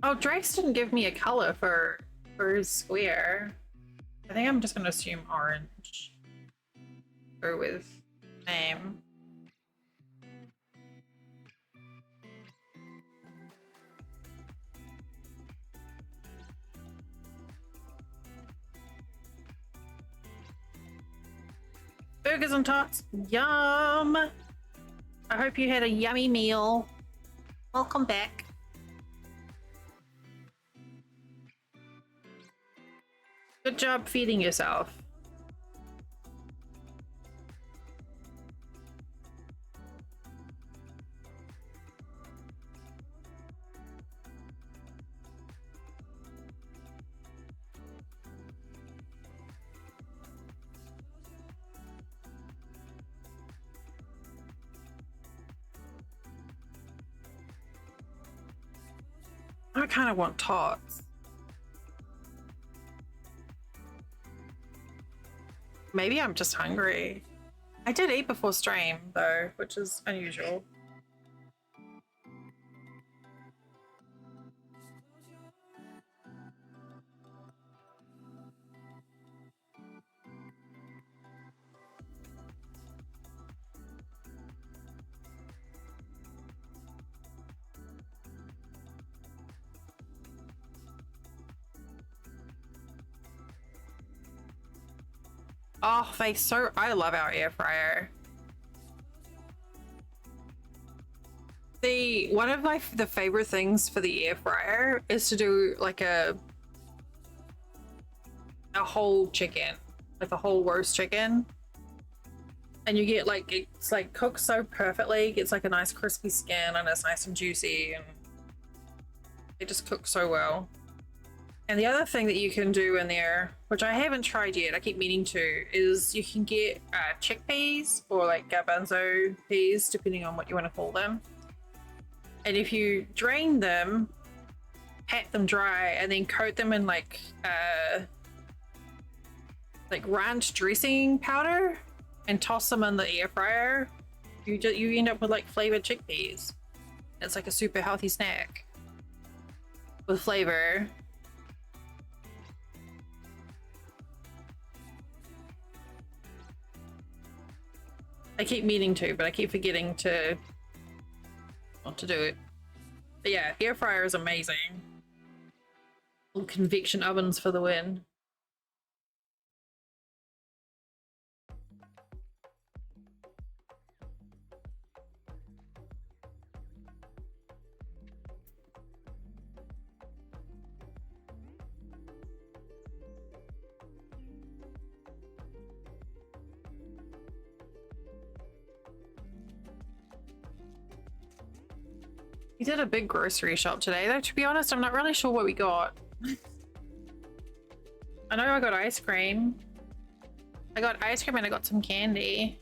Oh, Drake's didn't give me a color for his square. I think I'm just gonna assume orange. Go with name. Burgers and tots. Yum! I hope you had a yummy meal. Welcome back. Good job feeding yourself. I kind of want tots. Maybe I'm just hungry. I did eat before stream, though, which is unusual. Oh, I love our air fryer. One of the favorite things for the air fryer is to do like a whole chicken, like a whole roast chicken. And you get like, it's like cooked so perfectly, it gets like a nice crispy skin and it's nice and juicy and it just cooks so well. And the other thing that you can do in there, which I haven't tried yet, I keep meaning to, is you can get chickpeas or like garbanzo peas, depending on what you want to call them. And if you drain them, pat them dry, and then coat them in like ranch dressing powder and toss them in the air fryer, you end up with like flavored chickpeas. It's like a super healthy snack with flavor. I keep meaning to, but I keep forgetting to not to do it. But yeah, air fryer is amazing. Little convection ovens for the win. We did a big grocery shop today, though, to be honest, I'm not really sure what we got. I know I got ice cream. I got ice cream and I got some candy.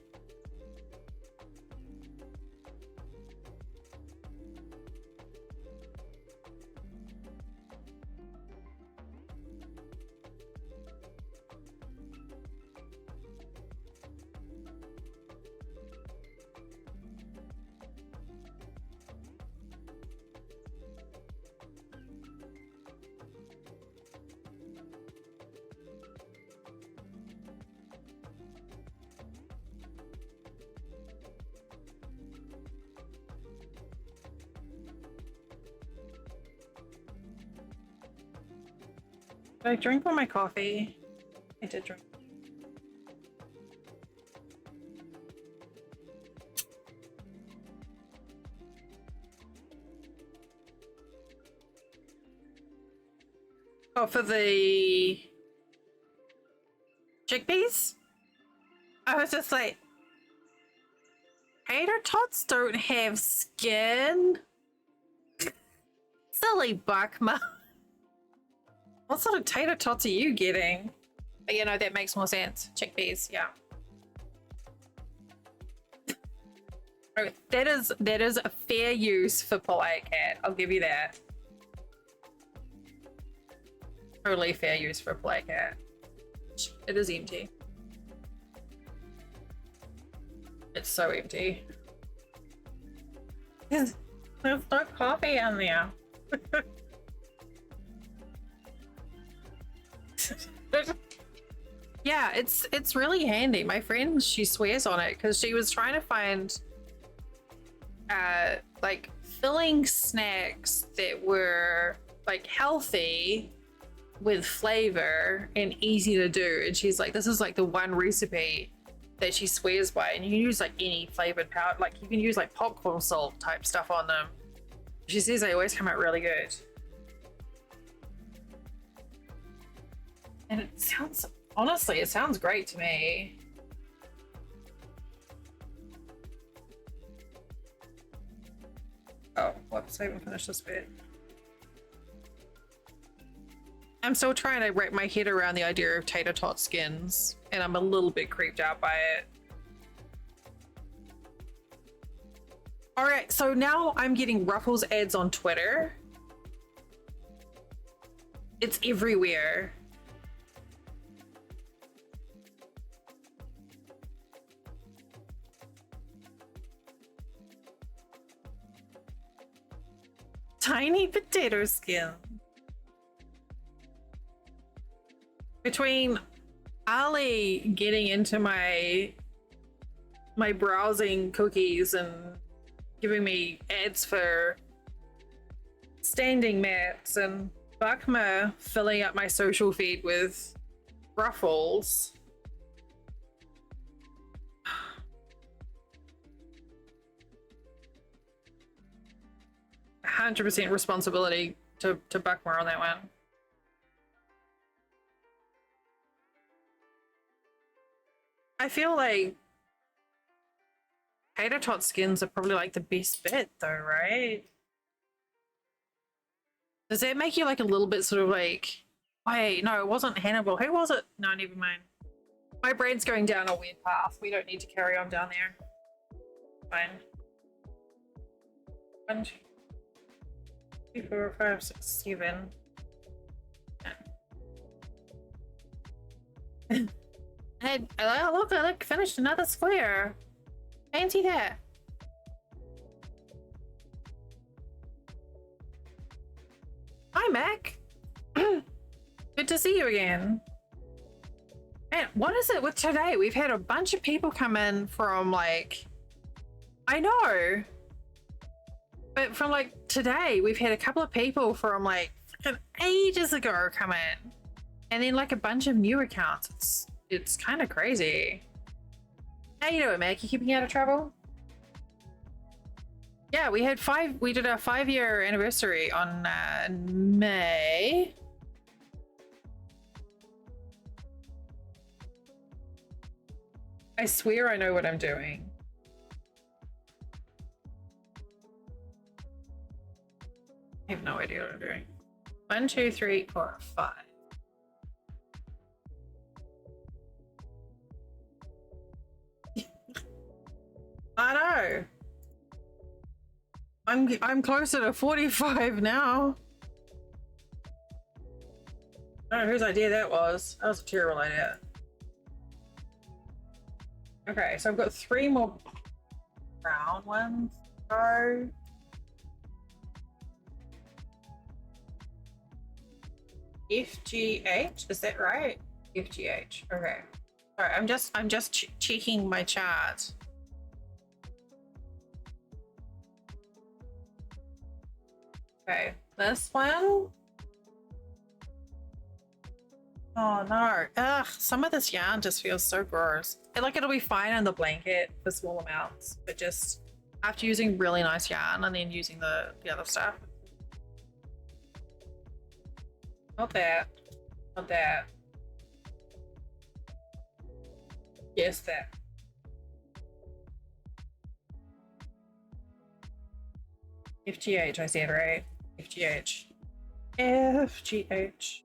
Did I drink all my coffee? I did drink. Oh, for the chickpeas? I was just like, tater tots don't have skin. Silly Buckma. What sort of tater tots are you getting? But you know, that makes more sense. Chickpeas, yeah. Oh, that is a fair use for polite cat. I'll give you that. Totally fair use for a polite cat. It is empty. It's so empty. There's no coffee in there. Yeah, it's really handy. My friend, she swears on it because she was trying to find like filling snacks that were like healthy with flavor and easy to do, and she's like, this is like the one recipe that she swears by, and you can use like any flavored powder, like you can use like popcorn salt type stuff on them. She says they always come out really good. And it sounds, honestly, it sounds great to me. Oh, whoops, I haven't finished this bit. I'm still trying to wrap my head around the idea of tater tot skins, and I'm a little bit creeped out by it. All right, so now I'm getting Ruffles ads on Twitter. It's everywhere. Tiny potato skin. Between Ali getting into my browsing cookies and giving me ads for standing mats, and Buckma filling up my social feed with Ruffles. 100% responsibility to Buckmore on that one. I feel like tater tot skins are probably like the best bit though, right? Does that make you like a little bit sort of like, wait, no, it wasn't Hannibal. Who was it? No, never mind. My brain's going down a weird path. We don't need to carry on down there. Fine. 1, 2, 3, 4, 5, 6, 7. Hey, oh, look, I finished another square. Fancy that. Hi, Mac. Good to see you again. Man, what is it with today? We've had a bunch of people come in from like, I know, but from like today, we've had a couple of people from like fucking ages ago come in, and then like a bunch of new accounts. It's kind of crazy. How you doing, Meg? You keeping out of trouble? Yeah, we did our 5-year anniversary on May. I swear I know what I'm doing. I have no idea what I'm doing. 1, 2, 3, 4, 5. I know. I'm closer to 45 now. I don't know whose idea that was. That was a terrible idea. Okay, so I've got 3 more brown ones. Go. FGH, is that right? FGH. Okay. Sorry, I'm just checking my chart. Okay, this one. Oh no. Ugh, some of this yarn just feels so gross. Like it'll be fine in the blanket for small amounts, but just after using really nice yarn and then using the other stuff. Not that. Not that. Yes, that. FGH, I said, right? FGH. FGH.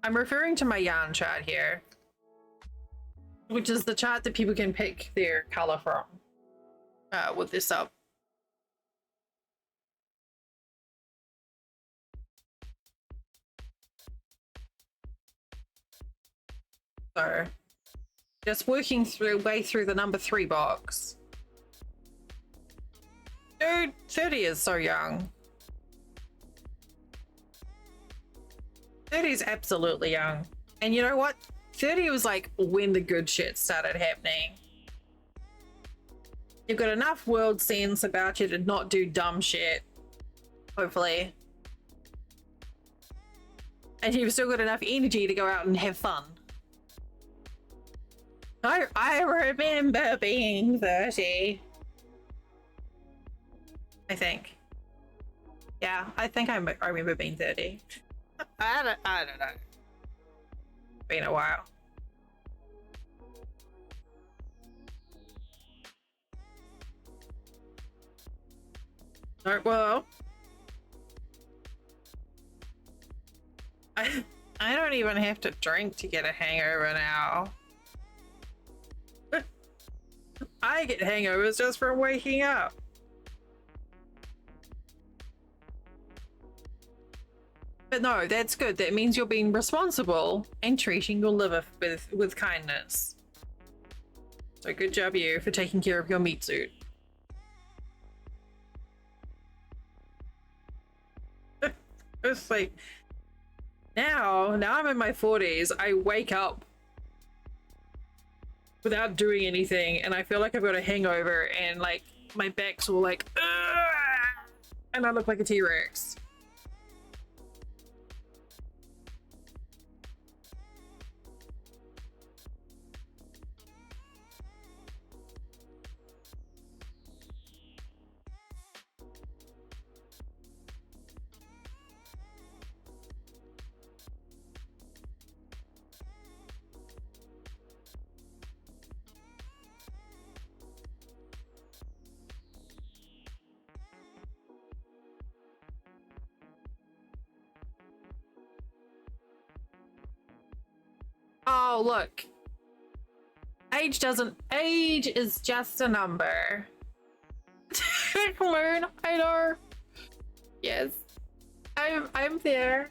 I'm referring to my yarn chart here, which is the chart that people can pick their color from with this up. So just working way through the number 3 box. Dude, 30 is so young. 30 is absolutely young. And you know what? 30 was like when the good shit started happening. You've got enough world sense about you to not do dumb shit. Hopefully. And you've still got enough energy to go out and have fun. I remember being 30. I think. Yeah, I think I remember being 30. I don't know. Been a while. Oh, well. I don't even have to drink to get a hangover now. I get hangovers just from waking up. But no, that's good. That means you're being responsible and treating your liver with kindness. So good job you for taking care of your meat suit. It's like now I'm in my 40s. I wake up without doing anything and I feel like I've got a hangover and like my back's all like ugh, and I look like a T-Rex. Oh, look. Age is just a number. Moon, I know. Yes. I'm there.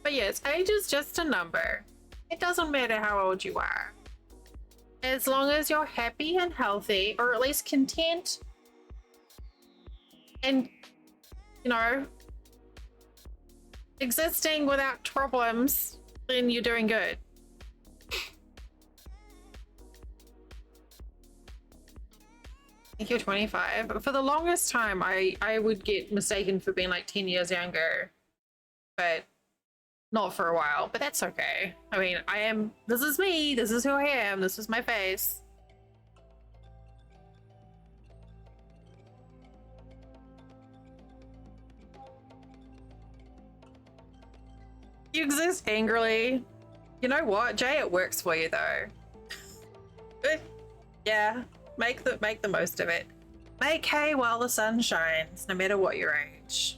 But yes, age is just a number. It doesn't matter how old you are. As long as you're happy and healthy, or at least content, and, you know, existing without problems, then you're doing good. think you're 25. But for the longest time, I would get mistaken for being like 10 years younger, but not for a while. But that's okay. I mean, this is me. This is who I am. This is my face. You exist angrily. You know what, Jay? It works for you though. Yeah, make the most of it. Make hay while the sun shines, no matter what your age.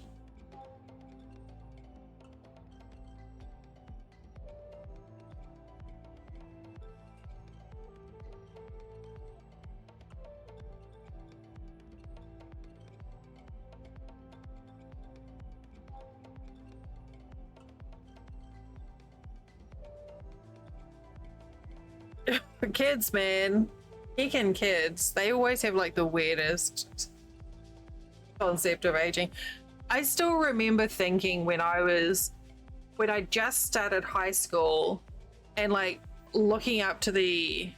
For kids, man, Pekin kids, they always have like the weirdest concept of aging. I still remember thinking when I just started high school and like looking up to the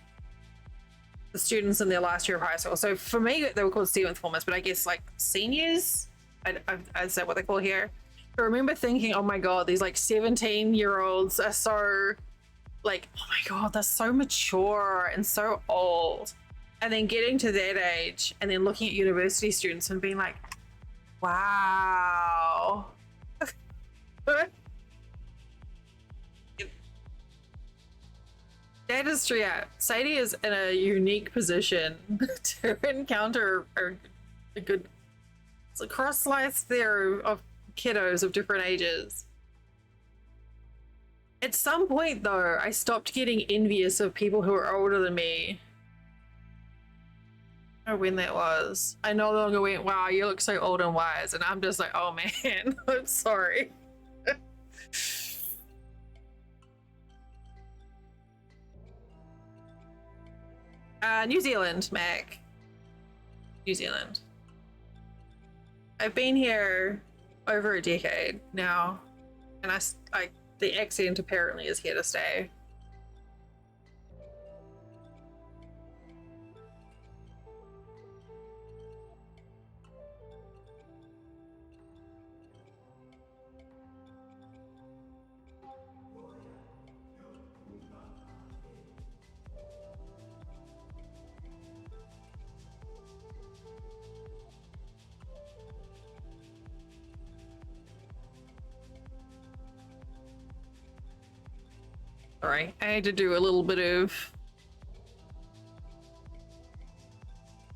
students in their last year of high school. So for me, they were called seventh formers, but I guess like seniors, is that what they call here? I remember thinking, oh my God, these like 17-year-olds are so like, oh my God, they're so mature and so old. And then getting to that age and then looking at university students and being like, wow. That is true. Yeah, Sadie is in a unique position to encounter a good cross slice there of kiddos of different ages. At some point, though, I stopped getting envious of people who are older than me. I don't know when that was. I no longer went, wow, you look so old and wise. And I'm just like, oh man, I'm sorry. New Zealand, Mac. New Zealand. I've been here over a decade now, and the accent apparently is here to stay. Sorry, I had to do a little bit of...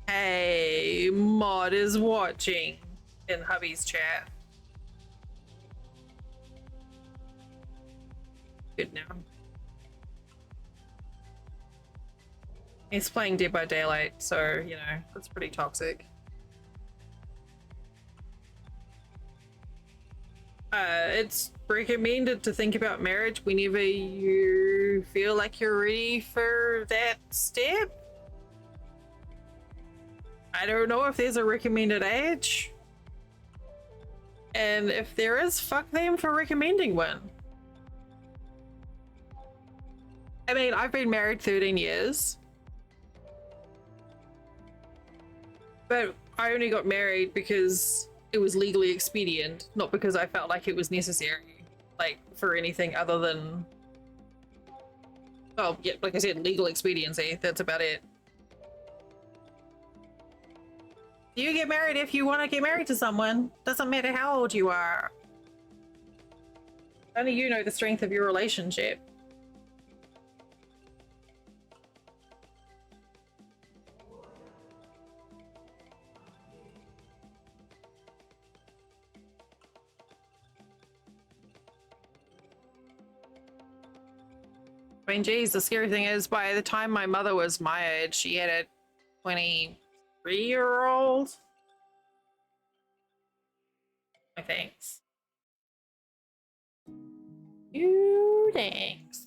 Hey, Mod is watching in hubby's chat. Good now. He's playing Dead by Daylight, so, you know, that's pretty toxic. It's recommended to think about marriage whenever you feel like you're ready for that step. I don't know if there's a recommended age. And if there is, fuck them for recommending one. I mean, I've been married 13 years. But I only got married because it was legally expedient, not because I felt like it was necessary, like, for anything other than, well, yeah, like I said, legal expediency. That's about it. You get married if you want to get married to someone. Doesn't matter how old you are. Only you know the strength of your relationship. I mean, geez, the scary thing is by the time my mother was my age, she had a 23-year-old. My thanks. You thanks.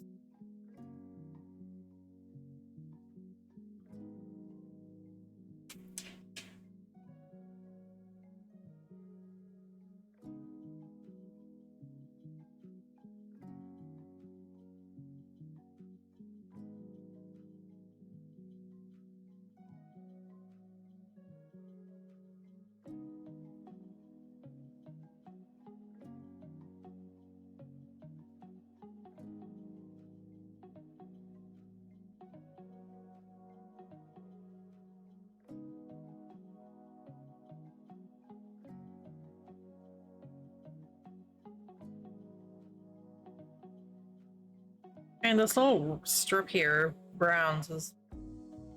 And this little strip here, browns, is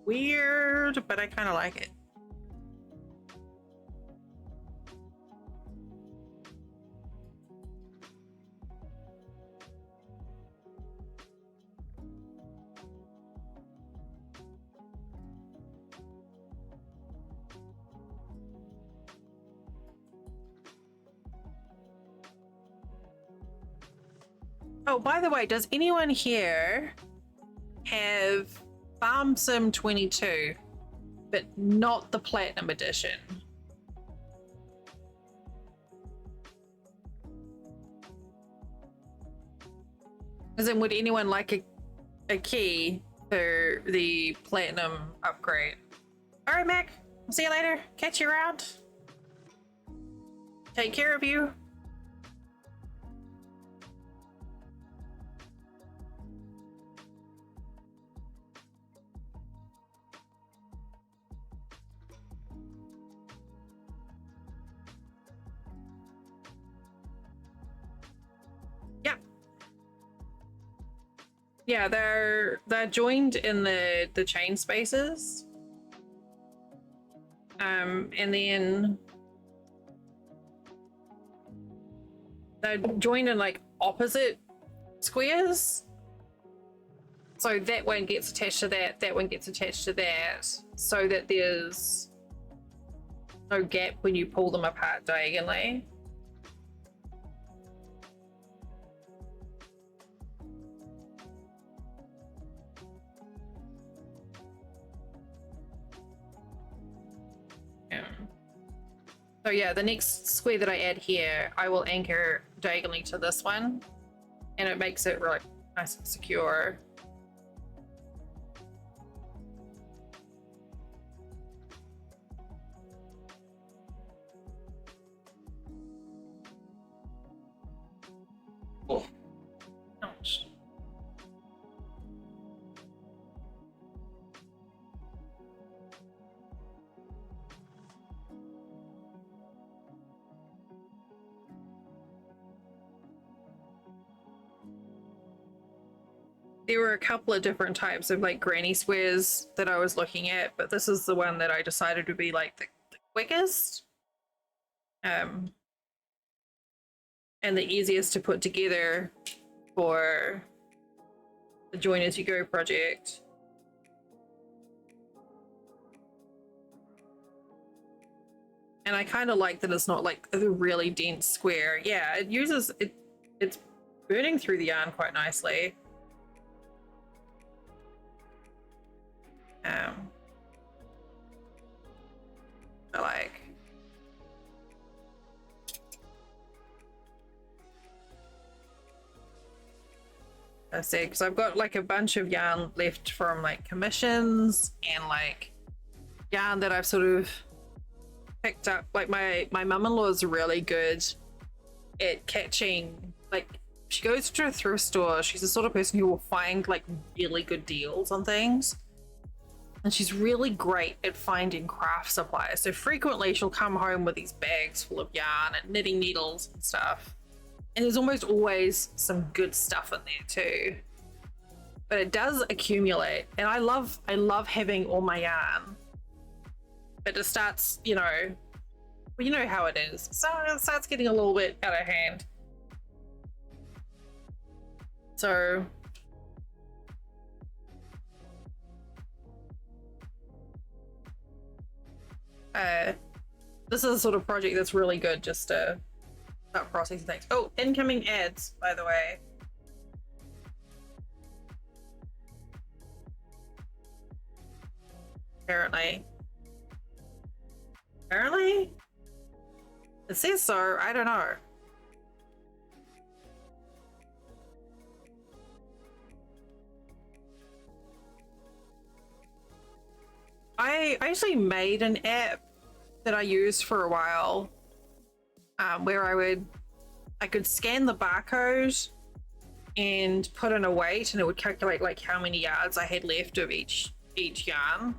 weird, but I kind of like it. Oh, by the way, does anyone here have Farm Sim 22, but not the Platinum Edition? As in, would anyone like a key for the Platinum upgrade? All right, Mac. See you later. Catch you around. Take care of you. Yeah, they're joined in the chain spaces. And then they're joined in like opposite squares. So that one gets attached to that, that one gets attached to that, so that there's no gap when you pull them apart diagonally. So yeah, the next square that I add here, I will anchor diagonally to this one, and it makes it really nice and secure. Oh, ouch. There were a couple of different types of like granny squares that I was looking at, but this is the one that I decided would be like the quickest. And the easiest to put together for the Join As You Go project. And I kind of like that it's not like a really dense square. Yeah, it uses it. It's burning through the yarn quite nicely. I like. I see, because I've got like a bunch of yarn left from like commissions and like yarn that I've sort of picked up. Like my mum-in-law is really good at catching, like she goes to a thrift store. She's the sort of person who will find like really good deals on things. And she's really great at finding craft supplies. So frequently she'll come home with these bags full of yarn and knitting needles and stuff. And there's almost always some good stuff in there too. But it does accumulate. And I love having all my yarn. But it starts, you know, well, you know how it is. So it starts getting a little bit out of hand. So this is a sort of project that's really good just to start processing things. Oh, incoming ads, by the way. Apparently. It says so, I don't know. I actually made an app that I used for a while, where I could scan the barcode and put in a weight, and it would calculate like how many yards I had left of each yarn.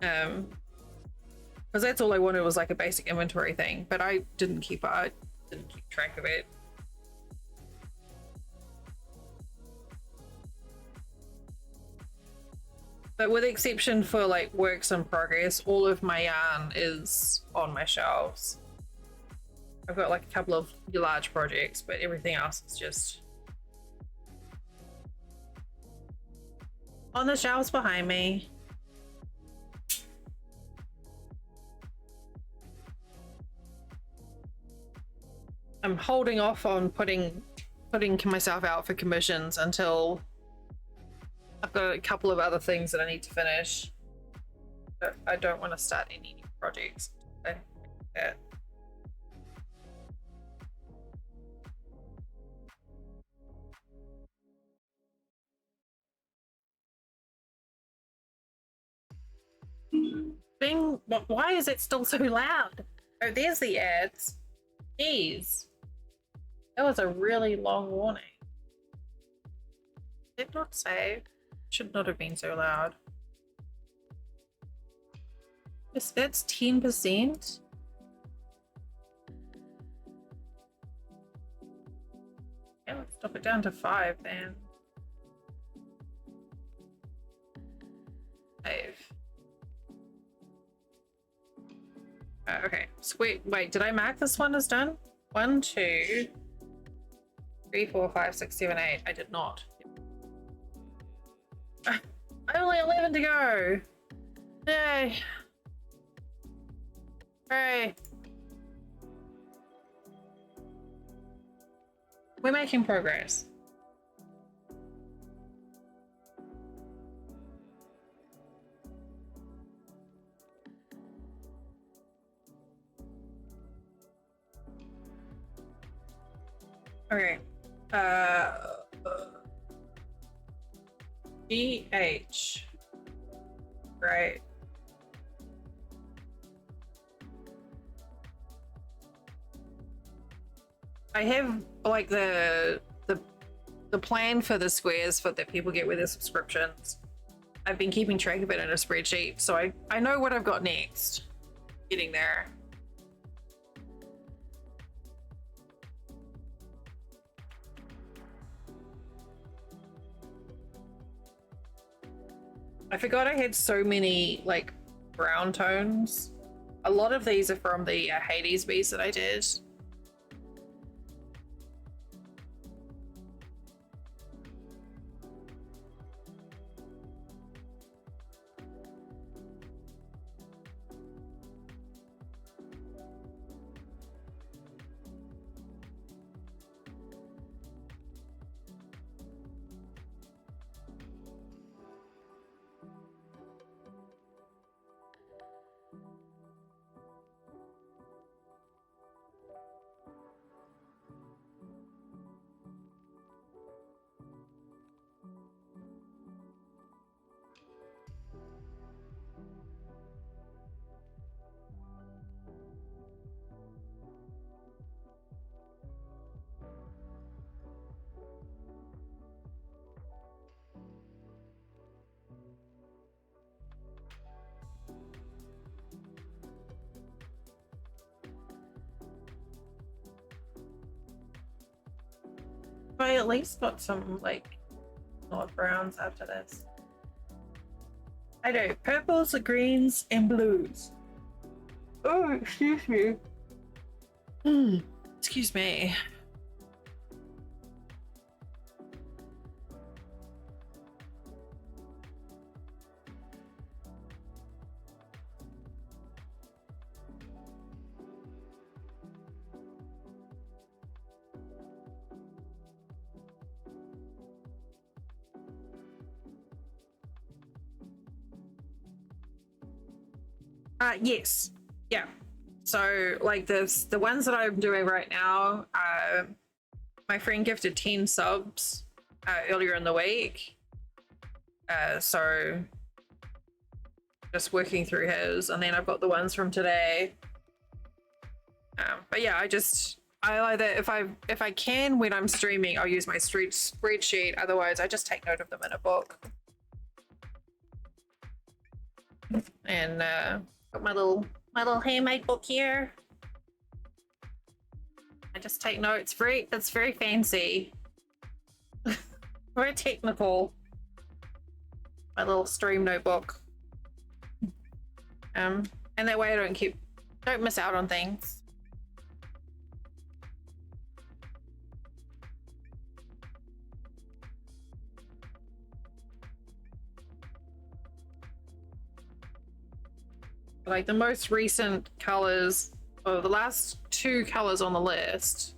Because that's all I wanted was like a basic inventory thing, but I didn't keep track of it. But with exception for like works in progress, all of my yarn is on my shelves. I've got like a couple of large projects, but everything else is just on the shelves behind me. I'm holding off on putting myself out for commissions until I've got a couple of other things that I need to finish. But I don't want to start any new projects. Yeah. Bing, why is it still so loud? Oh, there's the ads. Jeez. That was a really long warning. Did not say. Should not have been so loud. Yes, that's 10%. Yeah, let's drop it down to 5 then. Save. Okay, sweet. Wait, did I mark this one as done? 1, 2, 3, 4, 5, 6, 7, 8. I did not. Only 11 to go. Yay. Hooray. We're making progress. Okay. GH. Right. I have like the plan for the squares for that people get with their subscriptions. I've been keeping track of it in a spreadsheet, so I know what I've got next. Getting there. I forgot I had so many like brown tones. A lot of these are from the Hades bees that I did. I at least got some like not browns after this. I do purples, greens, and blues. Oh, excuse me. Excuse me. Yes. Yeah. So like the ones that I'm doing right now, my friend gifted 10 subs earlier in the week. So just working through his, and then I've got the ones from today. But yeah, I either if I can when I'm streaming, I'll use my spreadsheet. Otherwise, I just take note of them in a book. And got my little handmade book here. I just take notes. It's very fancy. Very technical. my little stream notebook. And that way I don't miss out on things. Like the most recent colors, or the last two colors on the list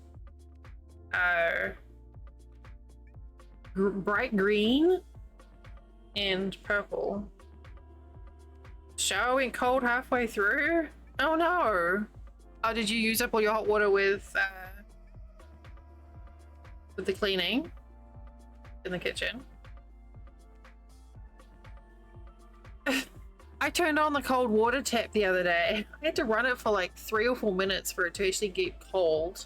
are bright green and purple. Shower went cold halfway through. Oh no! Oh, did you use up all your hot water with the cleaning in the kitchen? I turned on the cold water tap the other day. I had to run it for like 3 or 4 minutes for it to actually get cold.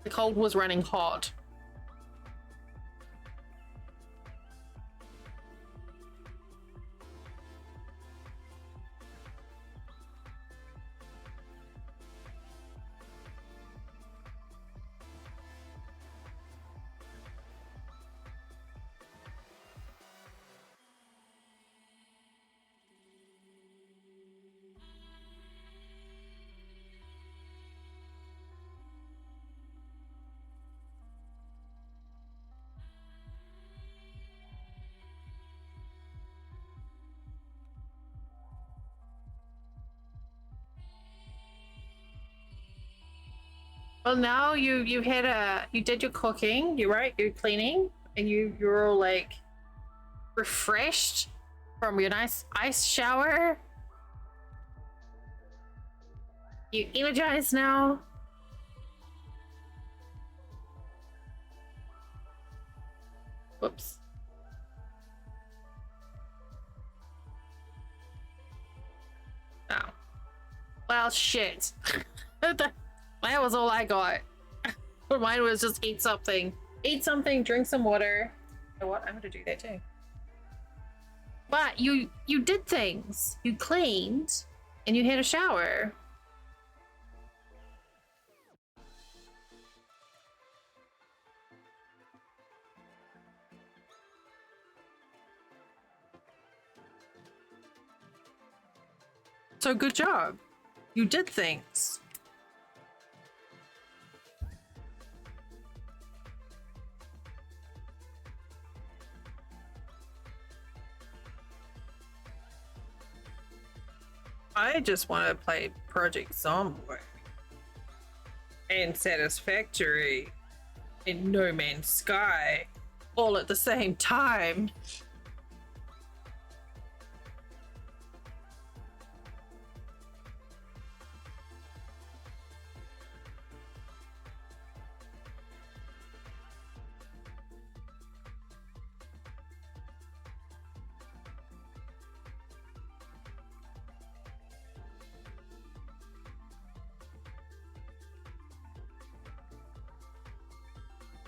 The cold was running hot. Well, now you did your cooking, you're cleaning, and you're all like refreshed from your nice ice shower. You energized now. Whoops. Oh. Well, shit. That was all I got. Mine was just eat something, drink some water. You know what? I'm gonna do that too. But you did things. You cleaned, and you had a shower. So good job. You did things. I just want to play Project Zomboid and Satisfactory and No Man's Sky all at the same time.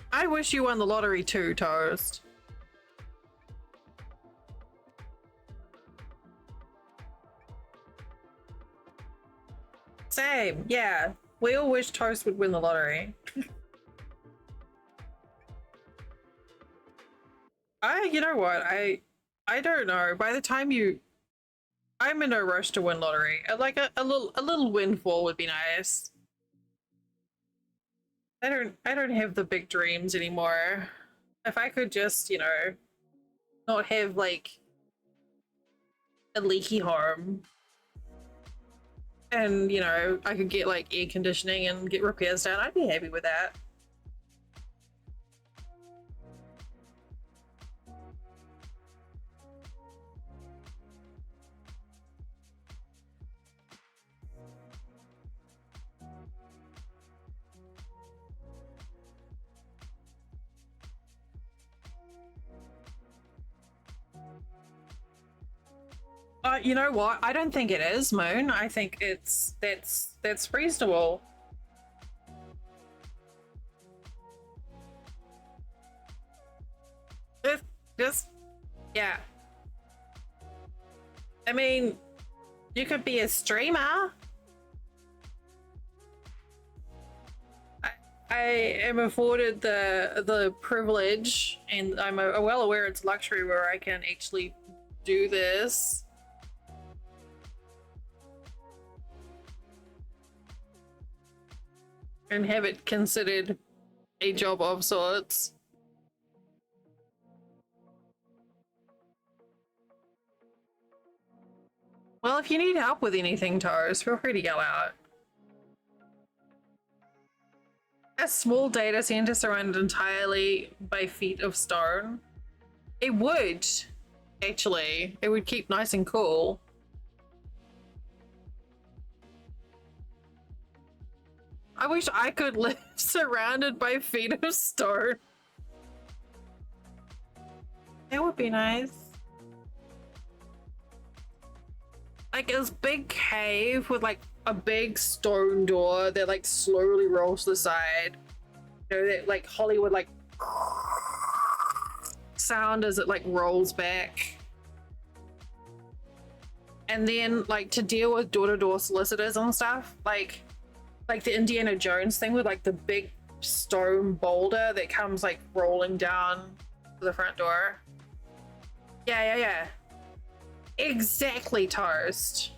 I wish you won the lottery too, Toast. Same, yeah. We all wish Toast would win the lottery. You know what? I don't know. By the time I'm in no rush to win lottery. Like a little windfall would be nice. I don't have the big dreams anymore. If I could just, not have like a leaky home and, I could get like air conditioning and get repairs done, I'd be happy with that. You know what? I don't think it is, Moon. I think that's reasonable. Just yeah. I mean, you could be a streamer. I am afforded the privilege, and I'm well aware it's luxury where I can actually do this. And have it considered a job of sorts. Well, if you need help with anything, Taurus, feel free to yell out. A small data center surrounded entirely by feet of stone. It would, actually. It would keep nice and cool. I wish I could live surrounded by feet of stone. That would be nice. Like this big cave with like a big stone door that like slowly rolls to the side. You know, that like Hollywood like sound as it like rolls back. And then like to deal with door-to-door solicitors and stuff, like the Indiana Jones thing with like the big stone boulder that comes like rolling down to the front door. Yeah. Exactly, Toast.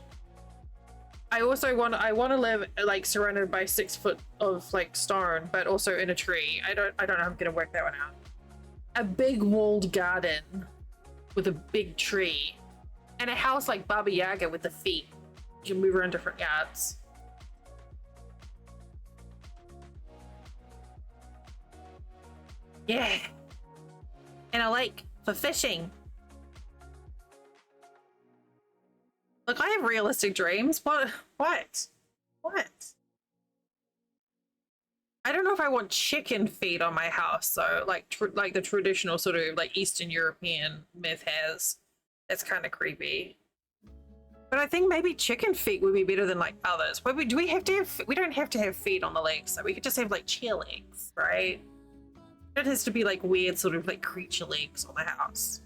I want to live like surrounded by 6 foot of like stone, but also in a tree. I don't know how I'm gonna work that one out. A big walled garden with a big tree. And a house like Baba Yaga with the feet. You can move around different yards. Yeah. And a lake for fishing. Look, I have realistic dreams. What? I don't know if I want chicken feet on my house, though. Like the traditional sort of like Eastern European myth has. That's kind of creepy. But I think maybe chicken feet would be better than like others. But do we have to have? We don't have to have feet on the legs, so we could just have like chair legs, right? It has to be like weird sort of like creature legs on the house.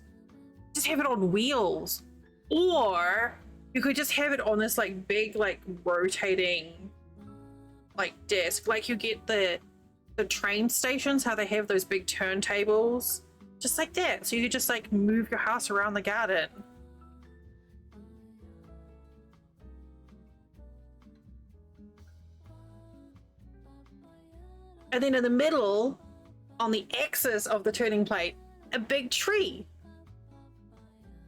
Just have it on wheels, or you could just have it on this like big like rotating like desk, like you get the train stations, how they have those big turntables, just like that. So you could just like move your house around the garden. And then in the middle, on the axis of the turning plate, a big tree.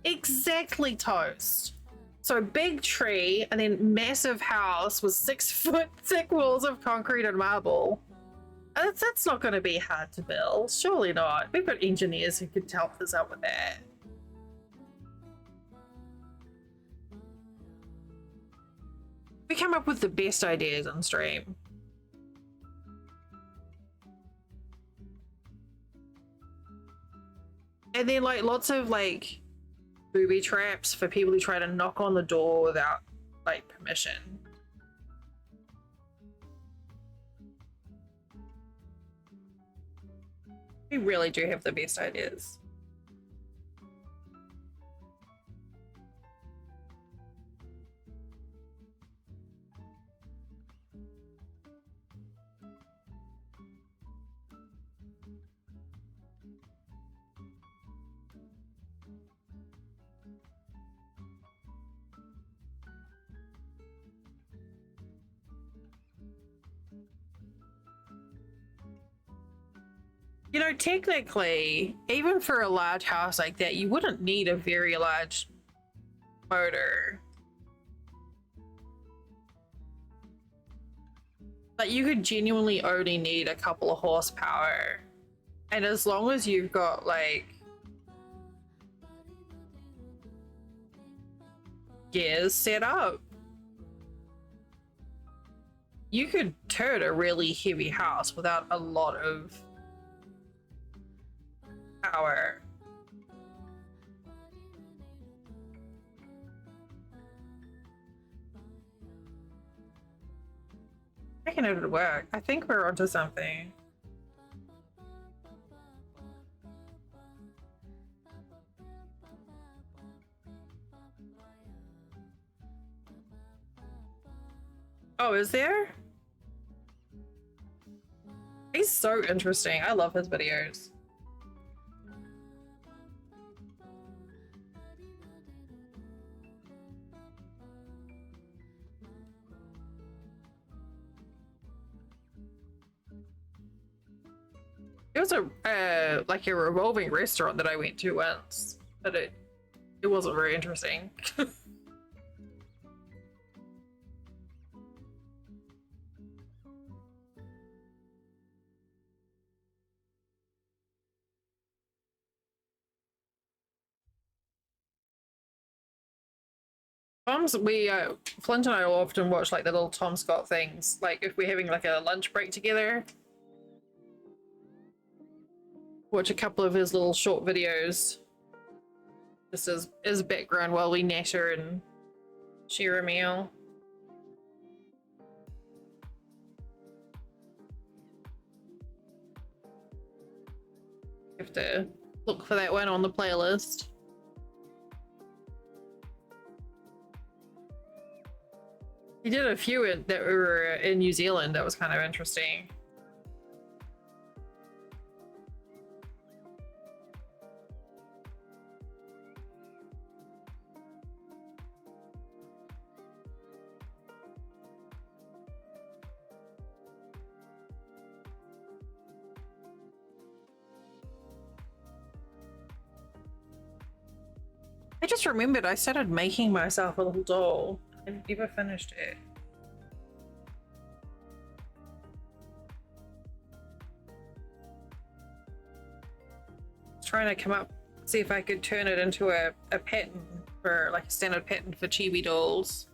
Exactly, Toast. So big tree and then massive house with 6 foot thick walls of concrete and marble. That's not going to be hard to build. Surely not. We've got engineers who could help us out with that. We come up with the best ideas on stream. And then like lots of like booby traps for people who try to knock on the door without like permission. We really do have the best ideas. You know, technically, even for a large house like that, you wouldn't need a very large motor. Like, you could genuinely only need a couple of horsepower. And as long as you've got, like, gears set up, you could turn a really heavy house without a lot of power. Making it work. I think we're onto something. Oh, is there? He's so interesting. I love his videos. It was a like a revolving restaurant that I went to once, but it wasn't very interesting. Tom's, Flint and I will often watch like the little Tom Scott things, like if we're having like a lunch break together. Watch a couple of his little short videos just as background while we natter and share a meal. Have to look for that one on the playlist. He did a few that were in New Zealand. That was kind of interesting. I just remembered I started making myself a little doll. I never finished it. Trying to come up, see if I could turn it into a pattern for like a standard pattern for chibi dolls.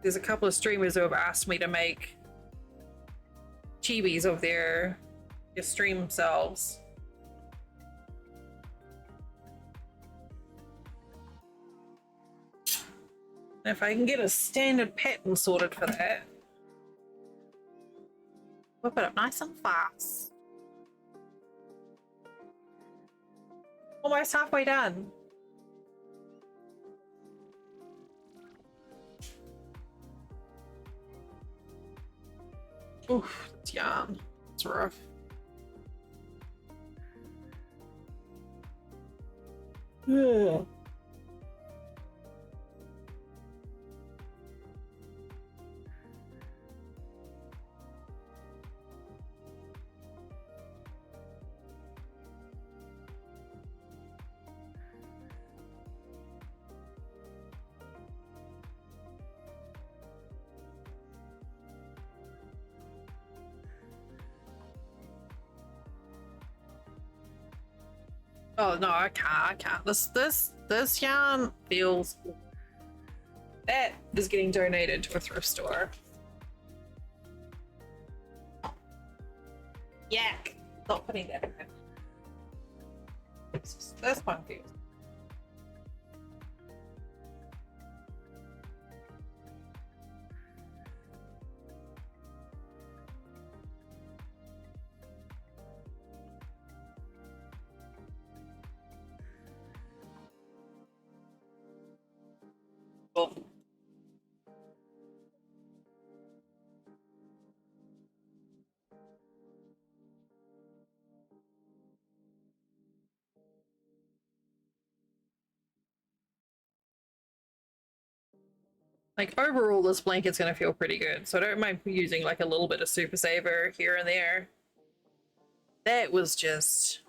There's a couple of streamers who have asked me to make chibis of their stream selves. And if I can get a standard pattern sorted for that, whip it up nice and fast. Almost halfway done. Oof, that's yarn. It's rough. Yeah. Oh no, I can't. This yarn feels that is getting donated to a thrift store. Yak! Not putting that in. This one feels. Cool. Like overall, this blanket's gonna feel pretty good, so I don't mind using like a little bit of Super Saver here and there. That was just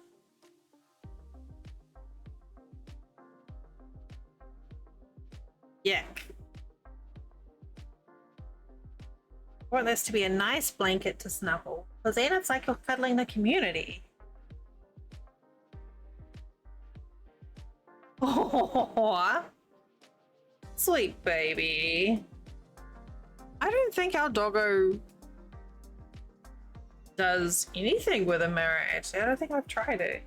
yeah. I want this to be a nice blanket to snuggle, because then it's like you're cuddling the community. Oh, sweet baby. I don't think our doggo does anything with a mirror, actually. I don't think I've tried it.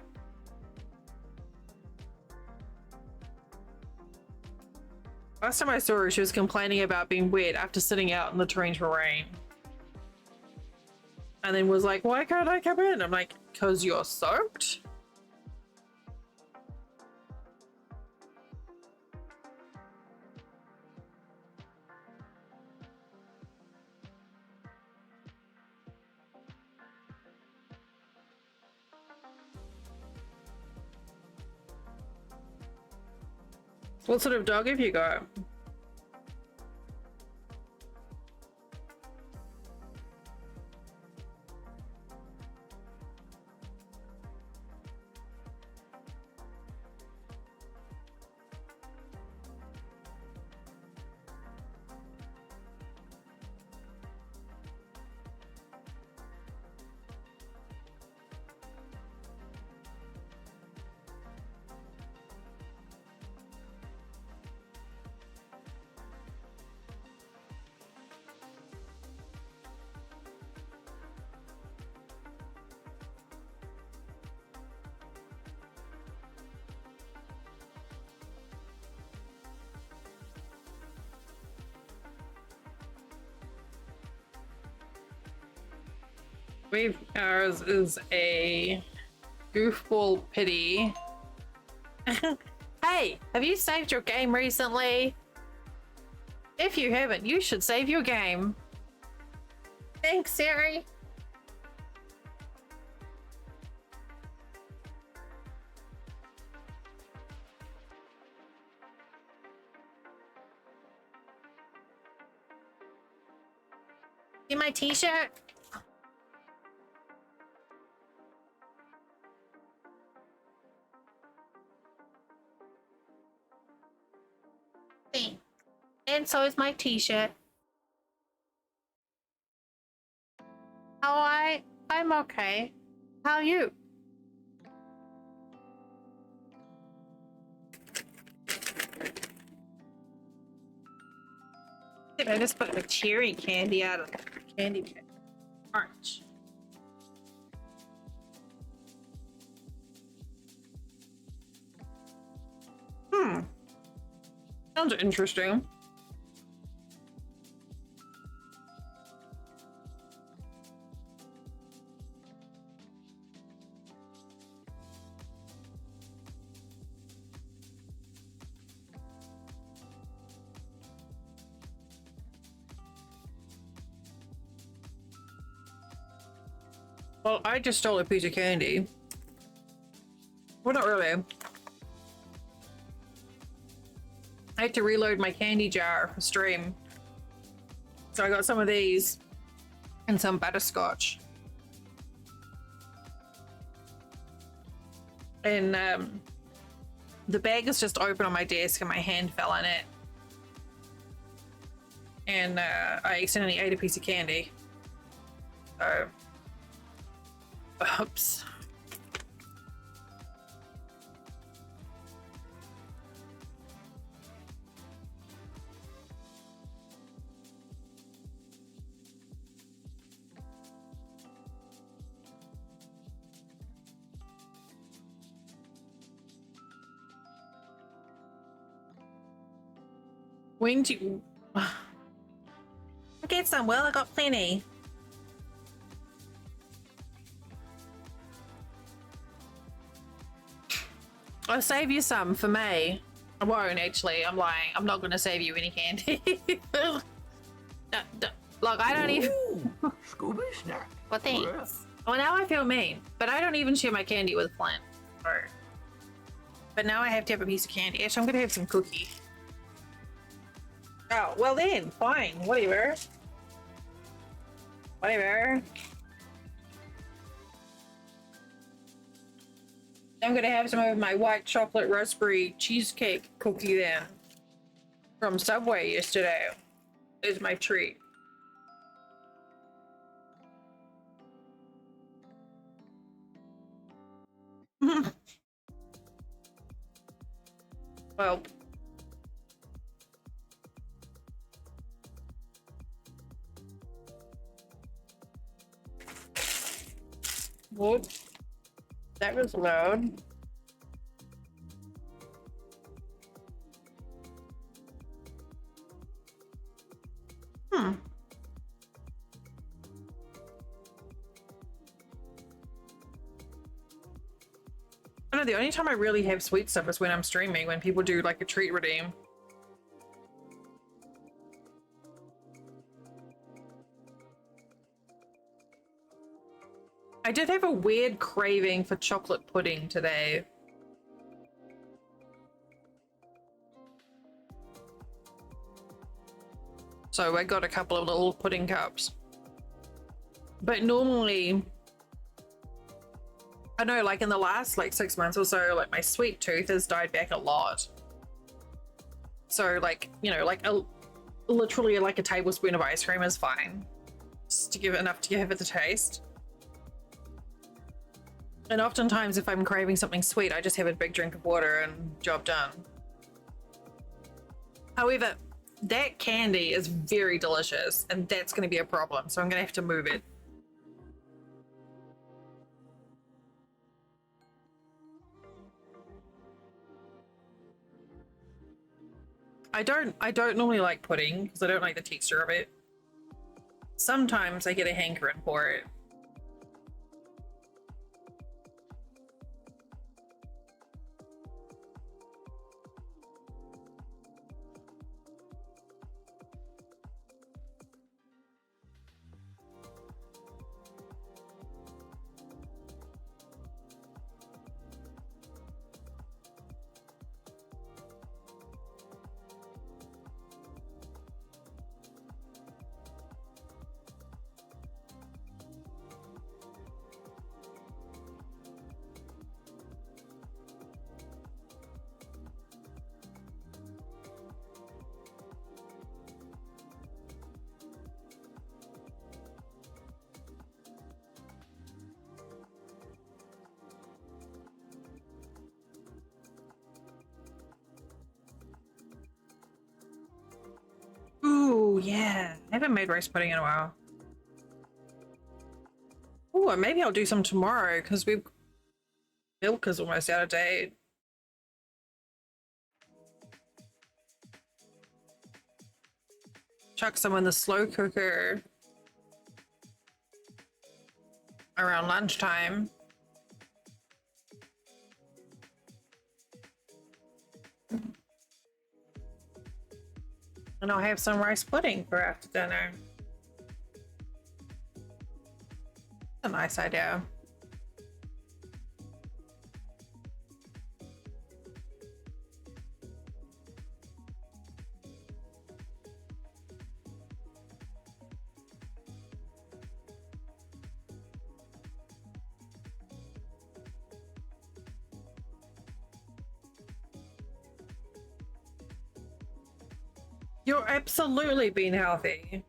Last time I saw her, she was complaining about being wet after sitting out in the torrential rain. And then was like, why can't I come in? I'm like, because you're soaked? What sort of dog have you got? Ours is a goofball pity. Hey, have you saved your game recently? If you haven't, you should save your game. Thanks, Siri. See my t-shirt? And so is my t-shirt. I'm okay. How are you? I just put the cherry candy out of the candy pack. Orange. Sounds interesting. Well, I just stole a piece of candy. Well, not really. I had to reload my candy jar for stream. So I got some of these and some butterscotch. And the bag is just open on my desk and my hand fell in it. And I accidentally ate a piece of candy. So, oops. When do you... I'll get some. Well, I got plenty. I'll save you some for May. I won't actually. I'm lying. I'm not going to save you any candy. Look, I don't even... Scooby snack. Well, thanks. Well, now I feel mean. But I don't even share my candy with Flint. Or... But now I have to have a piece of candy. Actually, I'm going to have some cookie. Oh, well then, fine. Whatever. Whatever. I'm gonna have some of my white chocolate raspberry cheesecake cookie then. From Subway yesterday. Is my treat. Well. Whoop. That was loud. I know the only time I really have sweet stuff is when I'm streaming, when people do like a treat redeem. I did have a weird craving for chocolate pudding today. So I got a couple of little pudding cups. But normally, I know like in the last like 6 months or so, like my sweet tooth has died back a lot. So like, you know, like literally like a tablespoon of ice cream is fine. Just to give it enough to give it the taste. And oftentimes if I'm craving something sweet, I just have a big drink of water and job done. However, that candy is very delicious and that's going to be a problem. So I'm going to have to move it. I don't normally like pudding because I don't like the texture of it. Sometimes I get a hankering for it. Ooh, yeah. I haven't made rice pudding in a while. Ooh, maybe I'll do some tomorrow because milk is almost out of date. Chuck some in the slow cooker around lunchtime. And I'll have some rice pudding for after dinner. A nice idea. You're absolutely being healthy.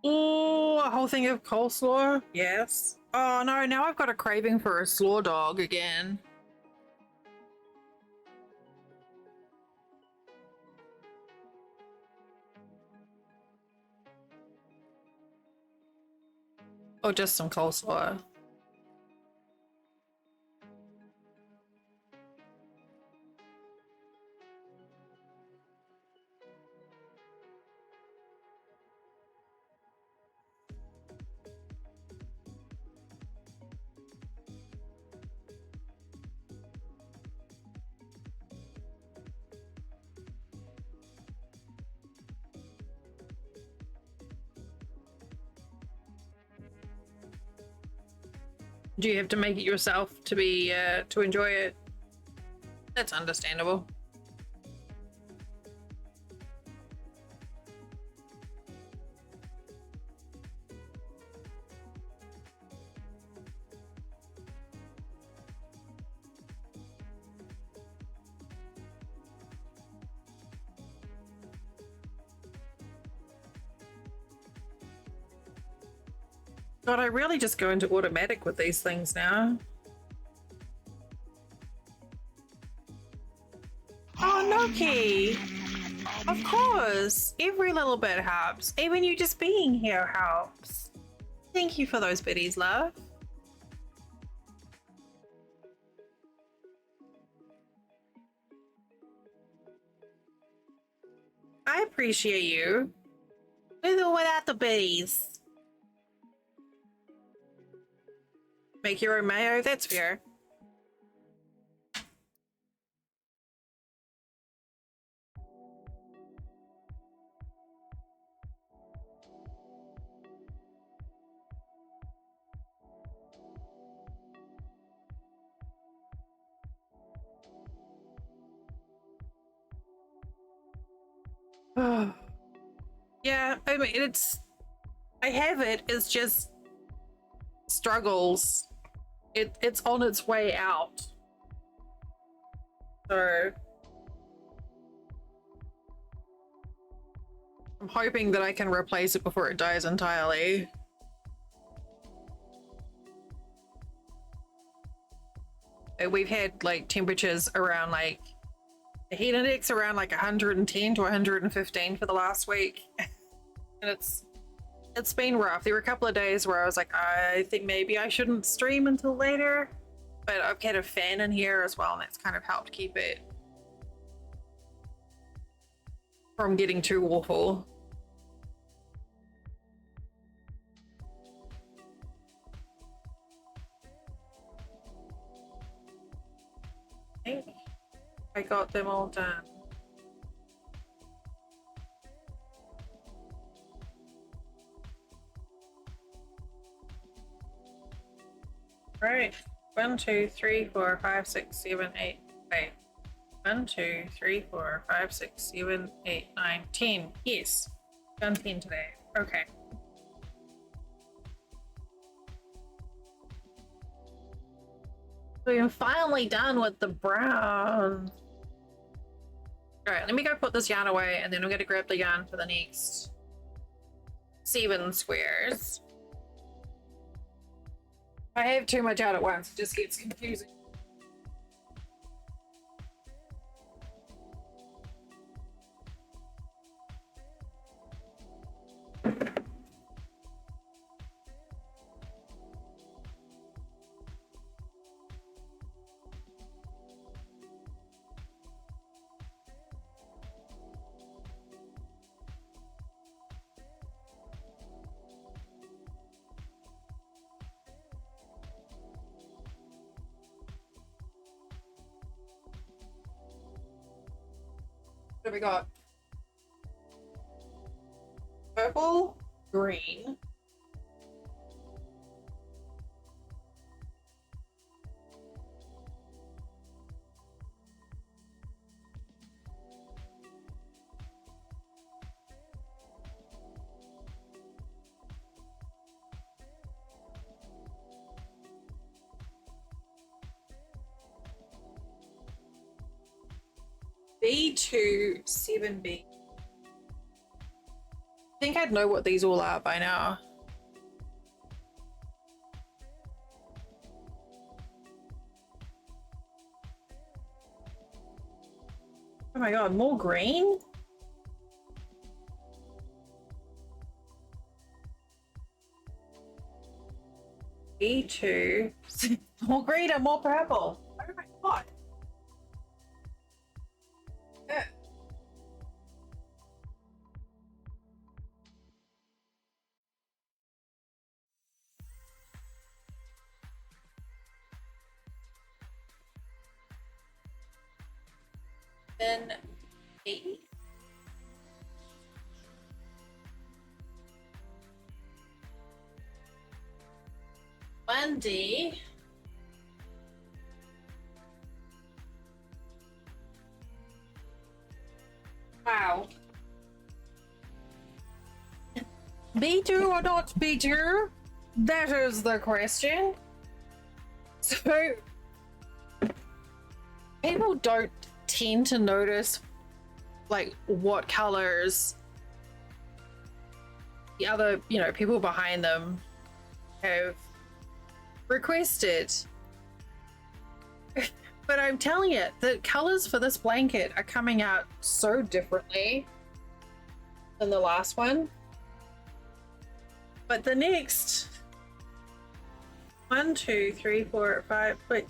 Oh, a whole thing of coleslaw? Yes. Oh no, now I've got a craving for a slaw dog again. Or just some coleslaw. Do you have to make it yourself to be to enjoy it? That's understandable. God, I really just go into automatic with these things now. Oh, Noki! Of course! Every little bit helps. Even you just being here helps. Thank you for those biddies, love. I appreciate you. With or without the biddies. Make your own mayo, that's fair. Yeah, I mean, I have it, it's just struggles. It's on its way out. So I'm hoping that I can replace it before it dies entirely. We've had like temperatures around like the heat index around like 110 to 115 for the last week. And it's been rough. There were a couple of days where I was like, I think maybe I shouldn't stream until later. But I've had a fan in here as well, and that's kind of helped keep it from getting too awful. I think I got them all done. Right. 1, 2, 3, 4, 5, 6, 7, 8. Wait. 1, 2, 3, 4, 5, 6, 7, 8, 9, 10. Yes. Done 10 today. Okay. We're finally done with the brown. Alright, let me go put this yarn away, and then I'm going to grab the yarn for the next 7 squares. If I have too much out at once, it just gets confusing. What have we got? Purple, green. B2, 7B. I think I'd know what these all are by now. Oh my god, more green? B2, more green and more purple. Oh my god. Yeah. Then E. One D. Wow. B2 or not B2? That is the question. So, people don't tend to notice like what colors the other, people behind them have requested. But I'm telling you, the colors for this blanket are coming out so differently than the last one. But the next 1, 2, 3, 4, 5, wait,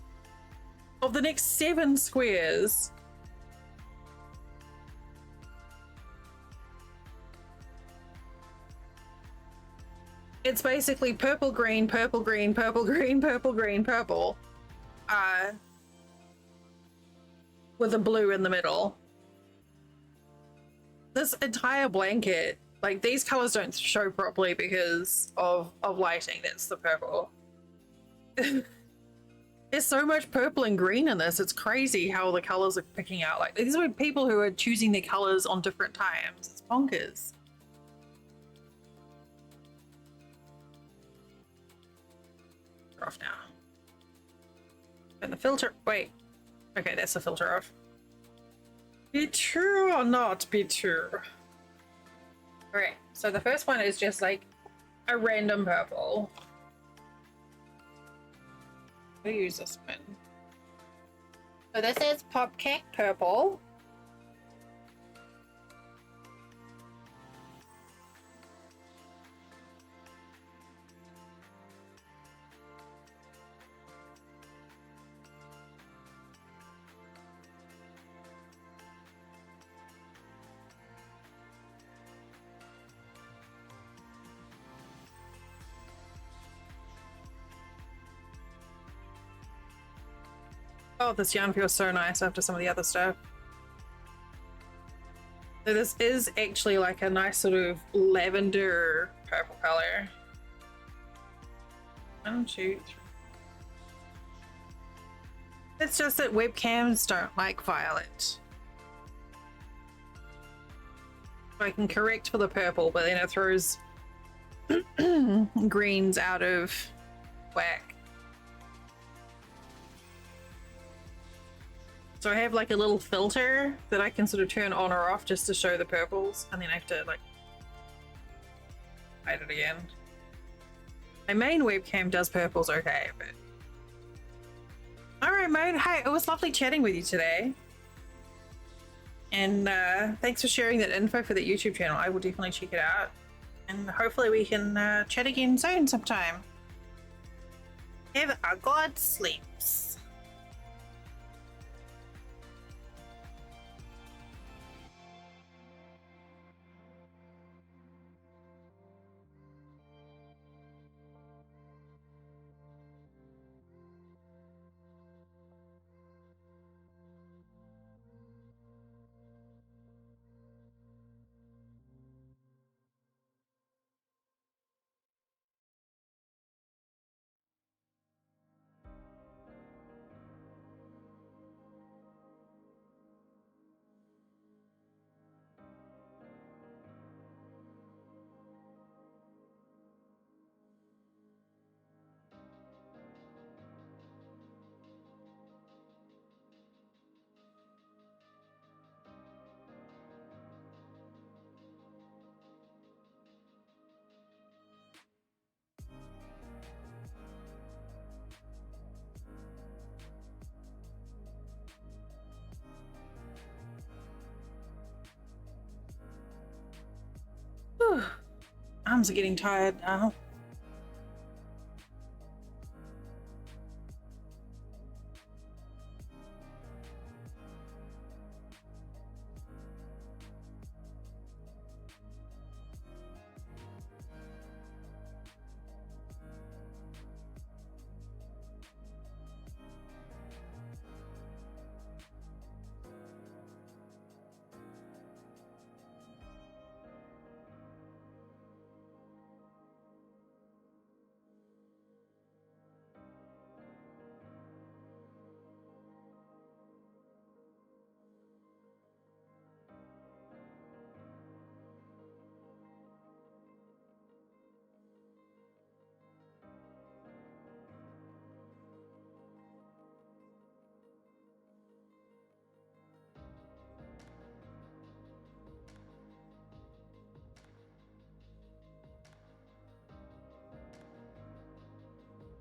of the next 7 squares, it's basically purple, green, purple, green, purple, green, purple, green, purple. With a blue in the middle. This entire blanket, like these colors don't show properly because of lighting. That's the purple. There's so much purple and green in this. It's crazy how the colors are picking out. Like, these are people who are choosing their colors on different times. It's bonkers. They're off now. And the filter. Wait. Okay, that's the filter off. Be true or not be true? Alright, so the first one is just like a random purple. We'll use this one. So this is Popcake Purple. Oh, this yarn feels so nice after some of the other stuff. So this is actually like a nice sort of lavender purple color. 1, 2, 3. It's just that webcams don't like violet. So I can correct for the purple, but then it throws greens out of whack. So I have like a little filter that I can sort of turn on or off just to show the purples, and then I have to like hide it again. My main webcam does purples okay, but alright, mate. Hey, it was lovely chatting with you today. And thanks for sharing that info for the YouTube channel. I will definitely check it out. And hopefully we can chat again soon sometime. Have a good sleeps. Whew. Arms are getting tired now.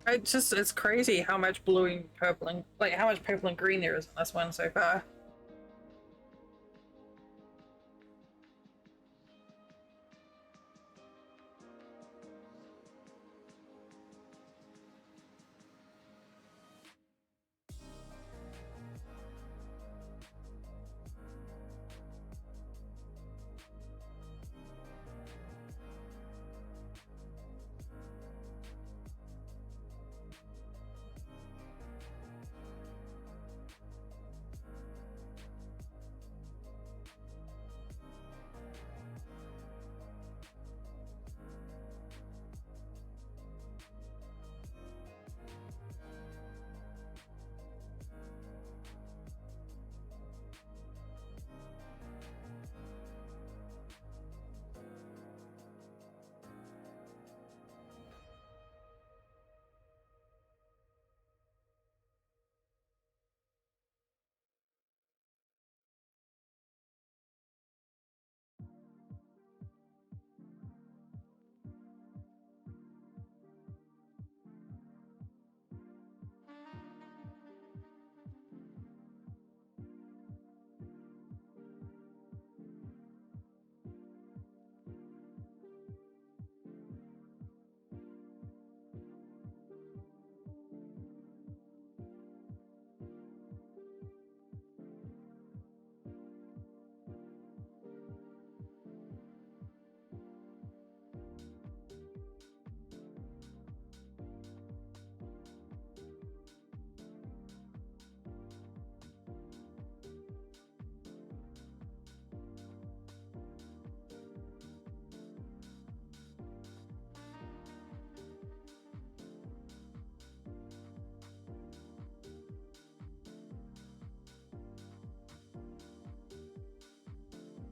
It's crazy how much blue and purple and like how much purple and green there is in this one so far.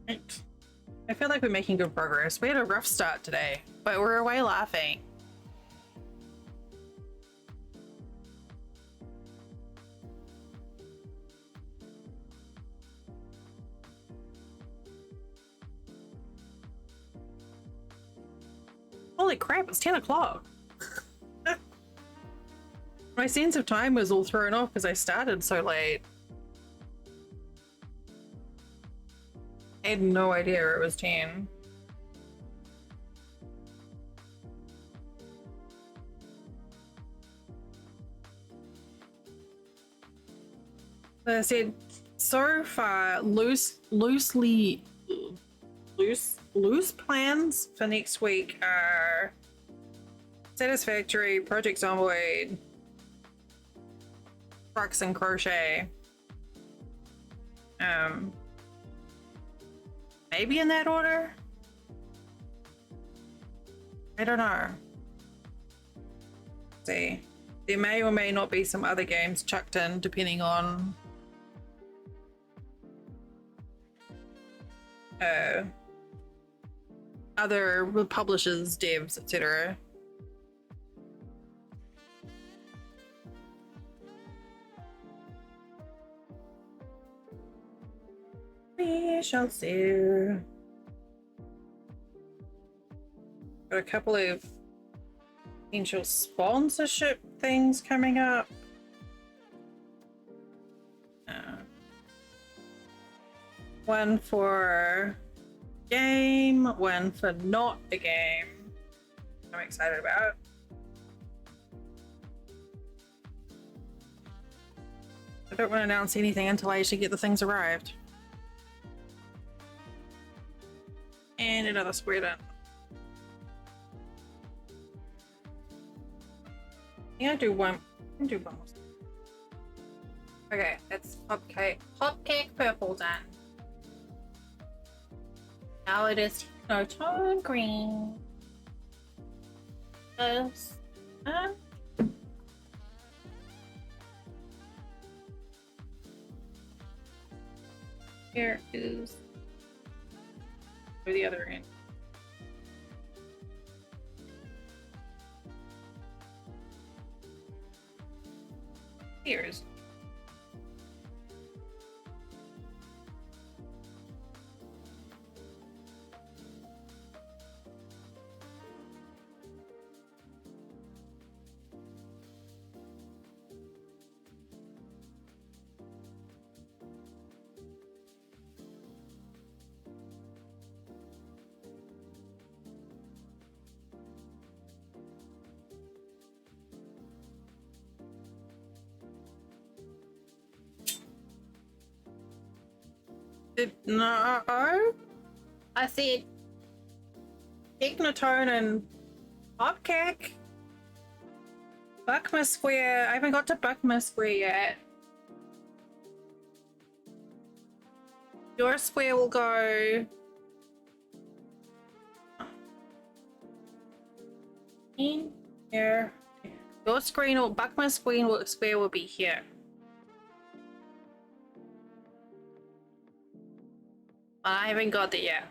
Right. I feel like we're making good progress. We had a rough start today, but we're away laughing. Holy crap, it's 10 o'clock. My sense of time was all thrown off because I started so late. I had no idea it was 10. As I said, so far, loose plans for next week are Satisfactory, Project Zomboid, Trucks and Crochet. Maybe in that order? I don't know. Let's see. There may or may not be some other games chucked in depending on other publishers, devs, etc. We shall see. Got a couple of potential sponsorship things coming up. One for game, one for not a game. I'm excited about. I don't want to announce anything until I actually get the things arrived. And another square done. I'm gonna do one. I'm gonna do one more. Okay, that's Hopcake purple done. Now it is tone green. Yes. Here is the other end. Here's. No, I said Ignatone and Hopcake. Buckma Square. I haven't got to Buckma Square yet. Your square will go in here. Your screen or Buckma Square will be here. I haven't got it yet.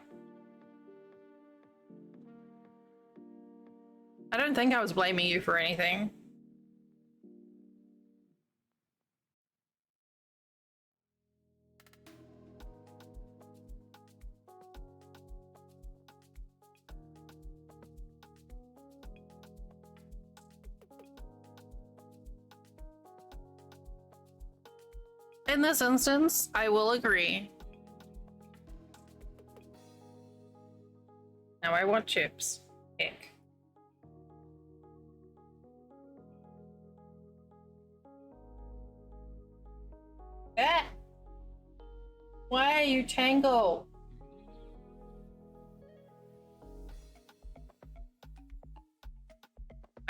I don't think I was blaming you for anything. In this instance, I will agree. Now I want chips. Heck. Ah! Why are you tangled?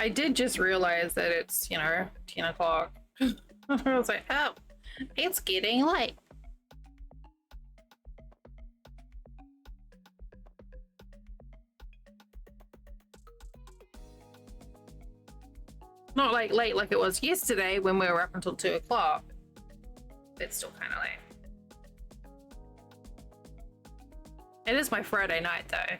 I did just realize that it's, 10 o'clock. I was like, oh, it's getting late. Not like late like it was yesterday when we were up until 2 o'clock. It's still kind of late. It is my Friday night though.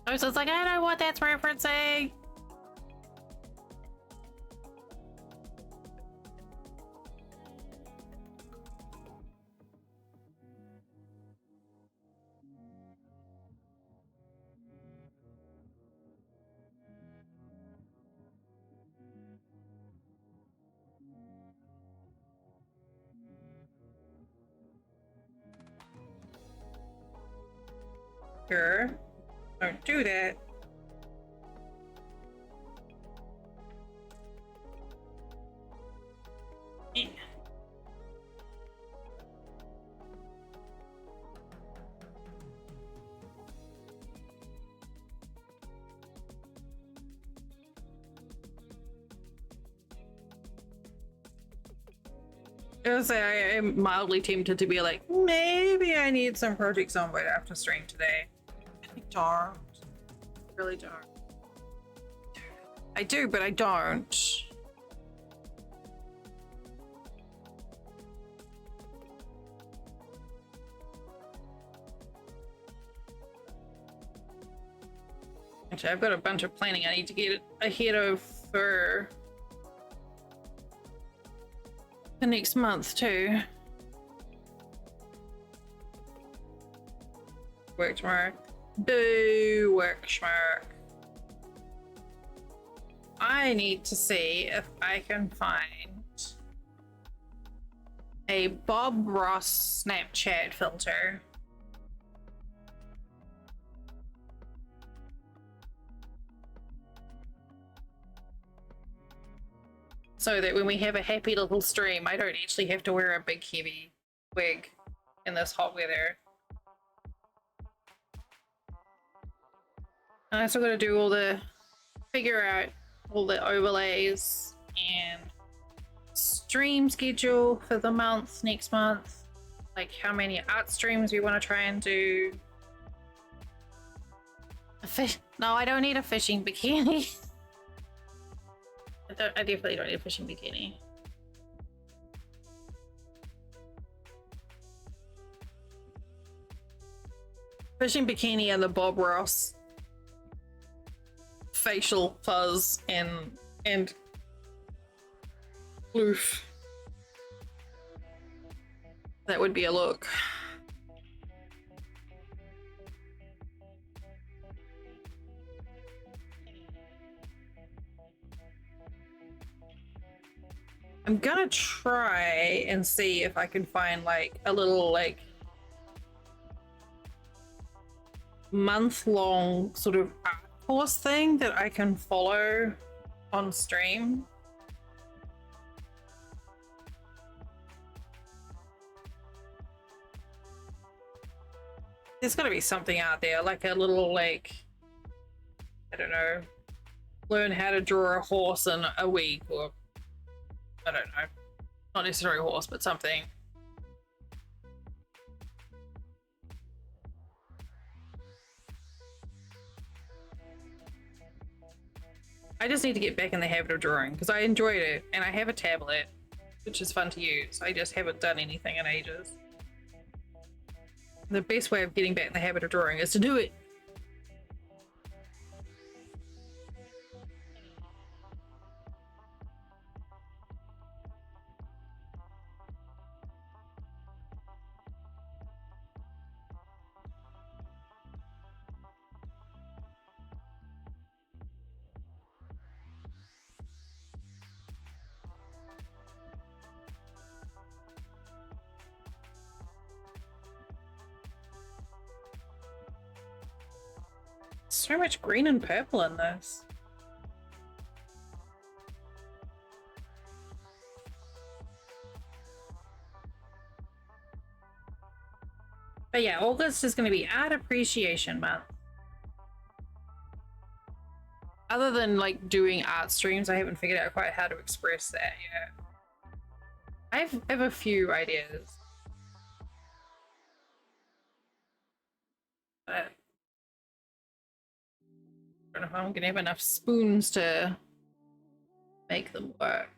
I was just like, I know what that's referencing. Sure. Don't do that. Yeah. I am mildly tempted to be like, maybe I need some projects on right after stream today. I don't. Really don't. I do, but I don't. Actually, I've got a bunch of planning I need to get ahead of for the next month too. Work tomorrow. Do work tomorrow. I need to see if I can find a Bob Ross Snapchat filter. So that when we have a happy little stream, I don't actually have to wear a big heavy wig in this hot weather. And I still gotta do all the, figure out all the overlays and stream schedule for the month, next month. Like how many art streams we want to try and do. No, I don't need a fishing bikini. I definitely don't need a fishing bikini. Fishing bikini and the Bob Ross facial fuzz and oof. That would be a look. I'm gonna try and see if I can find like a little like month-long sort of art course thing that I can follow on stream. There's gotta be something out there, like a little like, I don't know, learn how to draw a horse in a week, or I don't know, not necessarily a horse, but something. I just need to get back in the habit of drawing because I enjoyed it and I have a tablet, which is fun to use. I just haven't done anything in ages. The best way of getting back in the habit of drawing is to do it. So much green and purple in this. But yeah, August is going to be Art Appreciation Month. Other than like doing art streams, I haven't figured out quite how to express that yet. I have a few ideas. But I'm gonna have enough spoons to make them work.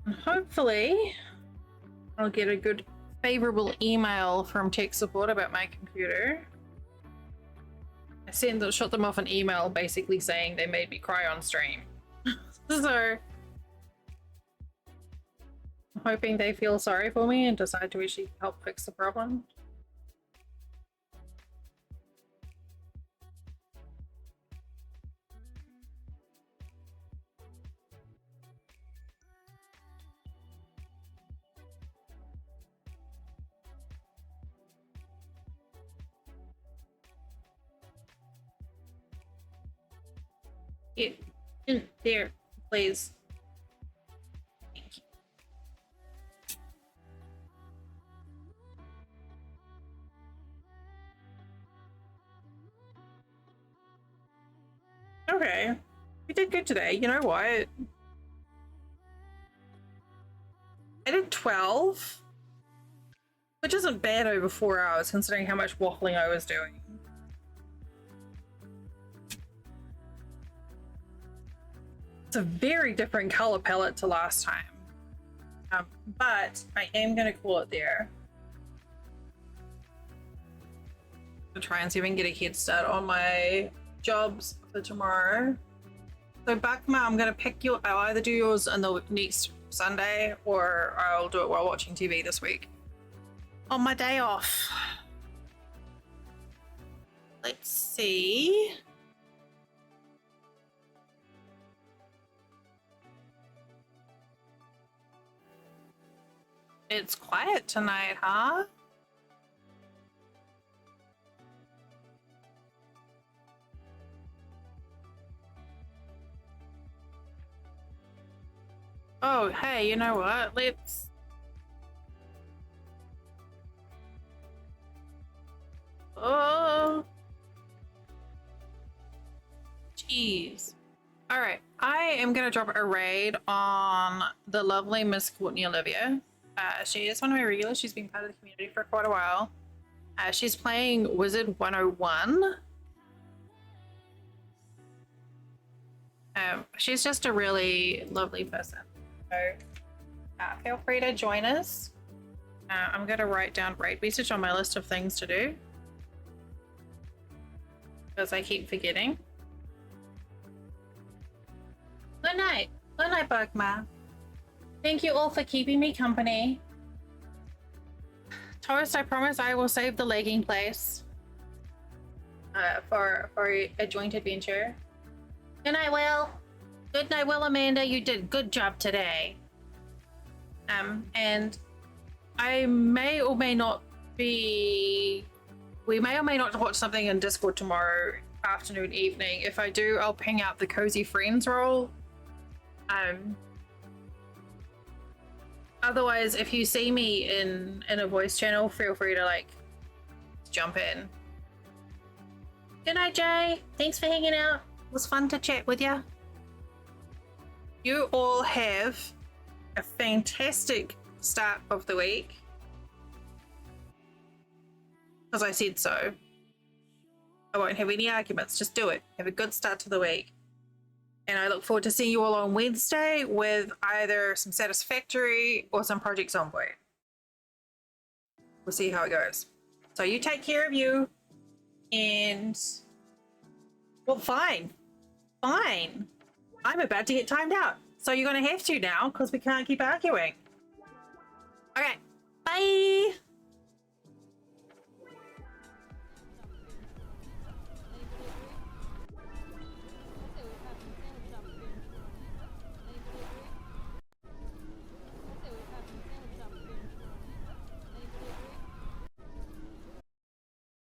And hopefully, I'll get a good favorable email from tech support about my computer. I shot them off an email basically saying they made me cry on stream. So I'm hoping they feel sorry for me and decide to actually help fix the problem. Get in there, please. Thank you. Okay, we did good today. You know what? I did 12, which isn't bad over 4 hours considering how much waffling I was doing. It's a very different color palette to last time, but I am going to call it there. To try and see if I can get a head start on my jobs for tomorrow. So Bakma, I'm going to pick you. I'll either do yours on the next Sunday or I'll do it while watching TV this week on my day off. Let's see. It's quiet tonight, huh? Oh, hey, you know what? Let's... Oh. Jeez. Alright, I am going to drop a raid on the lovely Miss Courtney Olivia. She is one of my regulars. She's been part of the community for quite a while. She's playing Wizard 101. She's just a really lovely person. So feel free to join us. I'm going to write down raid message on my list of things to do, because I keep forgetting. Good night. Good night, Bugma. Thank you all for keeping me company. Toast, I promise I will save the legging place for a joint adventure. Good night, Will. Good night, Will. Amanda, you did a good job today. And I may or may not be... We may or may not watch something in Discord tomorrow afternoon, evening. If I do, I'll ping out the Cozy Friends role. Otherwise, if you see me in a voice channel, feel free to like jump in. Good night, Jay. Thanks for hanging out. It was fun to chat with you. You all have a fantastic start of the week, because I said so. I won't have any arguments. Just do it. Have a good start to the week. And I look forward to seeing you all on Wednesday with either some Satisfactory or some Project Zomboid. We'll see how it goes. So you take care of you. And... well, fine. Fine. I'm about to get timed out. So you're going to have to now, because we can't keep arguing. Okay.